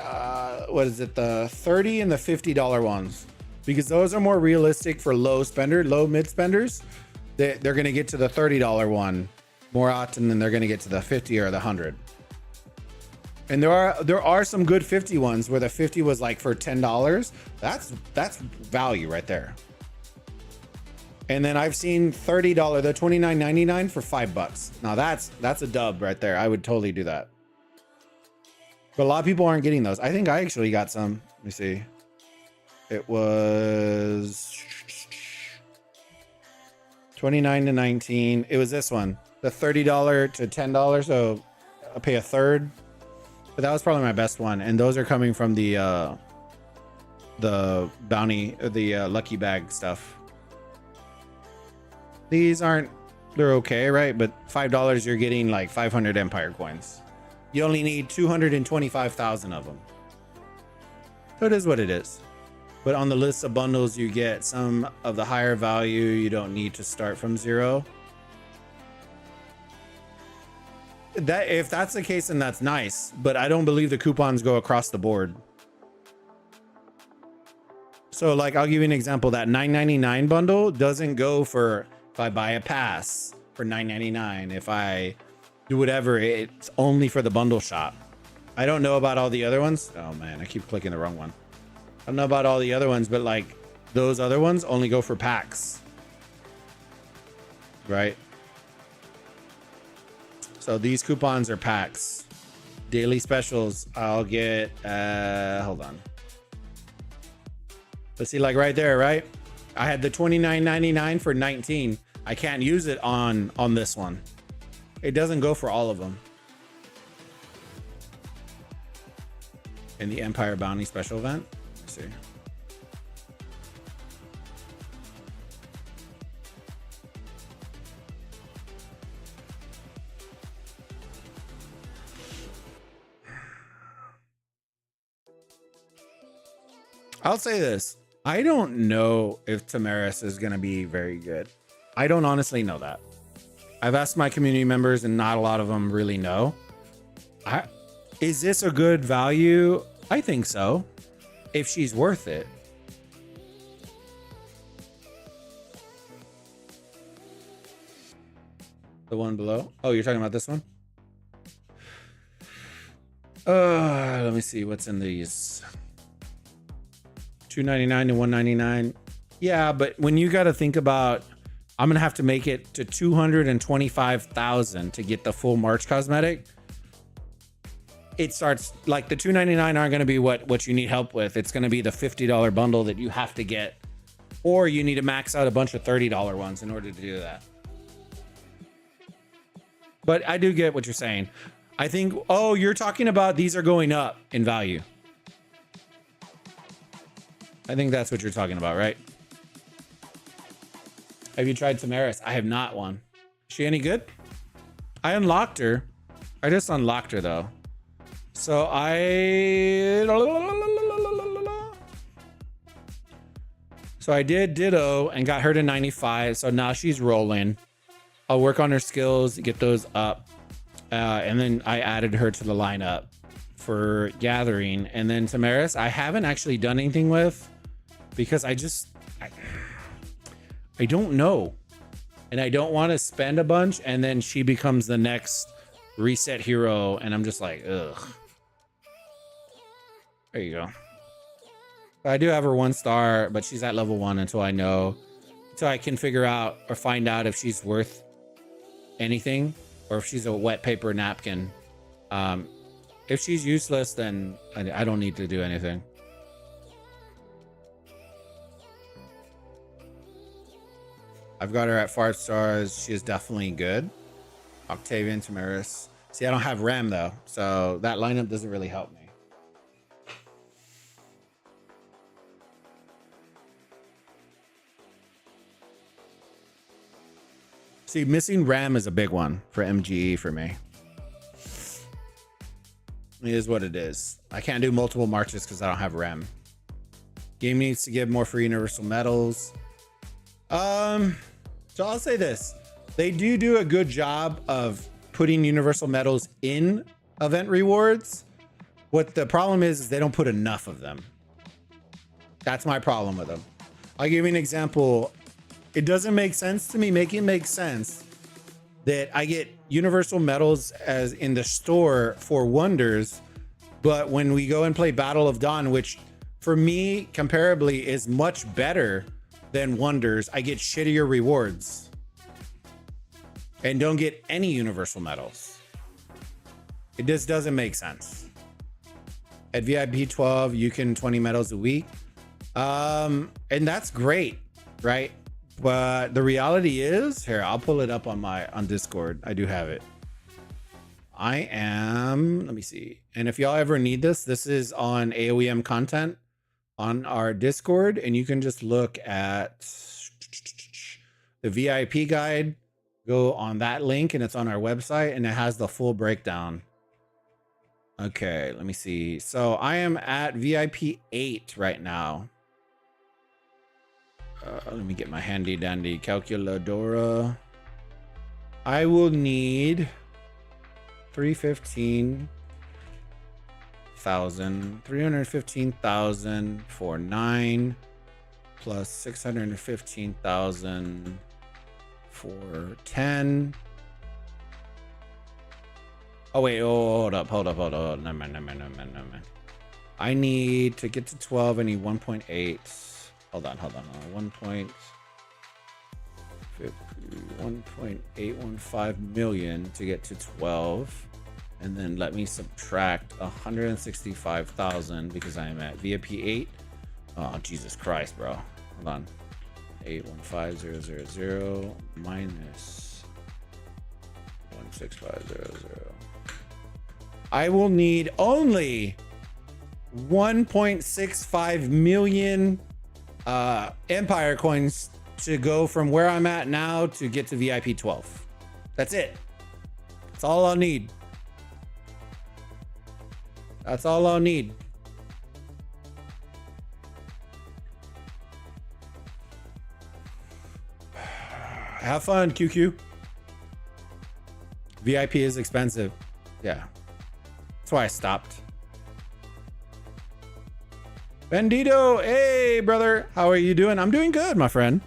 what is it, the $30 and the $50 ones, because those are more realistic for low mid spenders. They're going to get to the $30 one more often than they're going to get to the 50 or the 100. And there are some good 50 ones where the 50 was like for $10. That's value right there. And then I've seen $30, the $29.99 for $5. Now that's a dub right there. I would totally do that. But a lot of people aren't getting those. I think I actually got some. Let me see. It was 29 to 19. It was this one, the $30 to $10. So I'll pay a third. But that was probably my best one. And those are coming from the bounty, the lucky bag stuff. These aren't, they're okay, right? But $5, you're getting like 500 Empire coins. You only need 225,000 of them. So it is what it is. But on the list of bundles, you get some of the higher value. You don't need to start from zero. If that's the case, then that's nice. But I don't believe the coupons go across the board. So like, I'll give you an example. That $9.99 bundle doesn't go for if I buy a pass for $9.99. If I do whatever, it's only for the bundle shop. I don't know about all the other ones. Oh man, I keep clicking the wrong one. I don't know about all the other ones, but like those other ones only go for packs. Right? So these coupons are packs. Daily specials, I'll get, hold on. Let's see, like right there, right? I had the $29.99 for 19. I can't use it on this one. It doesn't go for all of them. In the Empire Bounty special event, let's see. I'll say this. I don't know if Tamaris is going to be very good. I don't honestly know that. I've asked my community members and not a lot of them really know. Is this a good value? I think so. If she's worth it. The one below? Oh, you're talking about this one? Let me see what's in these. $2.99 to $1.99. Yeah, but when you got to think about, I'm gonna have to make it to 225,000 to get the full March cosmetic. It starts like the $2.99 aren't gonna be what you need help with. It's gonna be the $50 bundle that you have to get, or you need to max out a bunch of $30 ones in order to do that. But I do get what you're saying. I think, oh, you're talking about these are going up in value. I think that's what you're talking about, right? Have you tried Tamaris? I have not one. Is she any good? I unlocked her. I just unlocked her though. So I did Ditto and got her to 95. So now she's rolling. I'll work on her skills, get those up. And then I added her to the lineup for Gathering. And then Tamaris, I haven't actually done anything with because I don't know. And I don't want to spend a bunch and then she becomes the next reset hero. And I'm just like, ugh. There you go. I do have her 1 star, but she's at level 1 until I can figure out or find out if she's worth anything or if she's a wet paper napkin. If she's useless, then I don't need to do anything. I've got her at 5 stars. She is definitely good. Octavian, Tamaris. See, I don't have Ram though, so that lineup doesn't really help me. See, missing Ram is a big one for MGE for me. It is what it is. I can't do multiple marches because I don't have Ram. Game needs to give more free universal medals. So I'll say this. They do a good job of putting universal medals in event rewards. What the problem is they don't put enough of them. That's my problem with them. I'll give you an example. It doesn't make sense to me. Make it make sense that I get universal medals as in the store for wonders, but when we go and play Battle of Dawn, which for me comparably is much better than wonders, I get shittier rewards and don't get any universal medals. It just doesn't make sense. At VIP 12, you can 20 medals a week. And that's great, right? But the reality is, here, I'll pull it up on Discord. I do have it. Let me see. And if y'all ever need this is on AOEM content on our Discord, and you can just look at the VIP guide, go on that link, and it's on our website, and it has the full breakdown. Okay, let me see. So I am at VIP 8 right now. Let me get my handy dandy calculadora. I will need 315,000 for 9 plus 615,000 for 10. Oh wait, hold up. Never mind. I need to get to 12. I need 1.8. Hold on. 1.815 million to get to 12. And then let me subtract 165,000 because I am at VIP 8. Oh, Jesus Christ, bro. Hold on. 815000 minus 16500. I will need only 1.65 million Empire coins to go from where I'm at now to get to VIP 12. That's it. That's all I'll need. That's all I'll need. Have fun, QQ. VIP is expensive. Yeah. That's why I stopped. Bandito, hey brother, how are you doing? I'm doing good, my friend.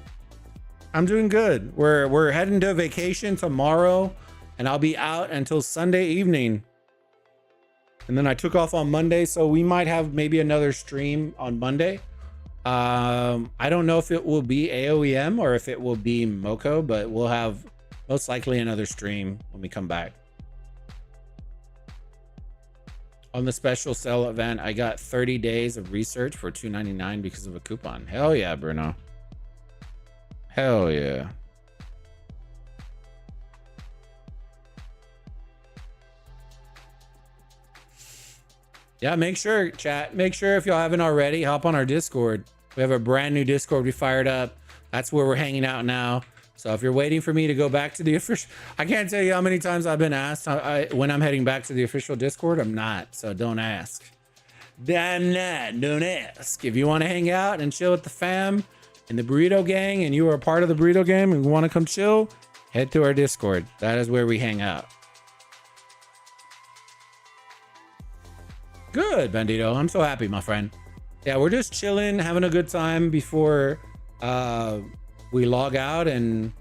I'm doing good. We're heading to vacation tomorrow, and I'll be out until Sunday evening. And then I took off on Monday, so we might have maybe another stream on Monday. I don't know if it will be AOEM or if it will be Moko, but we'll have most likely another stream when we come back. On the special sale event, I got 30 days of research for $2.99 because of a coupon. Hell yeah, Bruno. Hell yeah. Yeah, make sure, chat. Make sure if y'all haven't already, hop on our Discord. We have a brand new Discord we fired up. That's where we're hanging out now. So if you're waiting for me to go back to the official, I can't tell you how many times I've been asked when I'm heading back to the official Discord. I'm not, so don't ask. Don't ask. If you want to hang out and chill with the fam and the Burrito Gang, and you are a part of the Burrito Gang and want to come chill, head to our Discord. That is where we hang out. Good, Bandito. I'm so happy, my friend. Yeah, we're just chilling, having a good time before we log out and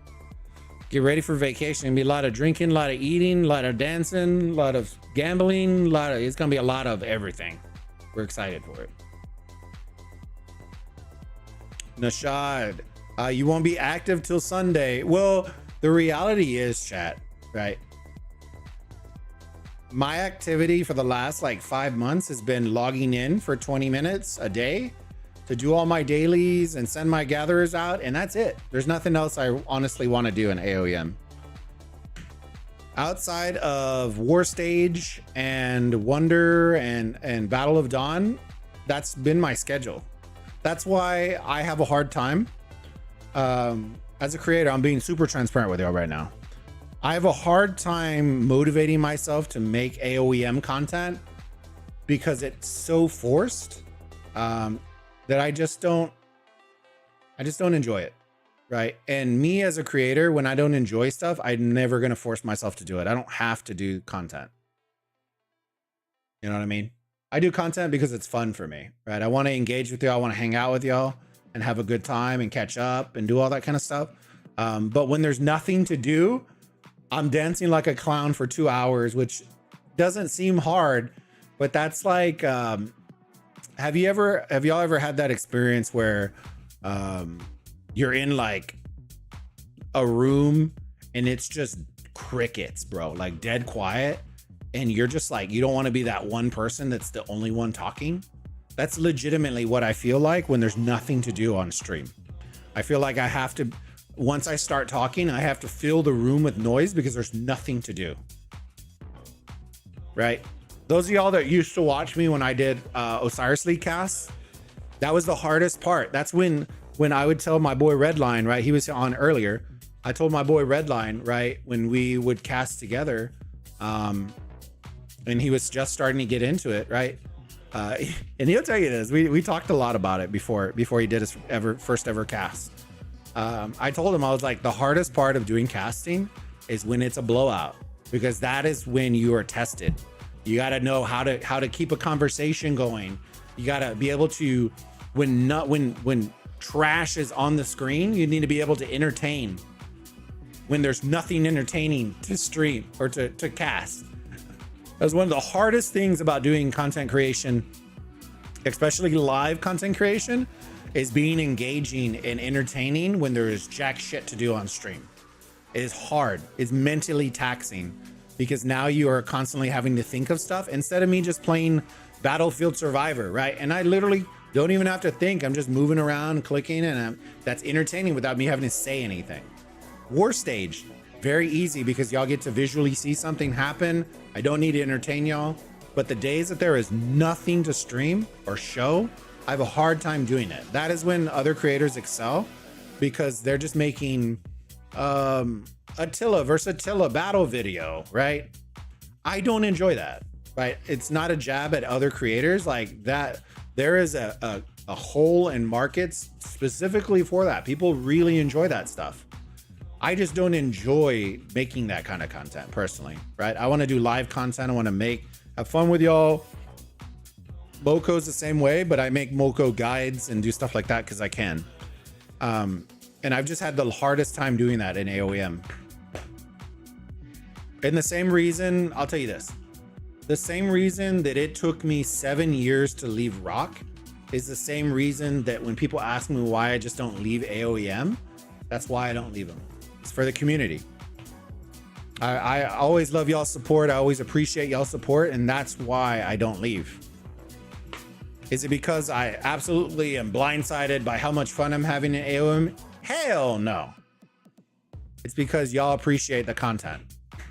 get ready for vacation. It'll be a lot of drinking, a lot of eating, a lot of dancing, a lot of gambling, it's gonna be a lot of everything. We're excited for it. Nashad, you won't be active till Sunday. Well, the reality is, chat, right? My activity for the last like 5 months has been logging in for 20 minutes a day to do all my dailies and send my gatherers out, and that's it. There's nothing else I honestly want to do in AOEM. Outside of War Stage and Wonder and Battle of Dawn, that's been my schedule. That's why I have a hard time. As a creator, I'm being super transparent with y'all right now. I have a hard time motivating myself to make AOEM content because it's so forced that I just don't enjoy it, right? And me as a creator, when I don't enjoy stuff, I'm never going to force myself to do it. I don't have to do content. You know what I mean? I do content because it's fun for me, right? I want to engage with y'all. I want to hang out with y'all and have a good time and catch up and do all that kind of stuff. But when there's nothing to do, I'm dancing like a clown for 2 hours, which doesn't seem hard, but that's like, have y'all ever had that experience where you're in like a room and it's just crickets, bro, like dead quiet, and you're just like, you don't want to be that one person that's the only one talking? That's legitimately what I feel like when there's nothing to do on stream. I feel like I have to, once I start talking, I have to fill the room with noise because there's nothing to do. Right? Those of y'all that used to watch me when I did Osiris League casts, that was the hardest part. That's when I would tell my boy Redline, right? He was on earlier. I told my boy Redline, right, when we would cast together, and he was just starting to get into it, right? And he'll tell you this. We talked a lot about it before he did his first ever cast. I told him, I was like, the hardest part of doing casting is when it's a blowout, because that is when you are tested. You got to know how to keep a conversation going. You got to be able to, when trash is on the screen. You need to be able to entertain when there's nothing entertaining to stream or to cast. That's one of the hardest things about doing content creation, especially live content creation, is being engaging and entertaining when there is jack shit to do on stream. It is hard. It's mentally taxing because now you are constantly having to think of stuff instead of me just playing Battlefield Survivor, right? And I literally don't even have to think. I'm just moving around, clicking, and that's entertaining without me having to say anything. War Stage, very easy because y'all get to visually see something happen. I don't need to entertain y'all. But the days that there is nothing to stream or show, I have a hard time doing it. That is when other creators excel because they're just making Attila versus Attila battle video, right? I don't enjoy that, right? It's not a jab at other creators like that. There is a hole in markets specifically for that. People really enjoy that stuff. I just don't enjoy making that kind of content personally, right? I want to do live content. I want to have fun with y'all. Moko's the same way, but I make Moko guides and do stuff like that because I can. And I've just had the hardest time doing that in AOEM. And the same reason, I'll tell you this, the same reason that it took me 7 years to leave Rock is the same reason that when people ask me why I just don't leave AOEM, that's why I don't leave them. It's for the community. I always love y'all's support. I always appreciate y'all's support. And that's why I don't leave. Is it because I absolutely am blindsided by how much fun I'm having in AOM? Hell no. It's because y'all appreciate the content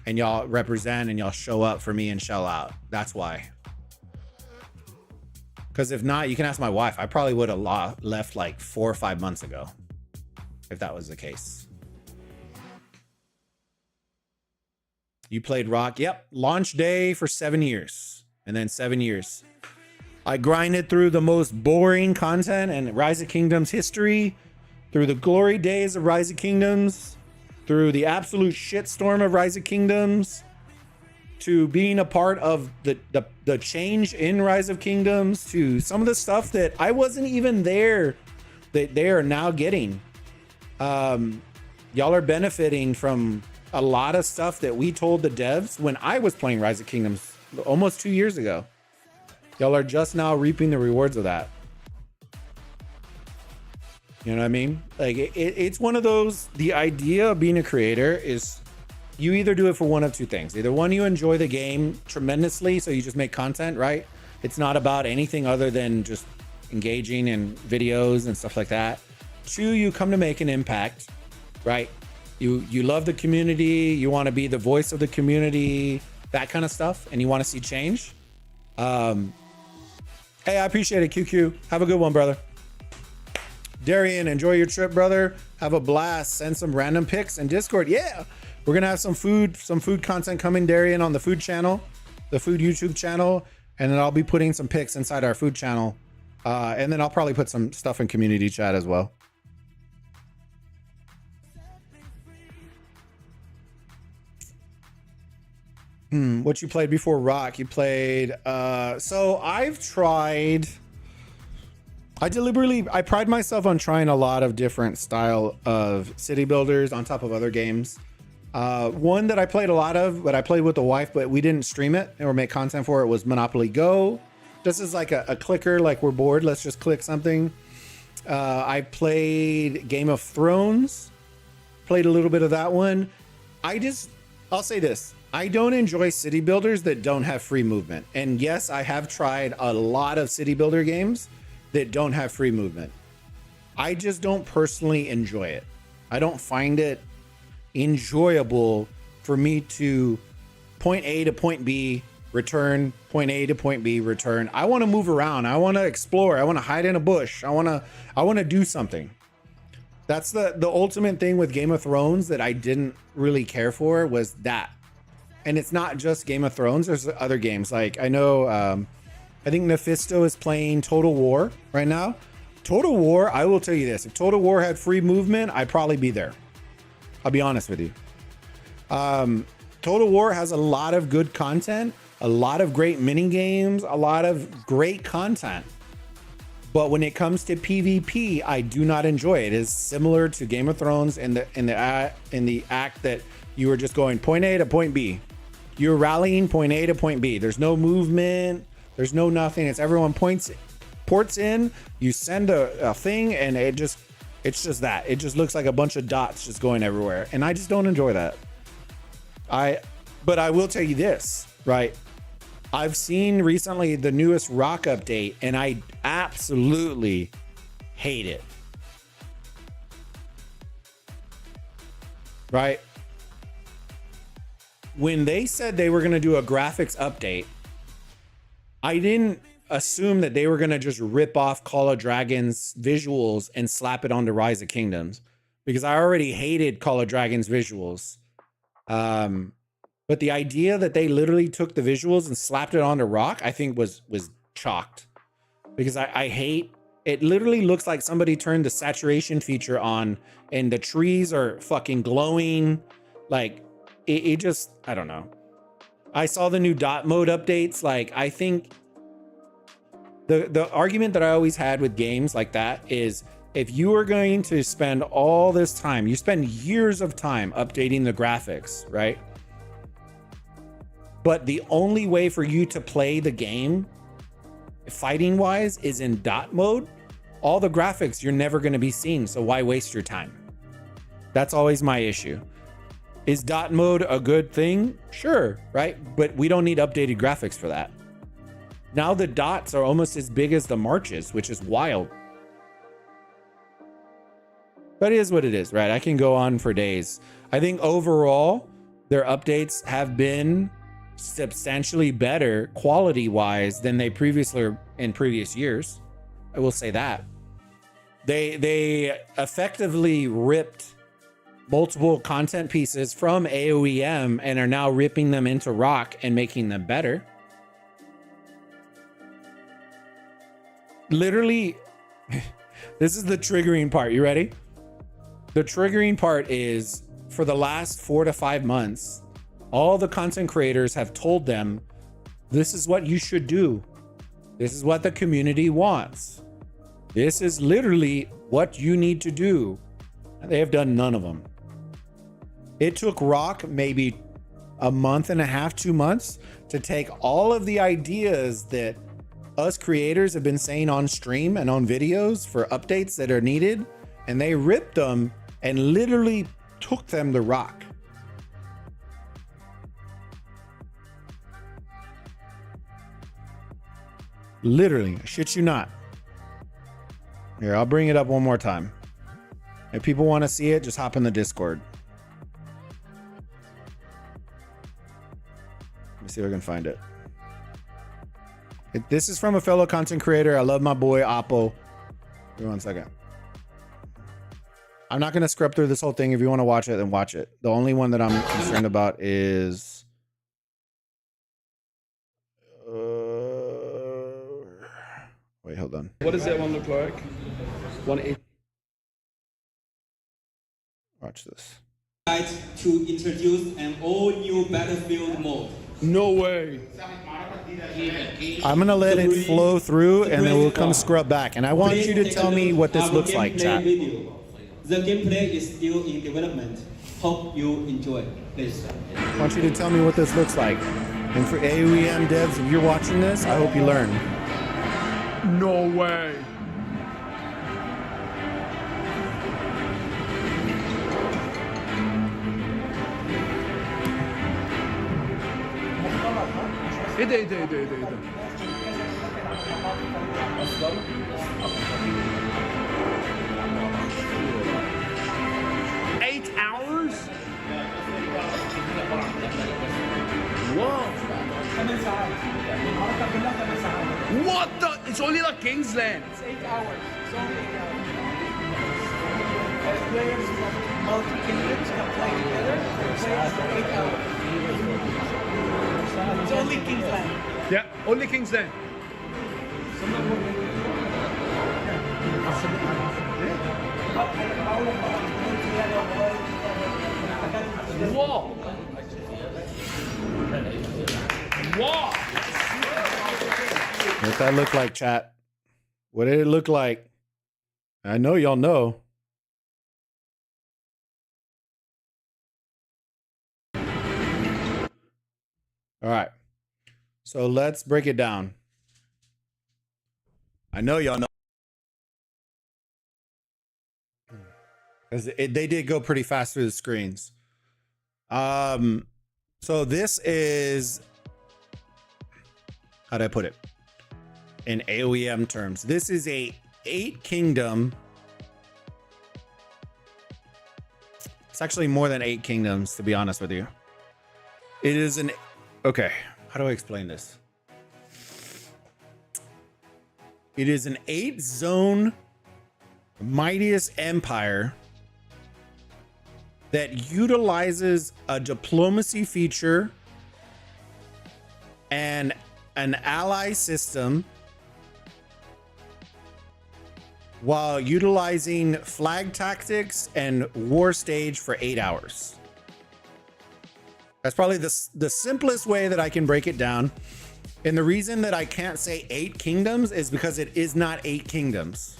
and y'all represent and y'all show up for me and shell out. That's why. Because if not, you can ask my wife. I probably would have left like 4 or 5 months ago if that was the case. You played Rock. Yep. Launch day for 7 years. And then 7 years. I grinded through the most boring content in Rise of Kingdoms history, through the glory days of Rise of Kingdoms, through the absolute shitstorm of Rise of Kingdoms, to being a part of the change in Rise of Kingdoms, to some of the stuff that I wasn't even there that they are now getting. Y'all are benefiting from a lot of stuff that we told the devs when I was playing Rise of Kingdoms almost 2 years ago. Y'all are just now reaping the rewards of that. You know what I mean? Like it's one of those, the idea of being a creator is you either do it for one of two things. Either one, you enjoy the game tremendously, so you just make content, right? It's not about anything other than just engaging in videos and stuff like that. Two, you come to make an impact, right? You love the community, you want to be the voice of the community, that kind of stuff, and you want to see change. Hey, I appreciate it, QQ. Have a good one, brother. Darian, enjoy your trip, brother. Have a blast. Send some random pics in Discord. Yeah, we're gonna have some food content coming, Darian, on the food channel, the food YouTube channel, and then I'll be putting some pics inside our food channel, and then I'll probably put some stuff in community chat as well. What you played before Rock? You played so I pride myself on trying a lot of different style of city builders on top of other games. One that I played a lot of, but I played with the wife, but we didn't stream it or make content for it, was Monopoly Go. This is like a clicker, like we're bored, let's just click something. I played Game of Thrones, played a little bit of that one. I'll say this. I don't enjoy city builders that don't have free movement. And yes, I have tried a lot of city builder games that don't have free movement. I just don't personally enjoy it. I don't find it enjoyable for me to point A to point B, return, point A to point B, return. I want to move around. I want to explore. I want to hide in a bush. I want to do something. That's the ultimate thing with Game of Thrones that I didn't really care for, was that. And it's not just Game of Thrones. There's other games. Like I know, I think Mephisto is playing Total War right now. Total War, I will tell you this. If Total War had free movement, I'd probably be there. I'll be honest with you. Total War has a lot of good content, a lot of great mini games, a lot of great content. But when it comes to PvP, I do not enjoy it. It is similar to Game of Thrones in the act that you were just going point A to point B. You're rallying point A to point B. There's no movement. There's no nothing. It's everyone ports in. You send a thing, and it's just that. It just looks like a bunch of dots just going everywhere, and I just don't enjoy that. But I will tell you this, right? I've seen recently the newest Rock update, and I absolutely hate it. Right? When they said they were going to do a graphics update, I didn't assume that they were going to just rip off Call of Dragons visuals and slap it onto Rise of Kingdoms, because I already hated Call of Dragons visuals. But the idea that they literally took the visuals and slapped it onto Rock, I think was chalked, because I hate it. Literally looks like somebody turned the saturation feature on and the trees are fucking glowing. Like it just, I don't know. I saw the new dot mode updates. Like, I think the argument that I always had with games like that is, if you are going to spend all this time, you spend years of time updating the graphics, right? But the only way for you to play the game fighting wise is in dot mode. All the graphics you're never going to be seeing, so why waste your time? That's always my issue. Is dot mode a good thing? Sure, right? But we don't need updated graphics for that. Now the dots are almost as big as the marches, which is wild. But it is what it is, right? I can go on for days. I think overall, their updates have been substantially better quality wise than they previously in previous years. I will say that. They effectively ripped multiple content pieces from AOEM and are now ripping them into Rock and making them better. Literally, this is the triggering part. You ready? The triggering part is, for the last 4 to 5 months, all the content creators have told them, this is what you should do. This is what the community wants. This is literally what you need to do. And they have done none of them. It took Rock maybe a month and a half, 2 months to take all of the ideas that us creators have been saying on stream and on videos for updates that are needed, and they ripped them and literally took them to Rock. Literally, I shit you not. Here, I'll bring it up one more time. If people want to see it, just hop in the Discord. Let me see if I can find it. This is from a fellow content creator. I love my boy Oppo. Give me 1 second. I'm not going to scrub through this whole thing. If you want to watch it, then watch it. The only one that I'm concerned about is... wait, hold on. What does that one look like? 180. Watch this. To introduce an all-new battlefield mode. No way. I'm going to let it flow through and then we'll come scrub back. And I want you to tell me what this looks like, chat. The gameplay is still in development. Hope you enjoy. Please. I want you to tell me what this looks like. And for AOEM devs, if you're watching this, I hope you learn. No way. Ide. 8 hours? Whoa. What the? It's only like King's Land. It's 8 hours. It's only 8 hours. As players from multi-kingdoms can play together, players for 8 hours. It's only King's Land. Yeah, only King's Land. Whoa. Whoa. What that look like, chat? What did it look like? I know y'all know. All right. So let's break it down. I know y'all know. Because they did go pretty fast through the screens. So this is, how do I put it? In AOEM terms, this is a 8 kingdom. It's actually more than 8 kingdoms, to be honest with you. It is an, okay, how do I explain this? It is an 8 zone mightiest empire that utilizes a diplomacy feature and an ally system while utilizing flag tactics and war stage for 8 hours. That's probably the simplest way that I can break it down. And the reason that I can't say 8 kingdoms is because it is not 8 kingdoms.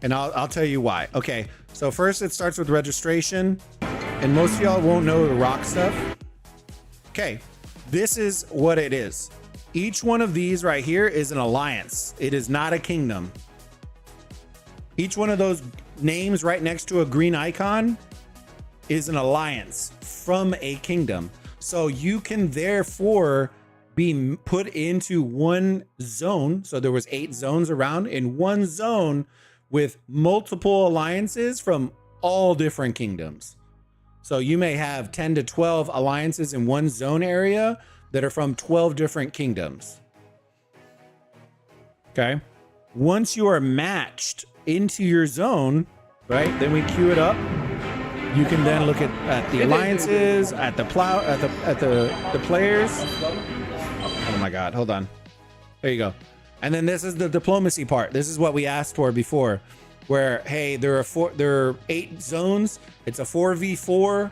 And I'll tell you why. Okay, so first it starts with registration. And most of y'all won't know the rock stuff. Okay, this is what it is. Each one of these right here is an alliance. It is not a kingdom. Each one of those names right next to a green icon is an alliance from a kingdom. So you can therefore be put into one zone. So there was 8 zones around in one zone with multiple alliances from all different kingdoms. So you may have 10 to 12 alliances in one zone area that are from 12 different kingdoms. Okay. Once you are matched into your zone, right? Then we queue it up. You can then look at the alliances, at the players. Oh my God, hold on. There you go. And then this is the diplomacy part. This is what we asked for before, where, hey, there are 8 zones. It's a 4v4,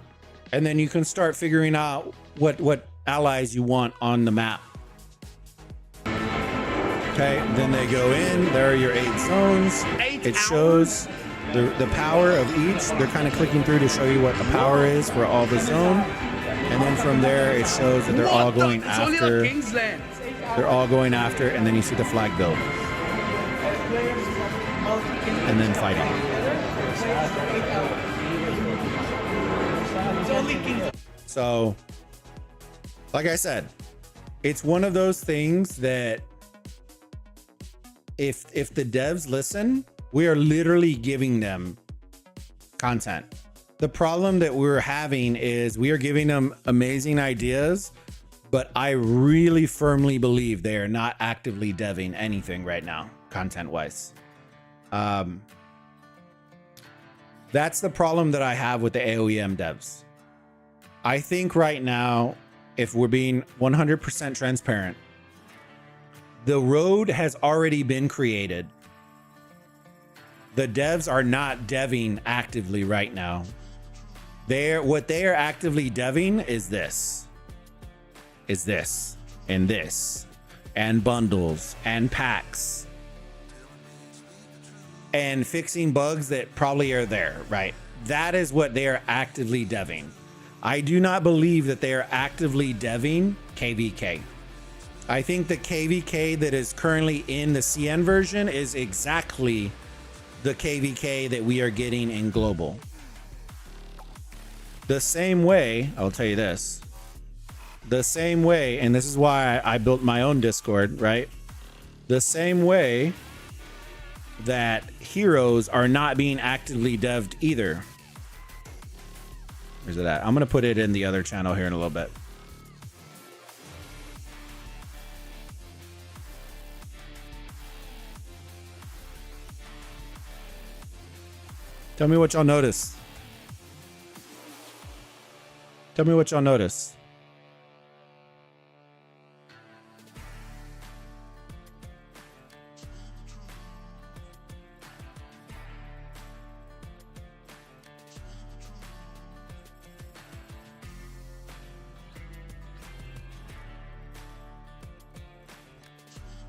and then you can start figuring out what allies you want on the map. Okay, then they go in. There are your 8 zones. It shows the power of each. They're kind of clicking through to show you what the power is for all the zone. And then from there, it shows that they're all going after. They're all going after, and then you see the flag build. And then fighting. So, like I said, it's one of those things that if the devs listen, we are literally giving them content. The problem that we're having is we are giving them amazing ideas, but I really firmly believe they are not actively deving anything right now, content-wise. That's the problem that I have with the AOEM devs. I think right now, if we're being 100% transparent, the road has already been created. The devs are not deving actively right now. What they are actively deving is this, and bundles and packs and fixing bugs that probably are there, right? That is what they are actively deving. I do not believe that they are actively deving KVK. I think the KVK that is currently in the CN version is exactly the KVK that we are getting in global. The same way, I'll tell you this, the same way, and this is why I built my own Discord, right? The same way that heroes are not being actively devved either. Where's it at? I'm going to put it in the other channel here in a little bit. Tell me what y'all notice. Tell me what y'all notice.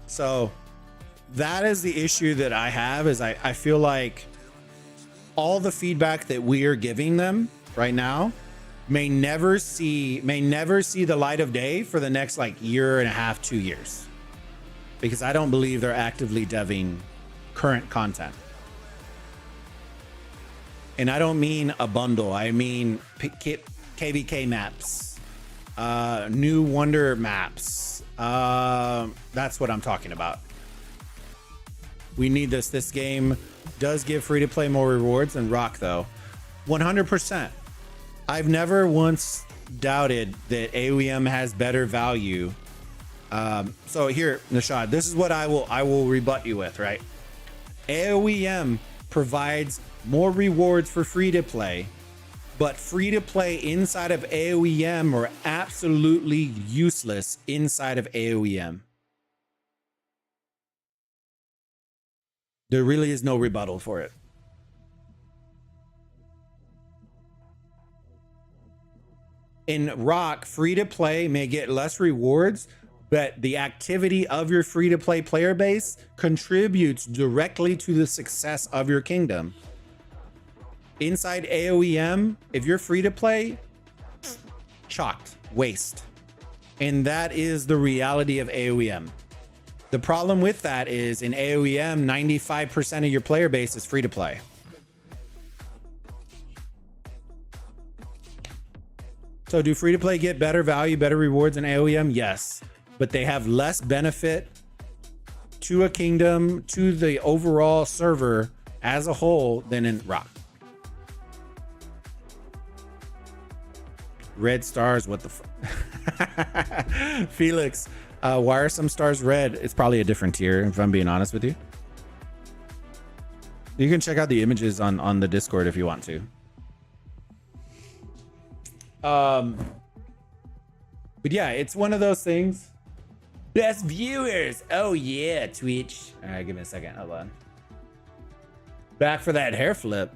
So that is the issue that I have. Is I feel like all the feedback that we are giving them right now may never see the light of day for the next like year and a half, 2 years, because I don't believe they're actively deving current content. And I don't mean a bundle. I mean KVK maps, new Wonder maps. That's what I'm talking about. We need this. This game does give free to play more rewards than Rock, though. 100%. I've never once doubted that AOEM has better value. So here, Nishad, this is what I will rebut you with, right? AOEM provides more rewards for free to play, but free to play inside of AOEM are absolutely useless inside of AOEM. There really is no rebuttal for it. In Rock, free to play may get less rewards, but the activity of your free to play player base contributes directly to the success of your kingdom. Inside AOEM, if you're free to play, chalked, waste. And that is the reality of AOEM. The problem with that is in AOEM, 95% of your player base is free to play. So do free to play get better value, better rewards in AOEM? Yes, but they have less benefit to a kingdom, to the overall server as a whole than in Rock. Red stars, what the Felix, why are some stars red? It's probably a different tier, if I'm being honest with you. You can check out the images on the Discord if you want to. But yeah, it's one of those things. Best viewers. Oh yeah, Twitch. All right, give me a second. Hold on. Back for that hair flip.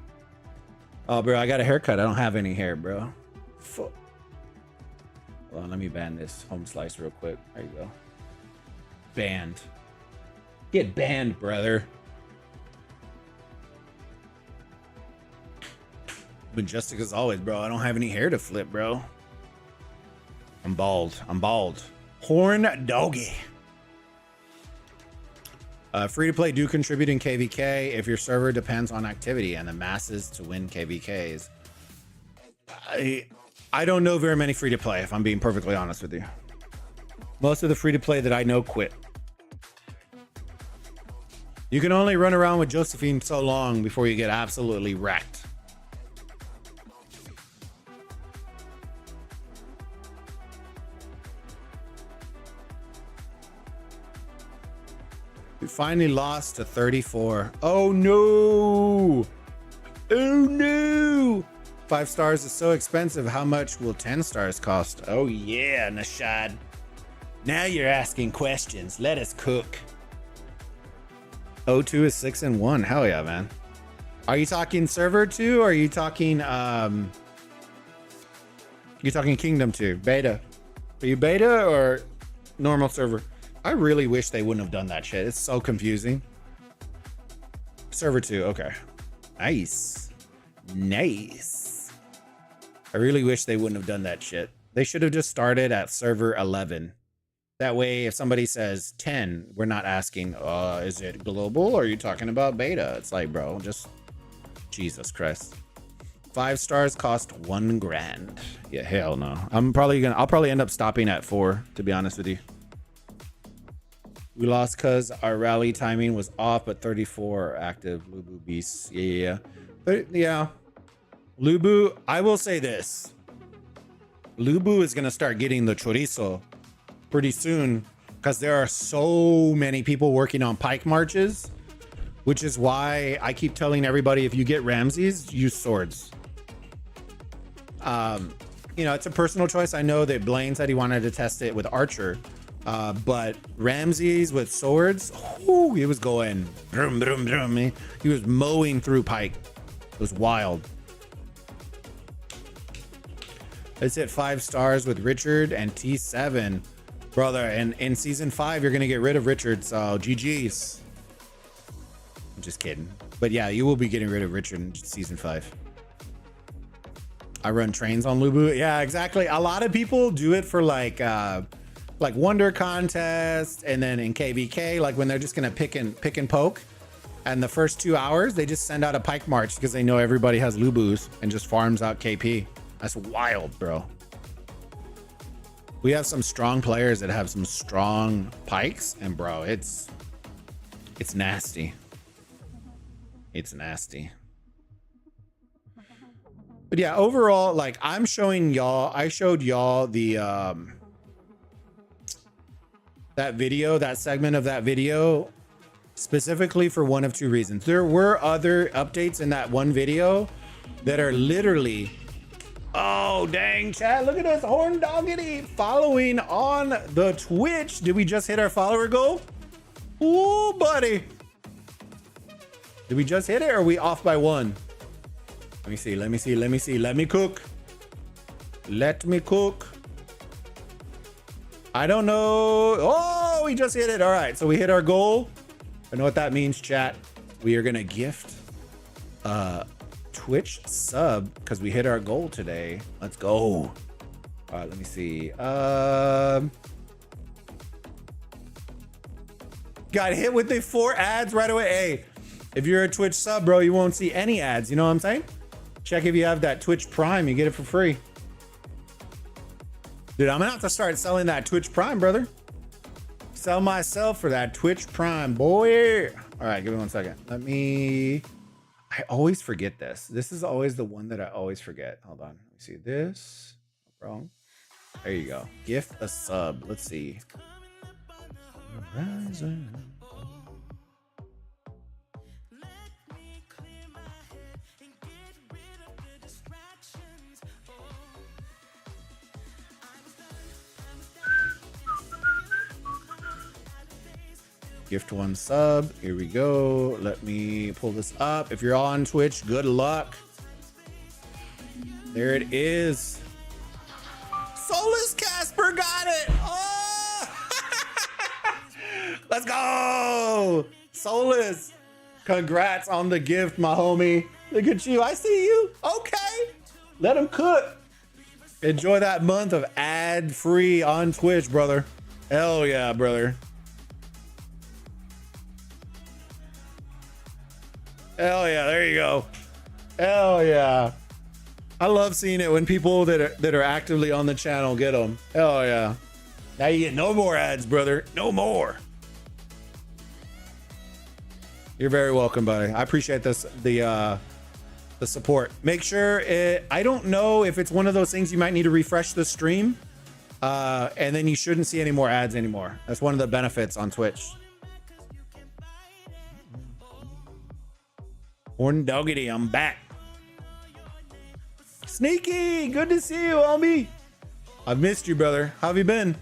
Oh, bro, I got a haircut. I don't have any hair, bro. Fuck. Hold on, let me ban this home slice real quick. There you go. Banned. Get banned, brother. Majestic as always, bro. I don't have any hair to flip, bro. I'm bald. I'm bald. Horn doggy. Free to play do contribute in KVK if your server depends on activity and the masses to win KVKs. I don't know very many free to play, if I'm being perfectly honest with you. Most of the free to play that I know quit. You can only run around with Josephine so long before you get absolutely wrecked. We finally lost to 34. Oh no! Oh no! 5 stars is so expensive. How much will 10 stars cost? Oh yeah, Nashad. Now you're asking questions. Let us cook. O2 is 6-1. Hell yeah, man. Are you talking server 2 or are you talking Kingdom 2? Beta. Are you beta or normal server? I really wish they wouldn't have done that shit. It's so confusing. Server 2, okay. Nice. Nice. I really wish they wouldn't have done that shit. They should have just started at server 11. That way, if somebody says 10, we're not asking, is it global or are you talking about beta? It's like, bro, just Jesus Christ. 5 stars cost $1,000. Yeah, hell no. I'll probably end up stopping at 4, to be honest with you. We lost because our rally timing was off, but 34 active Lubu beasts. Yeah. But yeah. Lubu, I will say this. Lubu is going to start getting the chorizo pretty soon because there are so many people working on pike marches, which is why I keep telling everybody, if you get Ramses, use swords. You know, it's a personal choice. I know that Blaine said he wanted to test it with Archer. But Ramses with swords, whoo, he was going brum, brum, brum. He was mowing through pike. It was wild. Let's hit 5 stars with Richard and T7. Brother, and in season 5, you're going to get rid of Richard. So GG's. I'm just kidding. But yeah, you will be getting rid of Richard in season 5. I run trains on Lubu. Yeah, exactly. A lot of people do it for like Wonder Contest, and then in KVK, like when they're just gonna pick and poke. And the first 2 hours, they just send out a pike march because they know everybody has Lubus and just farms out KP. That's wild, bro. We have some strong players that have some strong pikes, and bro, it's nasty. It's nasty. But yeah, overall, like I showed y'all the that video, that segment of that video specifically for one of two reasons. There were other updates in that one video that are literally, oh dang, chat, look at us, horn doggity, following on the Twitch. Did we just hit our follower goal? Ooh, buddy. Did we just hit it, or are we off by 1? Let me see, let me see, let me see. Let me cook. Let me cook. I don't know. Oh, we just hit it. All right, so we hit our goal. I know what that means, chat. We are gonna gift Twitch sub because we hit our goal today. Let's go. All right, let me see. Got hit with the 4 ads right away. Hey, if you're a Twitch sub, bro, you won't see any ads. You know what I'm saying? Check if you have that Twitch Prime. You get it for free. Dude, I'm gonna have to start selling that Twitch Prime, brother. Sell myself for that Twitch Prime, boy. All right, give me 1 second. I always forget this. This is always the one that I always forget. Hold on. Let me see this. Wrong. There you go. Gift a sub. Let's see. Horizon. Gift 1 sub. Here we go. Let me pull this up. If you're on Twitch, good luck. There it is. Solus Casper got it. Oh! Let's go. Solus. Congrats on the gift, my homie. Look at you. I see you. Okay. Let him cook. Enjoy that month of ad-free on Twitch, brother. Hell yeah, brother. Hell yeah, there you go. Hell yeah. I love seeing it when people that are actively on the channel get them. Hell yeah. Now you get no more ads, brother. No more. You're very welcome, buddy. I appreciate this, the support. Make sure I don't know if it's one of those things you might need to refresh the stream. And then you shouldn't see any more ads anymore. That's one of the benefits on Twitch. Horn doggity, I'm back. Sneaky, good to see you, homie. I've missed you, brother. How have you been?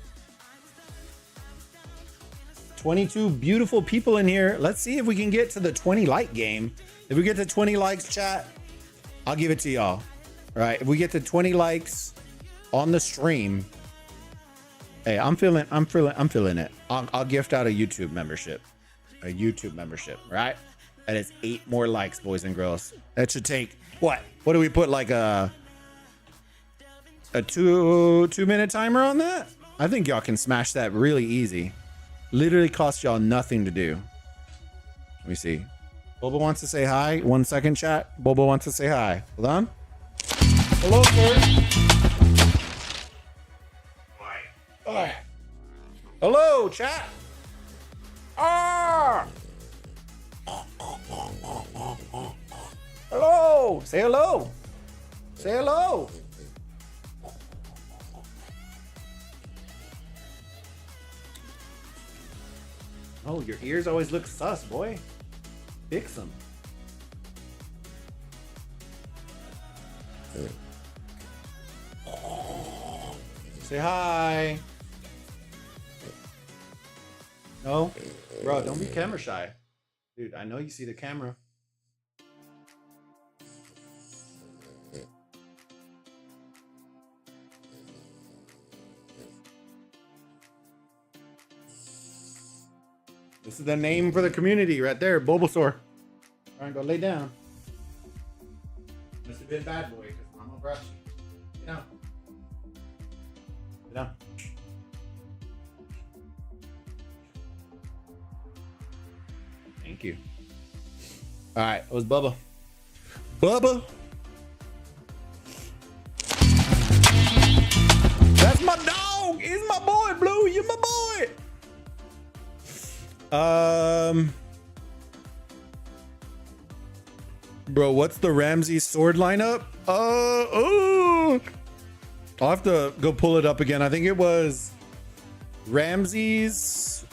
22 beautiful people in here. Let's see if we can get to the 20 like game. If we get to 20 likes, chat, I'll give it to y'all. All right, if we get to 20 likes on the stream, hey, I'm feeling it. I'll gift out a YouTube membership. Right? That is 8 more likes, boys and girls. That should take what? What do we put, like a 2-minute timer on that? I think y'all can smash that really easy. Literally costs y'all nothing to do. Let me see. Bobo wants to say hi. 1 second, chat. Bobo wants to say hi. Hold on. Hello, sir. All right. Hello, chat. Ah. Hello. Say hello. Say hello. Oh, your ears always look sus, boy. Fix them. Say hi. No? Bro, don't be camera shy. Dude, I know you see the camera. This is the name for the community right there, Bulbasaur. All right, go lay down. Must have been bad boy because Mama brought you. Get down. Get down. Thank you. All right, it was Bubba. Bubba. That's my dog. He's my boy, Blue. You're my boy. Bro, what's the Ramsey sword lineup? Oh, I'll have to go pull it up again. I think it was Ramsey's.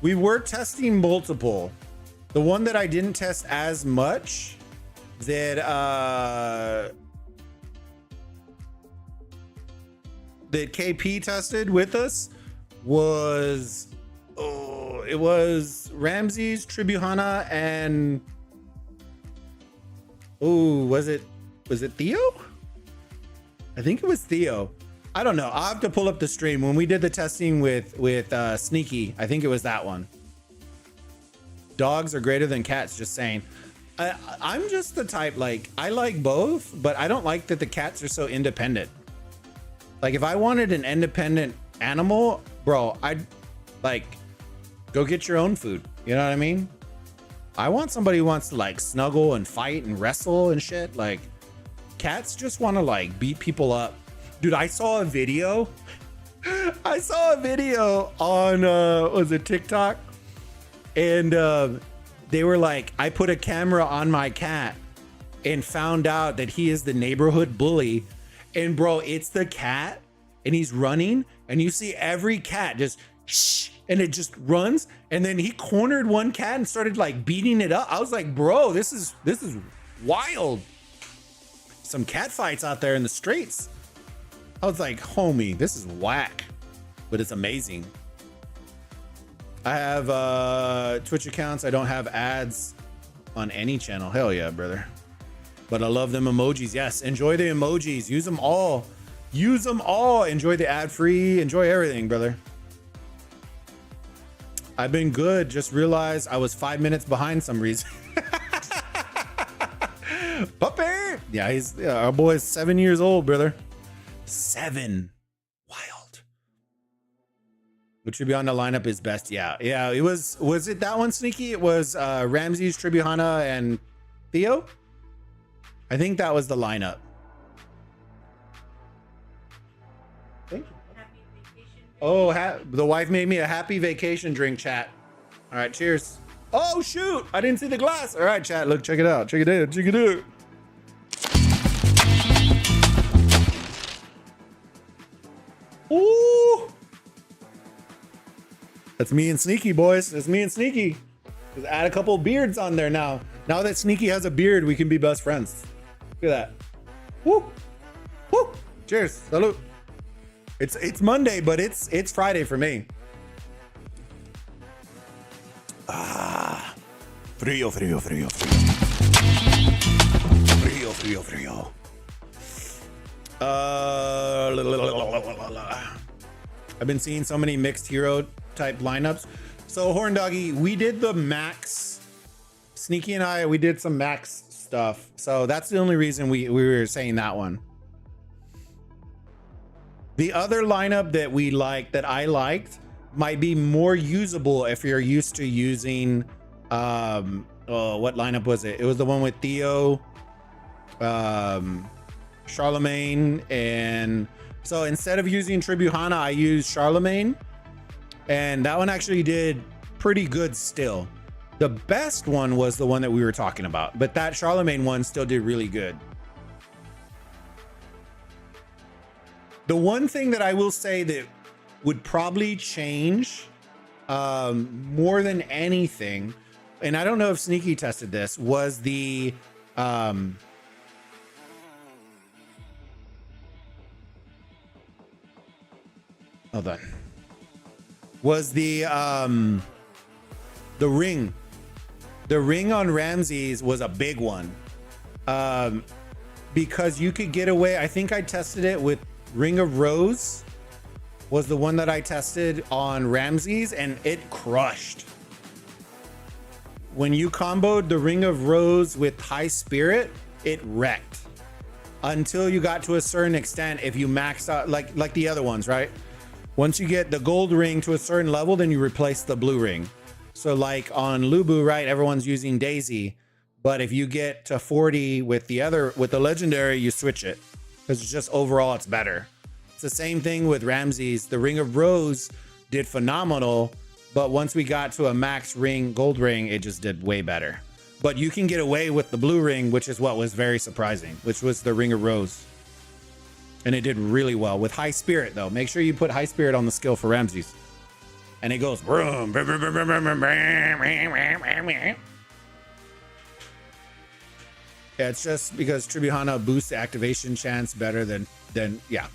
We were testing multiple. The one that I didn't test as much that KP tested with us was it was Ramses, Tribuhana, and was it Theo? I think it was Theo. I don't know. I'll have to pull up the stream when we did the testing with Sneaky. I think it was that one. Dogs are greater than cats, just saying. I'm just the type, like, I like both, but I don't like that the cats are so independent. Like, if I wanted an independent animal, bro, I'd, like, go get your own food. You know what I mean? I want somebody who wants to, like, snuggle and fight and wrestle and shit. Like, cats just want to, like, beat people up. Dude, I saw a video. I saw a video on, was it TikTok? And they were like, I put a camera on my cat and found out that he is the neighborhood bully. And bro, it's the cat and he's running and you see every cat just shh, and it just runs. And then he cornered one cat and started like beating it up. I was like, bro, this is wild. Some cat fights out there in the streets. I was like, homie, this is whack, but it's amazing. I have Twitch accounts. I don't have ads on any channel. Hell yeah, brother. But I love them emojis. Yes, enjoy the emojis. Use them all. Use them all. Enjoy the ad free. Enjoy everything, brother. I've been good. Just realized I was 5 minutes behind some reason. Puppy. Yeah, our boy is 7 years old, brother. 7. Wild. Which should be on the lineup is best. Yeah. It was it that one, Sneaky? It was Ramses, Tribuhana, and Theo. I think that was the lineup. Thank you. Oh, the wife made me a happy vacation drink, chat. All right, cheers. Oh shoot, I didn't see the glass. All right, chat, look, check it out. Check it out. Check it out. Ooh. That's me and Sneaky, boys. That's me and Sneaky. Just add a couple beards on there now. Now that Sneaky has a beard, we can be best friends. Look at that. Woo. Woo. Cheers. Salute. It's Monday, but it's Friday for me. Ah. Frio, frio, frio, frio. Frio, frio, frio. I've been seeing so many mixed hero type lineups. So Horn Doggy, we did the max. Sneaky and I, we did some max stuff. So that's the only reason we were saying that one. The other lineup that we liked, that I liked, might be more usable if you're used to using what lineup was it? It was the one with Theo, Charlemagne, and so instead of using Tribuhana, I used Charlemagne, and that one actually did pretty good still. The best one was the one that we were talking about, but that Charlemagne one still did really good. The one thing that I will say that would probably change more than anything, and I don't know if Sneaky tested this, was the hold on. Was the ring. The ring on Ramses was a big one. Because you could get away, I think I tested it with Ring of Rose was the one that I tested on Ramses, and it crushed. when you comboed the Ring of Rose with High Spirit, it wrecked. Until you got to a certain extent, if you maxed out, like the other ones, right? Once you get the gold ring to a certain level, then you replace the blue ring. So like on Lubu, right, everyone's using Daisy. But if you get to 40 with the legendary, you switch it. Because it's just overall, it's better. It's the same thing with Ramses. The Ring of Rose did phenomenal. But once we got to a max ring, gold ring, it just did way better. But you can get away with the blue ring, which is what was very surprising, which was the Ring of Rose. And it did really well with High Spirit, though. Make sure you put High Spirit on the skill for Ramses. And it goes. Vroom, vroom, vroom, vroom, vroom, vroom, vroom, vroom, vroom. Yeah, it's just because Tribihana boosts the activation chance better than yeah.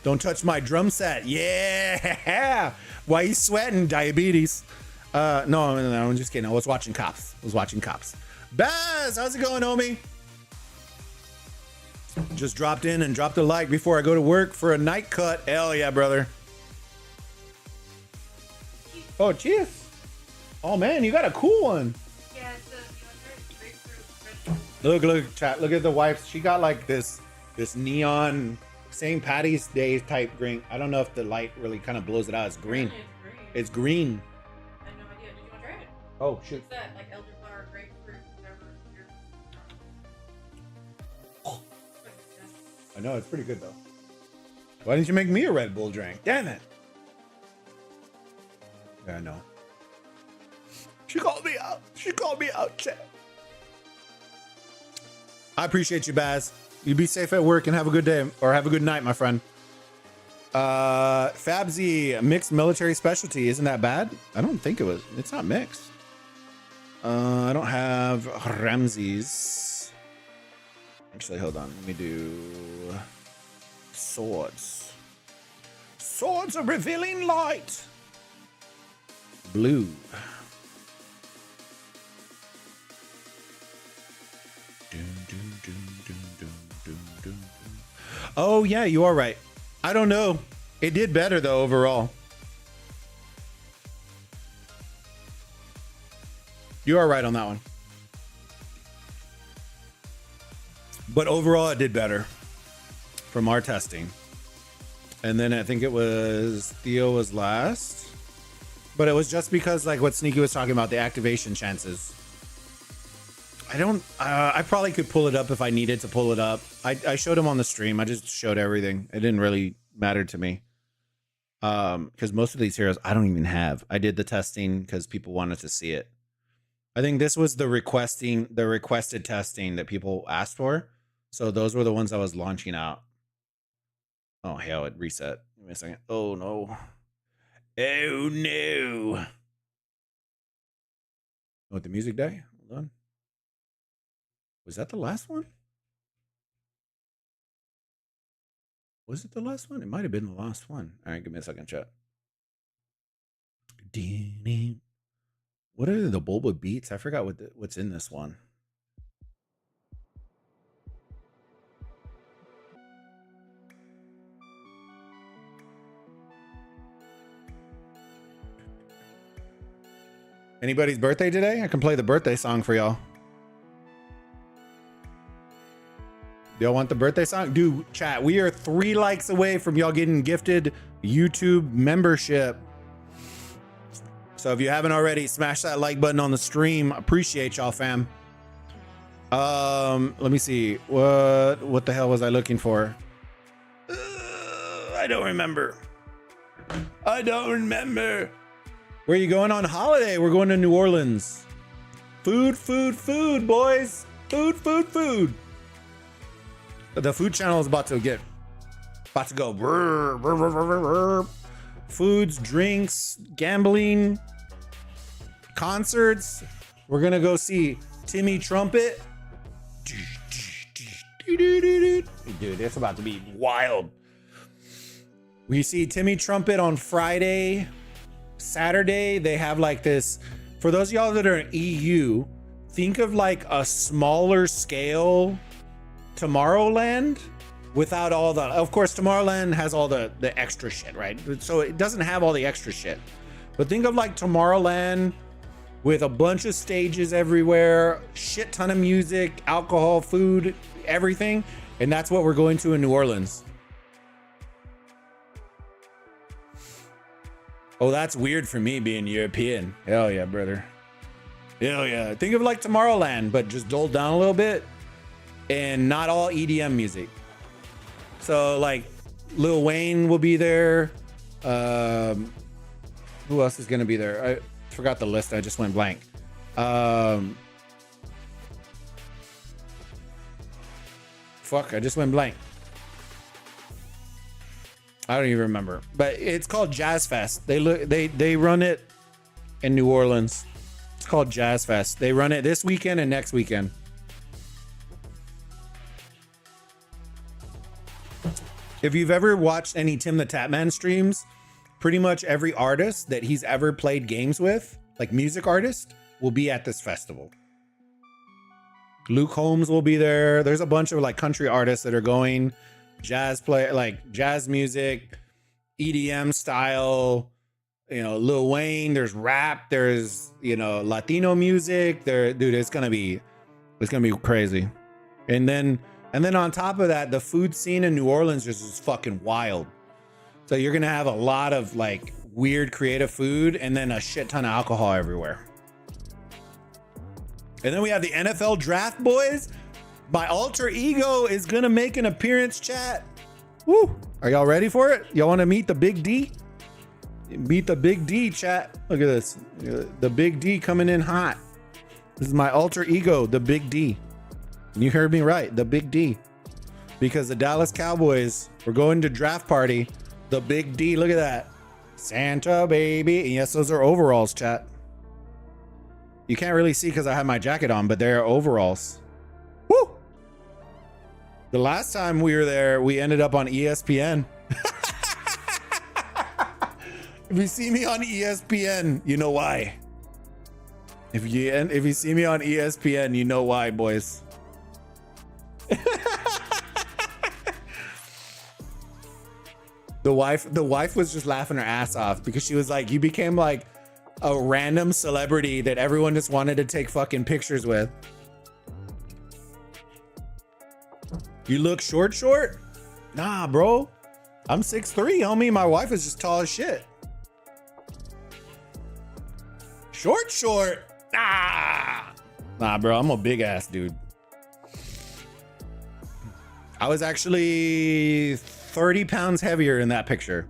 Don't touch my drum set. Yeah. Why you sweating? Diabetes. No, I'm just kidding. I was watching Cops. Baz, how's it going, homie? Just dropped in and dropped a like before I go to work for a night cut. Hell yeah, brother. Oh, cheers. Oh, man, you got a cool one. Yeah, it's a grapefruit. Look, chat. Look at the wife. She got like this neon St. Patty's Day type green. I don't know if the light really kind of blows it out. It's green. It's green. I had no idea. Did you want to try it? Oh, shoot. What's that? Like elderflower, grapefruit, whatever. I know, it's pretty good though. Why didn't you make me a Red Bull drink? Damn it. Yeah, I know. She called me out, chat. I appreciate you, Baz. You be safe at work and have a good day or have a good night, my friend. Fabsy, mixed military specialty. Isn't that bad? I don't think it was. It's not mixed. I don't have Ramses. Actually, hold on. Let me do swords. Swords of revealing light. Blue. Oh yeah, you are right. I don't know. It did better though overall. You are right on that one. But overall, it did better from our testing. And then I think it was Theo was last. But it was just because like what Sneaky was talking about, the activation chances. I probably could pull it up if I needed to pull it up. I showed him on the stream. I just showed everything. It didn't really matter to me. Because most of these heroes I don't even have. I did the testing because people wanted to see it. I think this was the requested testing that people asked for. So those were the ones I was launching out. Oh hell, it reset. Give me a second. Oh no. Oh no. What, the music day? Hold on. Was that the last one? Was it the last one? It might have been the last one. All right, give me a second, chat. What are the Bulba beats? I forgot what's in this one. Anybody's birthday today? I can play the birthday song for y'all. Y'all want the birthday song? Dude, chat, we are 3 likes away from y'all getting gifted YouTube membership. So if you haven't already, smash that like button on the stream. Appreciate y'all, fam. Let me see. What the hell was I looking for? I don't remember. Where are you going on holiday? We're going to New Orleans. Food, boys. Food. The food channel is about to go. Foods, drinks, gambling, concerts. We're gonna go see Timmy Trumpet. Dude, it's about to be wild. We see Timmy Trumpet on Friday. Saturday, they have like this. For those of y'all that are in EU, think of like a smaller scale Tomorrowland without all the, of course, Tomorrowland has all the extra shit, right? So it doesn't have all the extra shit. But think of like Tomorrowland with a bunch of stages everywhere, shit ton of music, alcohol, food, everything. And that's what we're going to in New Orleans. Oh, that's weird for me being European. Hell yeah, brother. Hell yeah. Think of like Tomorrowland, but just dulled down a little bit and not all EDM music. So like Lil Wayne will be there. Who else is going to be there? I forgot the list. I just went blank. Fuck, I just went blank. I don't even remember, but it's called Jazz Fest. They run it in New Orleans. It's called Jazz Fest. They run it this weekend and next weekend. If you've ever watched any Tim the Tatman streams, pretty much every artist that he's ever played games with, like music artist, will be at this festival. Luke Holmes will be there. There's a bunch of like country artists that are going. Jazz play, like jazz music, EDM style, you know, Lil Wayne, there's rap, there's, you know, Latino music there. Dude, it's gonna be crazy. And then on top of that, the food scene in New Orleans just is fucking wild. So you're gonna have a lot of like weird creative food and then a shit ton of alcohol everywhere. And then we have the NFL draft, boys. My alter ego is gonna make an appearance, chat. Woo! Are y'all ready for it? Y'all wanna meet the Big D? Meet the Big D, chat. Look at this. The Big D coming in hot. This is my alter ego, the Big D. And you heard me right, the Big D. Because the Dallas Cowboys were going to draft party. The Big D, look at that. Santa baby. And yes, those are overalls, chat. You can't really see because I have my jacket on, but they're overalls. Woo! The last time we were there, we ended up on ESPN. If you see me on ESPN, you know why. If you see me on ESPN, you know why, boys. The wife was just laughing her ass off because she was like, you became like a random celebrity that everyone just wanted to take fucking pictures with. You look short? Nah, bro. I'm 6'3", homie. My wife is just tall as shit. Short? Nah, bro. I'm a big ass dude. I was actually 30 pounds heavier in that picture.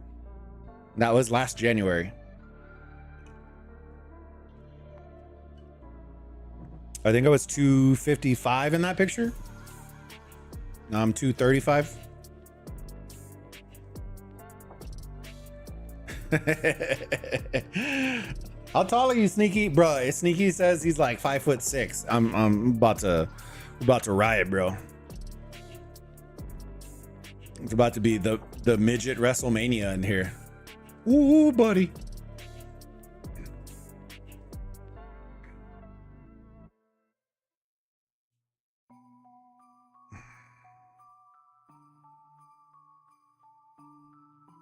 That was last January. I think I was 255 in that picture. Now I'm 235. How tall are you, Sneaky? Bro, Sneaky says he's like 5'6". I'm about to riot, bro. It's about to be the midget WrestleMania in here. Ooh, buddy.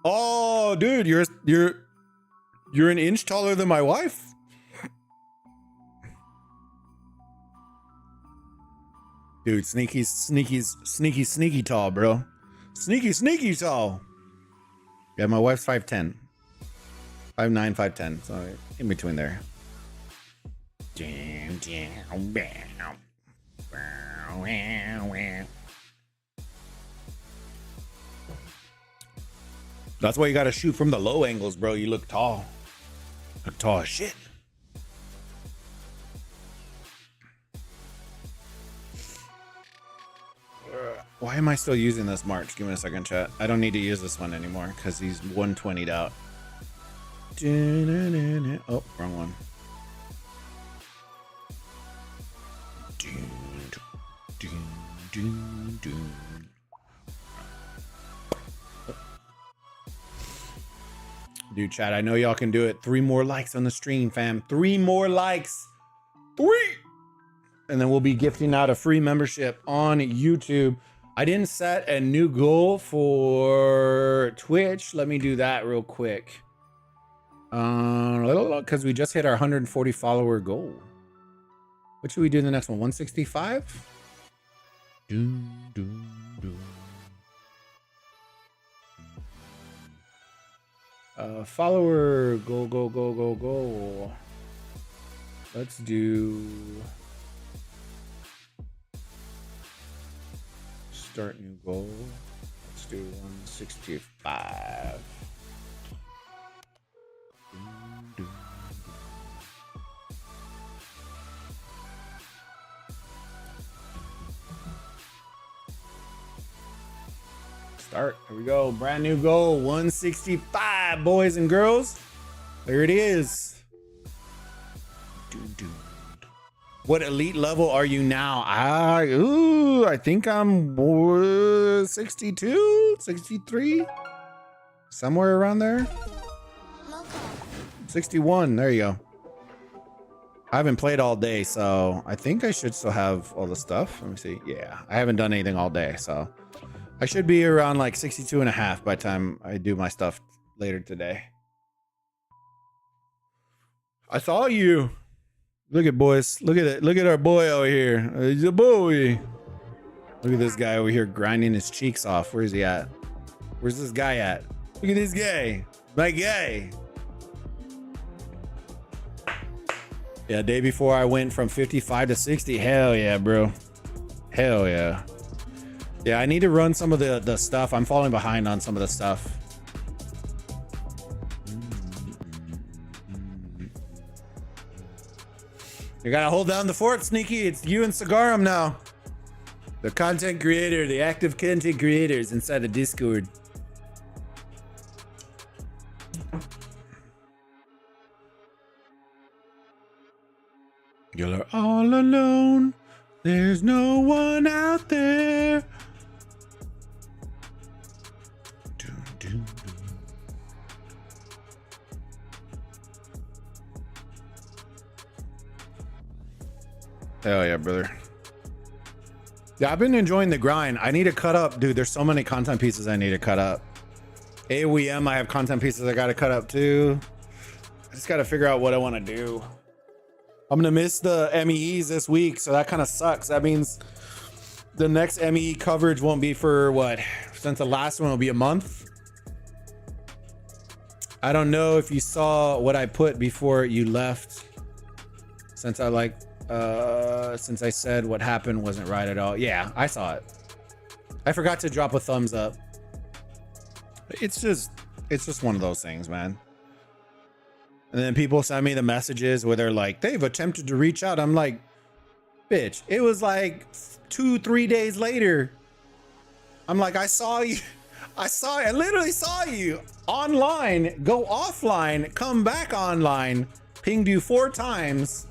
Oh, dude, you're an inch taller than my wife. Dude, sneaky tall, bro. Sneaky tall. Yeah, my wife's 5'10". 5'9", 5'10". So in between there. That's why you gotta shoot from the low angles, bro. You look tall. Look tall as shit. Why am I still using this March? Give me a second, chat. I don't need to use this one anymore because he's 120'd out. Oh, wrong one. Dude, chat, I know y'all can do it. 3 more likes on the stream, fam. 3 more likes. 3! And then we'll be gifting out a free membership on YouTube. I didn't set a new goal for Twitch. Let me do that real quick. Because we just hit our 140 follower goal. What should we do in the next one? 165? Doom, doom, doom. Follower go. Let's do start new goal. Let's do 165. Start. Here we go. Brand new goal. 165, boys and girls. There it is. What elite level are you now? I think I'm 62, 63. Somewhere around there. 61. There you go. I haven't played all day, so I think I should still have all the stuff. Let me see. Yeah, I haven't done anything all day, so I should be around like 62 and a half by the time I do my stuff later today. I saw you. Look at boys. Look at it. Look at our boy over here. He's a boy. Look at this guy over here grinding his cheeks off. Where's he at? Where's this guy at? Look at this guy. My guy. Yeah, day before I went from 55 to 60. Hell yeah, bro. Hell yeah. Yeah, I need to run some of the stuff. I'm falling behind on some of the stuff. You gotta hold down the fort, Sneaky. It's you and Cigarum now. The content creator, the active content creators inside the Discord. You're all alone. There's no one out there. Hell yeah, brother. Yeah, I've been enjoying the grind. I need to cut up, dude. There's so many content pieces I need to cut up. AOEM, I have content pieces I gotta cut up too. I just gotta figure out what I want to do. I'm gonna miss the MEEs this week, so that kind of sucks. That means the next MEE coverage won't be for what? Since the last one will be a month. I don't know if you saw what I put before you left. Since I said what happened wasn't right at all. Yeah, I saw it. I forgot to drop a thumbs up. It's just one of those things, man. And then people send me the messages where they're like, they've attempted to reach out. I'm like, bitch, it was like 2-3 days later. I'm like, I saw you. I literally saw you online, go offline, come back online, pinged you 4 times,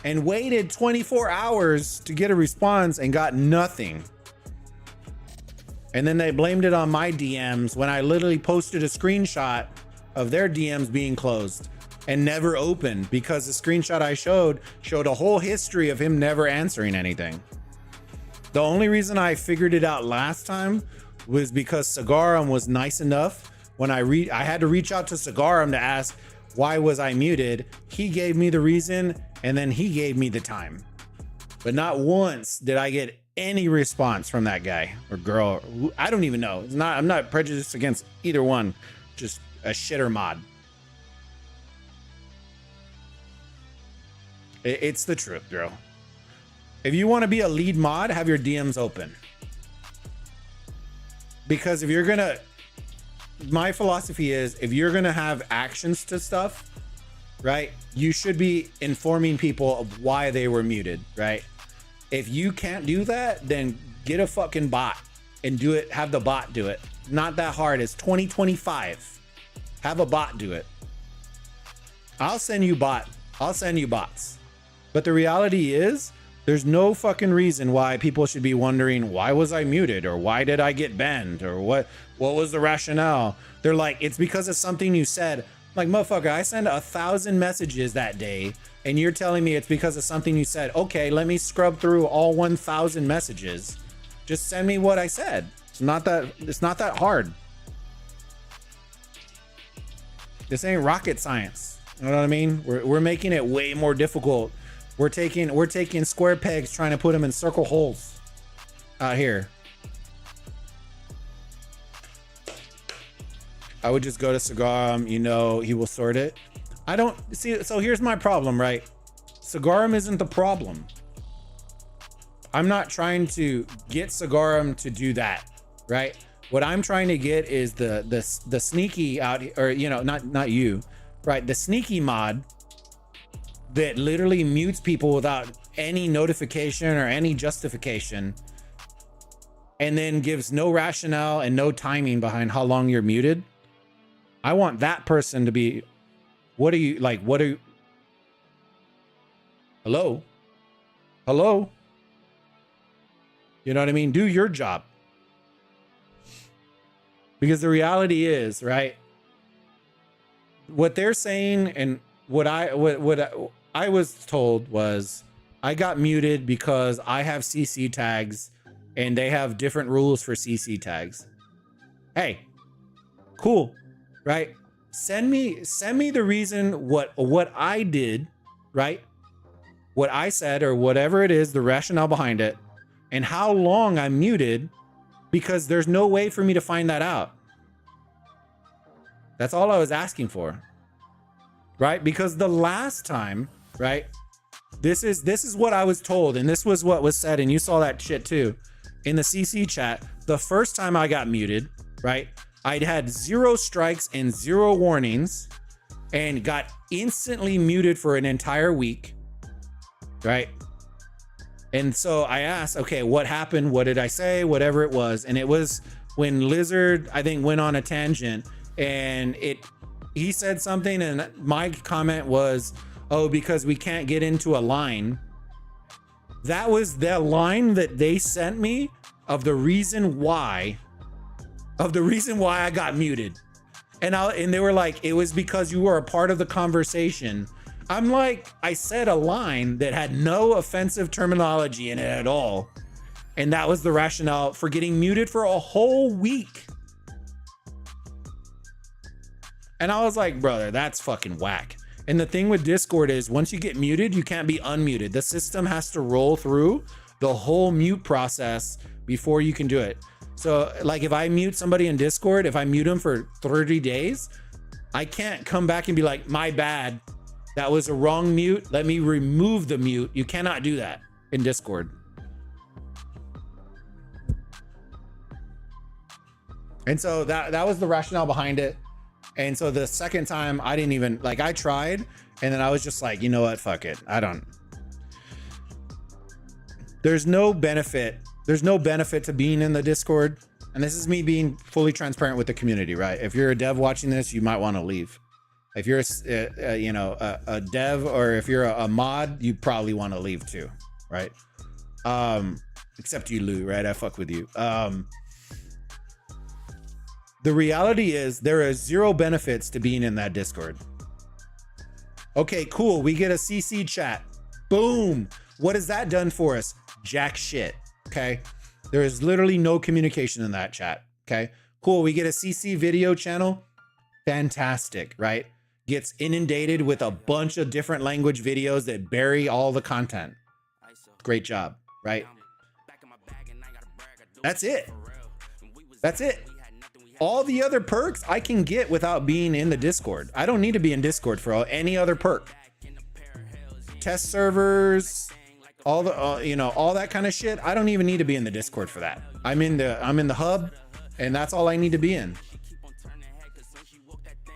and waited 24 hours to get a response and got nothing. And then they blamed it on my DMs when I literally posted a screenshot of their DMs being closed and never opened, because the screenshot I showed a whole history of him never answering anything. The only reason I figured it out last time was because Cigarum was nice enough when I had to reach out to Cigarum to ask why was I muted. He gave me the reason, and then he gave me the time. But not once did I get any response from that guy or girl. I don't even know. I'm not prejudiced against either one. Just a shitter mod. It's the truth, bro. If you want to be a lead mod, have your DMs open. Because if you're gonna, my philosophy is, if you're gonna have actions to stuff, right, you should be informing people of why they were muted, right? If you can't do that, then get a fucking bot and do it. Have the bot do it. Not that hard. It's 2025. Have a bot do it. I'll send you bots. But the reality is, there's no fucking reason why people should be wondering, why was I muted? Or why did I get banned? Or what was the rationale? They're like, it's because of something you said. Like, motherfucker, I sent 1,000 messages that day, and you're telling me it's because of something you said. Okay, let me scrub through all 1,000 messages. Just send me what I said. It's not that hard. This ain't rocket science. You know what I mean? We're making it way more difficult. We're taking square pegs, trying to put them in circle holes out here. I would just go to Cigarum, you know, he will sort it. I don't see. So here's my problem, right? Cigarum isn't the problem. I'm not trying to get Cigarum to do that, right? What I'm trying to get is the sneaky out, or you know, not you, right? The sneaky mod that literally mutes people without any notification or any justification, and then gives no rationale and no timing behind how long you're muted. I want that person to be, what are you like? What are you? Hello? Hello? You know what I mean? Do your job. Because the reality is, right? What they're saying and what I was told was I got muted because I have CC tags and they have different rules for CC tags. Hey, cool, right? Send me the reason what I did, right? What I said or whatever it is, the rationale behind it, and how long I'm muted, because there's no way for me to find that out. That's all I was asking for, right? Because the last time, right? This is what I was told, and this was what was said, and you saw that shit too in the CC chat. The first time I got muted, right? I'd had 0 strikes and 0 warnings and got instantly muted for an entire week, right? And so I asked, okay, what happened? What did I say? Whatever it was. And it was when Lizard, I think, went on a tangent, and he said something, and my comment was, oh, because we can't get into a line. That was the line that they sent me of the reason why I got muted. And they were like, it was because you were a part of the conversation. I'm like, I said a line that had no offensive terminology in it at all. And that was the rationale for getting muted for a whole week. And I was like, brother, that's fucking whack. And the thing with Discord is once you get muted, you can't be unmuted. The system has to roll through the whole mute process before you can do it. So like if I mute somebody in Discord, if I mute them for 30 days, I can't come back and be like, my bad. That was a wrong mute. Let me remove the mute. You cannot do that in Discord. And so that was the rationale behind it. And so the second time I didn't even, like, I tried, and then I was just like, you know what? Fuck it. There's no benefit to being in the Discord. And this is me being fully transparent with the community, right? If you're a dev watching this, you might want to leave. If you're a dev, or if you're a mod, you probably want to leave too, right? Except you, Lou, right? I fuck with you. The reality is there are 0 benefits to being in that Discord. Okay, cool. We get a CC chat. Boom. What has that done for us? Jack shit. Okay. There is literally no communication in that chat. Okay, cool. We get a CC video channel. Fantastic, right? Gets inundated with a bunch of different language videos that bury all the content. Great job, right? That's it. That's it. All the other perks I can get without being in the Discord. I don't need to be in Discord for any other perk. Test servers, all the all that kind of shit. I don't even need to be in the Discord for that. I'm in the hub, and that's all I need to be in.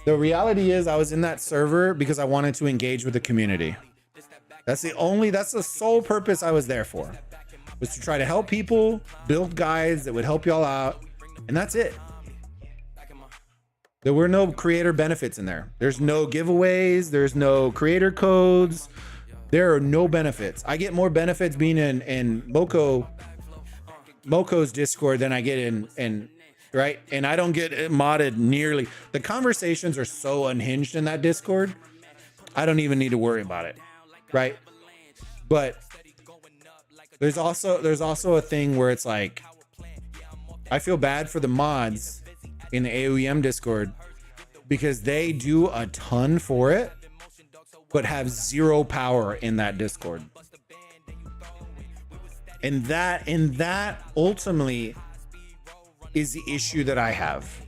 The reality is I was in that server because I wanted to engage with the community. That's the sole purpose I was there for, was to try to help people, build guides that would help y'all out, and that's it. There were no creator benefits in there. There's no giveaways. There's no creator codes. There are no benefits. I get more benefits being in Moko's Discord than I get in right? And I don't get modded nearly. The conversations are so unhinged in that Discord. I don't even need to worry about it, right? But there's also a thing where it's like, I feel bad for the mods in the AOEM Discord because they do a ton for it, but have zero power in that Discord. And that ultimately is the issue that I have.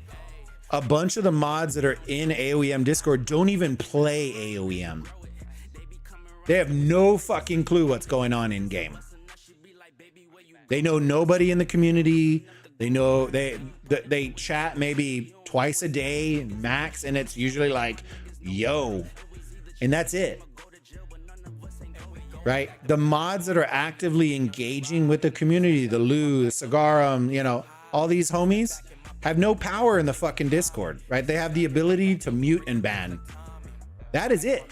A bunch of the mods that are in AOEM Discord don't even play AOEM. They have no fucking clue what's going on in game. They know nobody in the community. They know they chat maybe twice a day max, and it's usually like, yo, and that's it. Right? The mods that are actively engaging with the community, the Lou, the Cigarum, you know, all these homies have no power in the fucking Discord, right? They have the ability to mute and ban. That is it.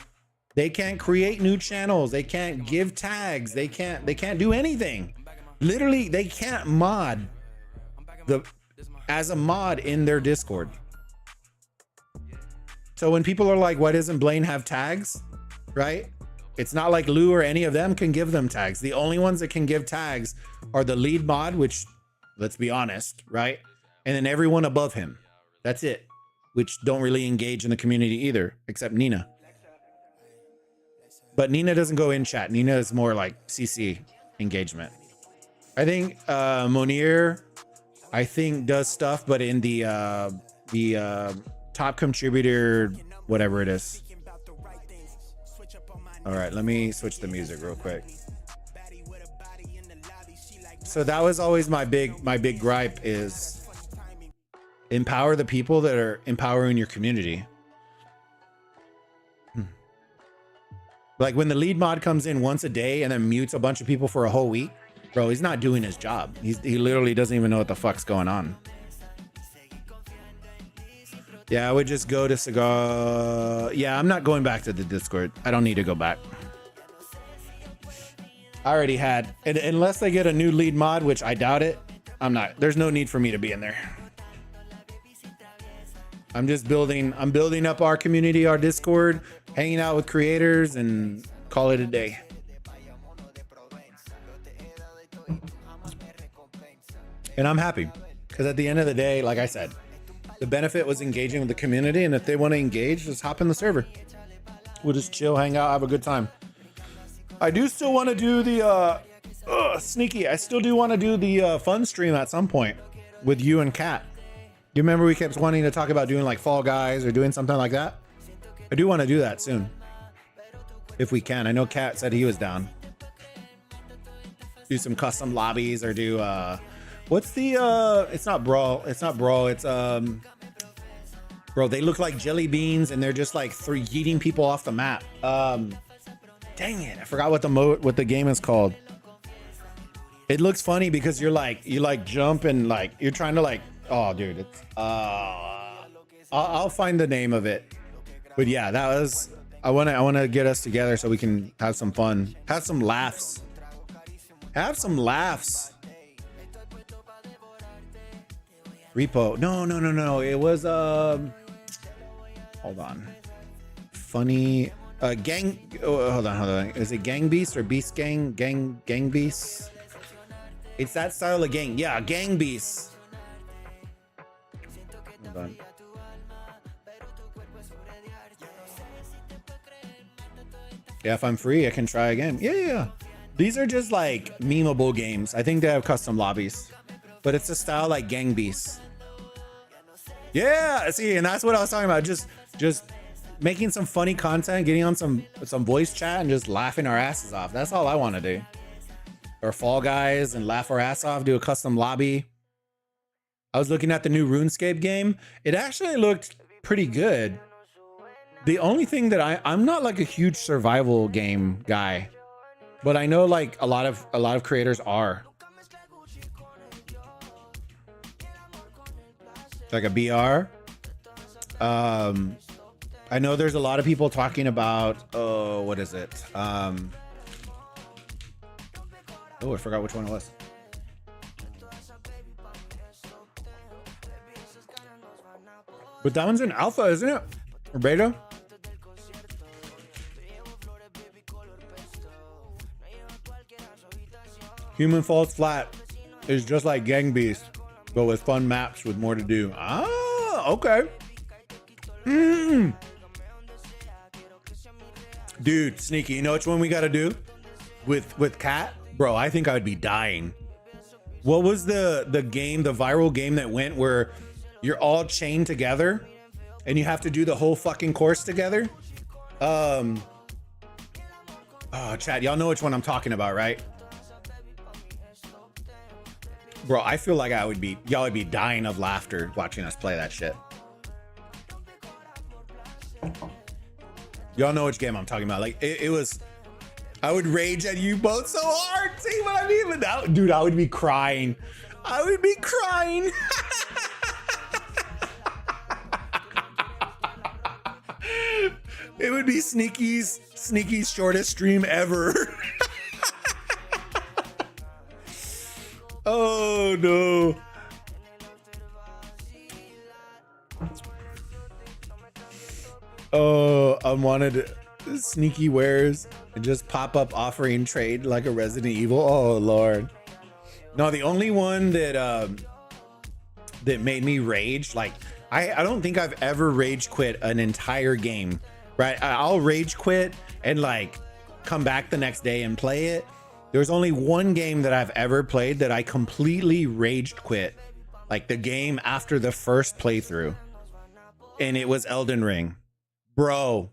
They can't create new channels. They can't give tags. They can't do anything. Literally, they can't mod as a mod in their Discord. So when people are like, why doesn't Blaine have tags? Right? It's not like Lou or any of them can give them tags. The only ones that can give tags are the lead mod, which, let's be honest, right? And then everyone above him. That's it. Which don't really engage in the community either, except Nina. But Nina doesn't go in chat. Nina is more like CC engagement. I think Monir, I think, does stuff, but in the top contributor, whatever it is. All right, let me switch the music real quick. So that was always my big gripe is empower the people that are empowering your community. Like when the lead mod comes in once a day and then mutes a bunch of people for a whole week, bro, he's not doing his job. He literally doesn't even know what the fuck's going on. Yeah, I would just go to Cigar. Yeah, I'm not going back to the Discord. I don't need to go back. I already had, and unless they get a new lead mod, which I doubt it, I'm not. There's no need for me to be in there. I'm building up our community, our Discord, hanging out with creators, and call it a day. And I'm happy because at the end of the day, like I said, the benefit was engaging with the community, and if they want to engage, just hop in the server. We'll just chill, hang out, have a good time. I do still want to do the sneaky. I still do want to do the fun stream at some point with you and Kat. You remember we kept wanting to talk about doing like Fall Guys or doing something like that? I do want to do that soon. If we can. I know Kat said he was down. Do some custom lobbies or do what's the it's not brawl. It's bro, they look like jelly beans and they're just like yeeting people off the map. Dang it, I forgot what the game is called. It looks funny because you jump and like you're trying to like, oh dude, it's I'll find the name of it. But yeah, that was I wanna get us together so we can have some fun, have some laughs. Repo. No. It was hold on. Funny gang hold on. Is it Gang Beast or Beast Gang? Gang Beast? It's that style of gang. Yeah, Gang Beast. Hold on. Yeah, if I'm free, I can try again. Yeah. These are just like memeable games. I think they have custom lobbies, but it's a style like Gang Beast. Yeah, see, and that's what I was talking about. Just making some funny content, getting on some voice chat, and just laughing our asses off. That's all I want to do. Or Fall Guys and laugh our ass off. Do a custom lobby. I was looking at the new RuneScape game. It actually looked pretty good. The only thing that I'm not like a huge survival game guy, but I know like a lot of creators are. Like a BR. I know there's a lot of people talking about what is it? Oh, I forgot which one it was. But that one's in alpha, isn't it? Or beta? Human Falls Flat is just like Gang Beast, but with fun maps with more to do. Ah, okay. Dude, Sneaky, you know which one we got to do with Cat? Bro, I think I would be dying. What was the game, the viral game that went where you're all chained together and you have to do the whole fucking course together? Oh, chat, y'all know which one I'm talking about, right? Bro, I feel like y'all would be dying of laughter watching us play that shit. Y'all know which game I'm talking about. Like it was, I would rage at you both so hard. See what I mean? But that, dude, I would be crying. I would be crying. It would be Sneaky's shortest stream ever. Oh no. Oh, unwanted Sneaky wares and just pop up offering trade like a Resident Evil. Oh Lord. No, the only one that that made me rage, like I don't think I've ever rage quit an entire game. Right? I'll rage quit and like come back the next day and play it. There's only one game that I've ever played that I completely rage quit, like the game after the first playthrough, and it was Elden Ring. Bro,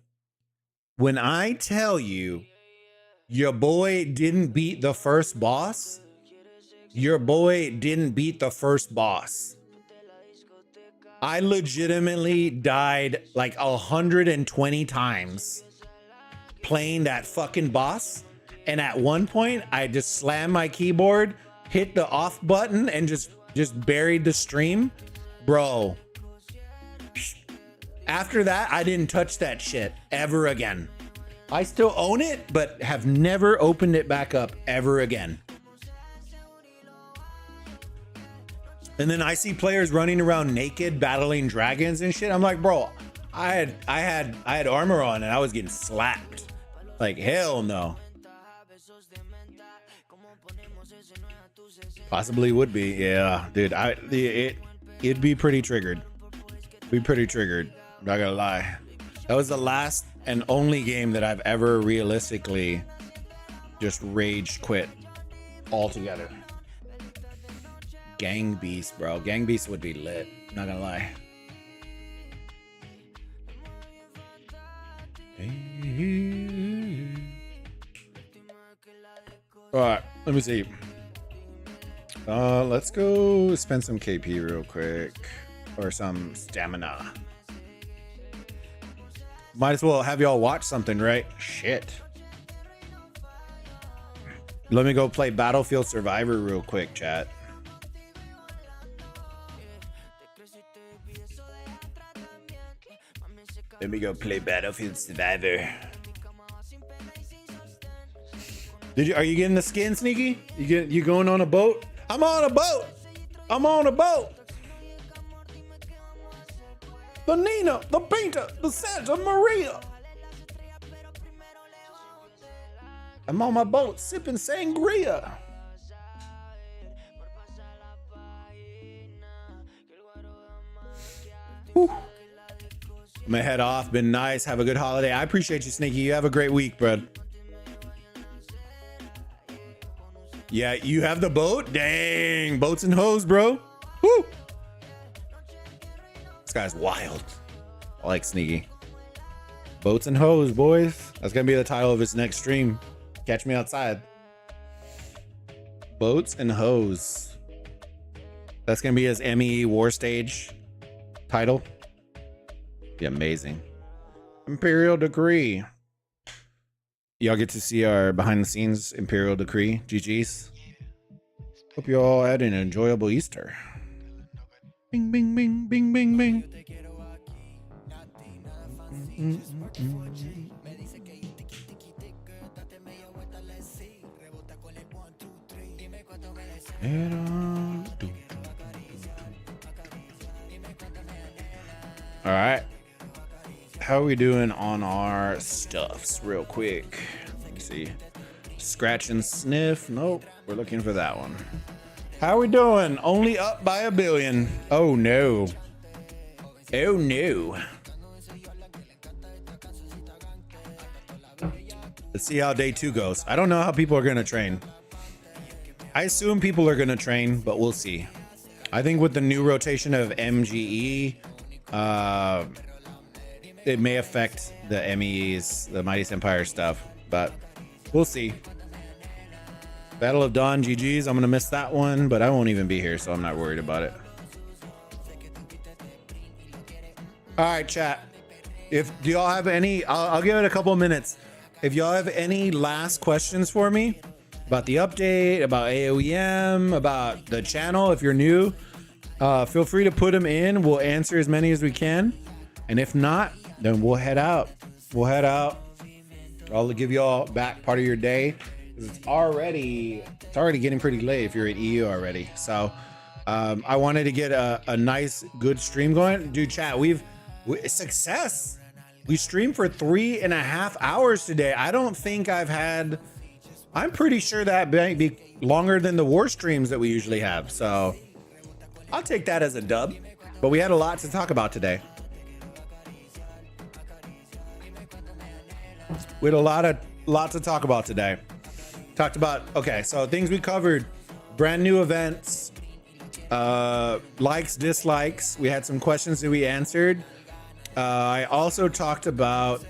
when I tell you your boy didn't beat the first boss, your boy didn't beat the first boss. I legitimately died like 120 times playing that fucking boss. And at one point, I just slammed my keyboard, hit the off button, and just buried the stream. Bro. After that, I didn't touch that shit ever again. I still own it, but have never opened it back up ever again. And then I see players running around naked, battling dragons and shit. I'm like, bro, I had armor on and I was getting slapped. Like, hell no. Possibly would be, yeah, dude. It'd be pretty triggered. Be pretty triggered. Not gonna lie. That was the last and only game that I've ever realistically just rage quit altogether. Gang Beast, bro. Gang Beast would be lit. Not gonna lie. All right, let me see. Let's go spend some KP real quick, or some stamina. Might as well have y'all watch something, right? Shit. Let me go play Battlefield Survivor real quick, chat. Let me go play Battlefield Survivor. Are you getting the skin, Sneaky? You going on a boat? I'm on a boat. I'm on a boat. The Nina, the Pinta, the Santa Maria. I'm on my boat sipping sangria. Whew. I'm gonna head off. Been nice. Have a good holiday. I appreciate you, Sneaky. You have a great week, bud. Yeah, you have the boat? Dang. Boats and hoes, bro. Woo. This guy's wild. I like Sneaky. Boats and hoes, boys. That's gonna be the title of his next stream. Catch me outside. Boats and hoes. That's gonna be his ME War Stage title. Be amazing. Imperial Decree. Y'all get to see our behind the scenes Imperial Decree. GG's. Hope you all had an enjoyable Easter. Bing, bing, bing, bing, bing, bing. All right. How are we doing on our stuffs real quick? Let me see. Scratch and sniff. Nope. We're looking for that one. How are we doing? Only up by 1 billion. Oh no. Oh no. Let's see how day 2 goes. I don't know how people are going to train. I assume people are going to train, but we'll see. I think with the new rotation of MGE, it may affect the MEEs, the Mightiest Empire stuff, but we'll see. Battle of Dawn, GG's. I'm going to miss that one, but I won't even be here, so I'm not worried about it. All right, chat. Do y'all have any, I'll give it a couple of minutes. If y'all have any last questions for me about the update, about AOEM, about the channel, if you're new, feel free to put them in. We'll answer as many as we can. And if not, then we'll head out. I'll give y'all back part of your day. It's already getting pretty late if you're at EU already. So I wanted to get a nice, good stream going. Dude, chat, success. We streamed for 3.5 hours today. I don't think I'm pretty sure that might be longer than the war streams that we usually have. So I'll take that as a dub. But we had a lot to talk about today. We had a lot to talk about today. Talked about, okay, so things we covered: brand new events, likes, dislikes. We had some questions that we answered. I also talked about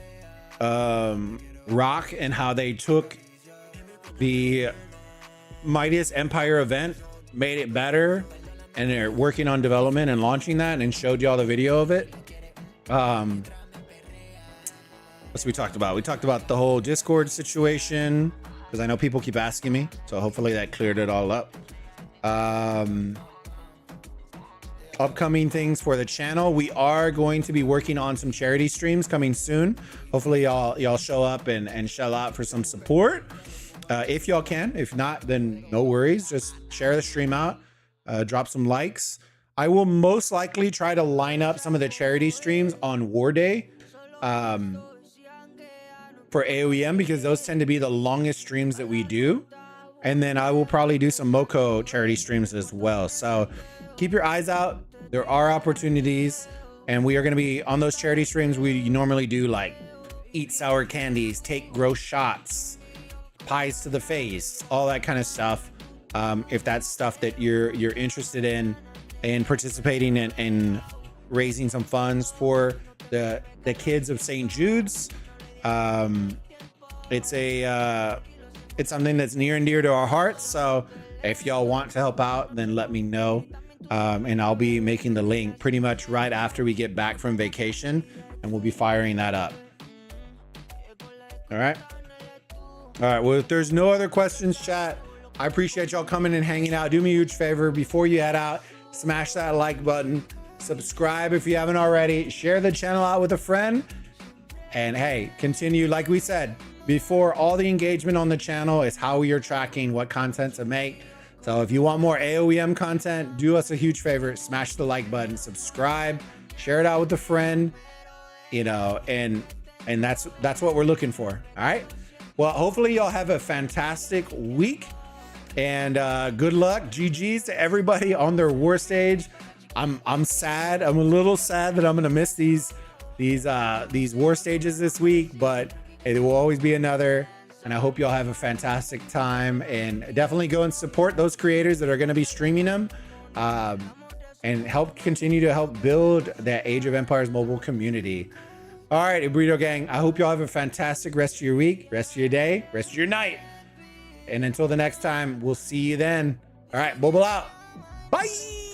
Rock and how they took the Mightiest Empire event, made it better, and they're working on development and launching that, and showed y'all the video of it. What's we talked about? We talked about the whole Discord situation, because I know people keep asking me, so hopefully that cleared it all up. Upcoming things for the channel: we are going to be working on some charity streams coming soon. Hopefully y'all show up and shell out for some support if y'all can. If not, then no worries, just share the stream out, drop some likes. I will most likely try to line up some of the charity streams on War Day for AOEM, because those tend to be the longest streams that we do. And then I will probably do some Moko charity streams as well. So keep your eyes out. There are opportunities, and we are going to be on those charity streams. We normally do like eat sour candies, take gross shots, pies to the face, all that kind of stuff. If that's stuff that you're interested in participating in raising some funds for the kids of St. Jude's. It's something that's near and dear to our hearts. So if y'all want to help out, then let me know. And I'll be making the link pretty much right after we get back from vacation, and we'll be firing that up. All right. Well, if there's no other questions, chat, I appreciate y'all coming and hanging out. Do me a huge favor before you head out, smash that like button, subscribe if you haven't already, share the channel out with a friend, and hey, continue. Like we said before, all the engagement on the channel is how we are tracking what content to make. So if you want more AOEM content, do us a huge favor, smash the like button, subscribe, share it out with a friend, and that's what we're looking for. All right. Well, hopefully y'all have a fantastic week, and good luck. GG's to everybody on their war stage. I'm sad. I'm a little sad that I'm gonna miss these war stages this week, but it will always be another. And I hope y'all have a fantastic time, and definitely go and support those creators that are going to be streaming them, and continue to help build that Age of Empires mobile community. All right, Burrito Gang, I hope y'all have a fantastic rest of your week, rest of your day, rest of your night. And until the next time, we'll see you then. All right, Bobo out. Bye.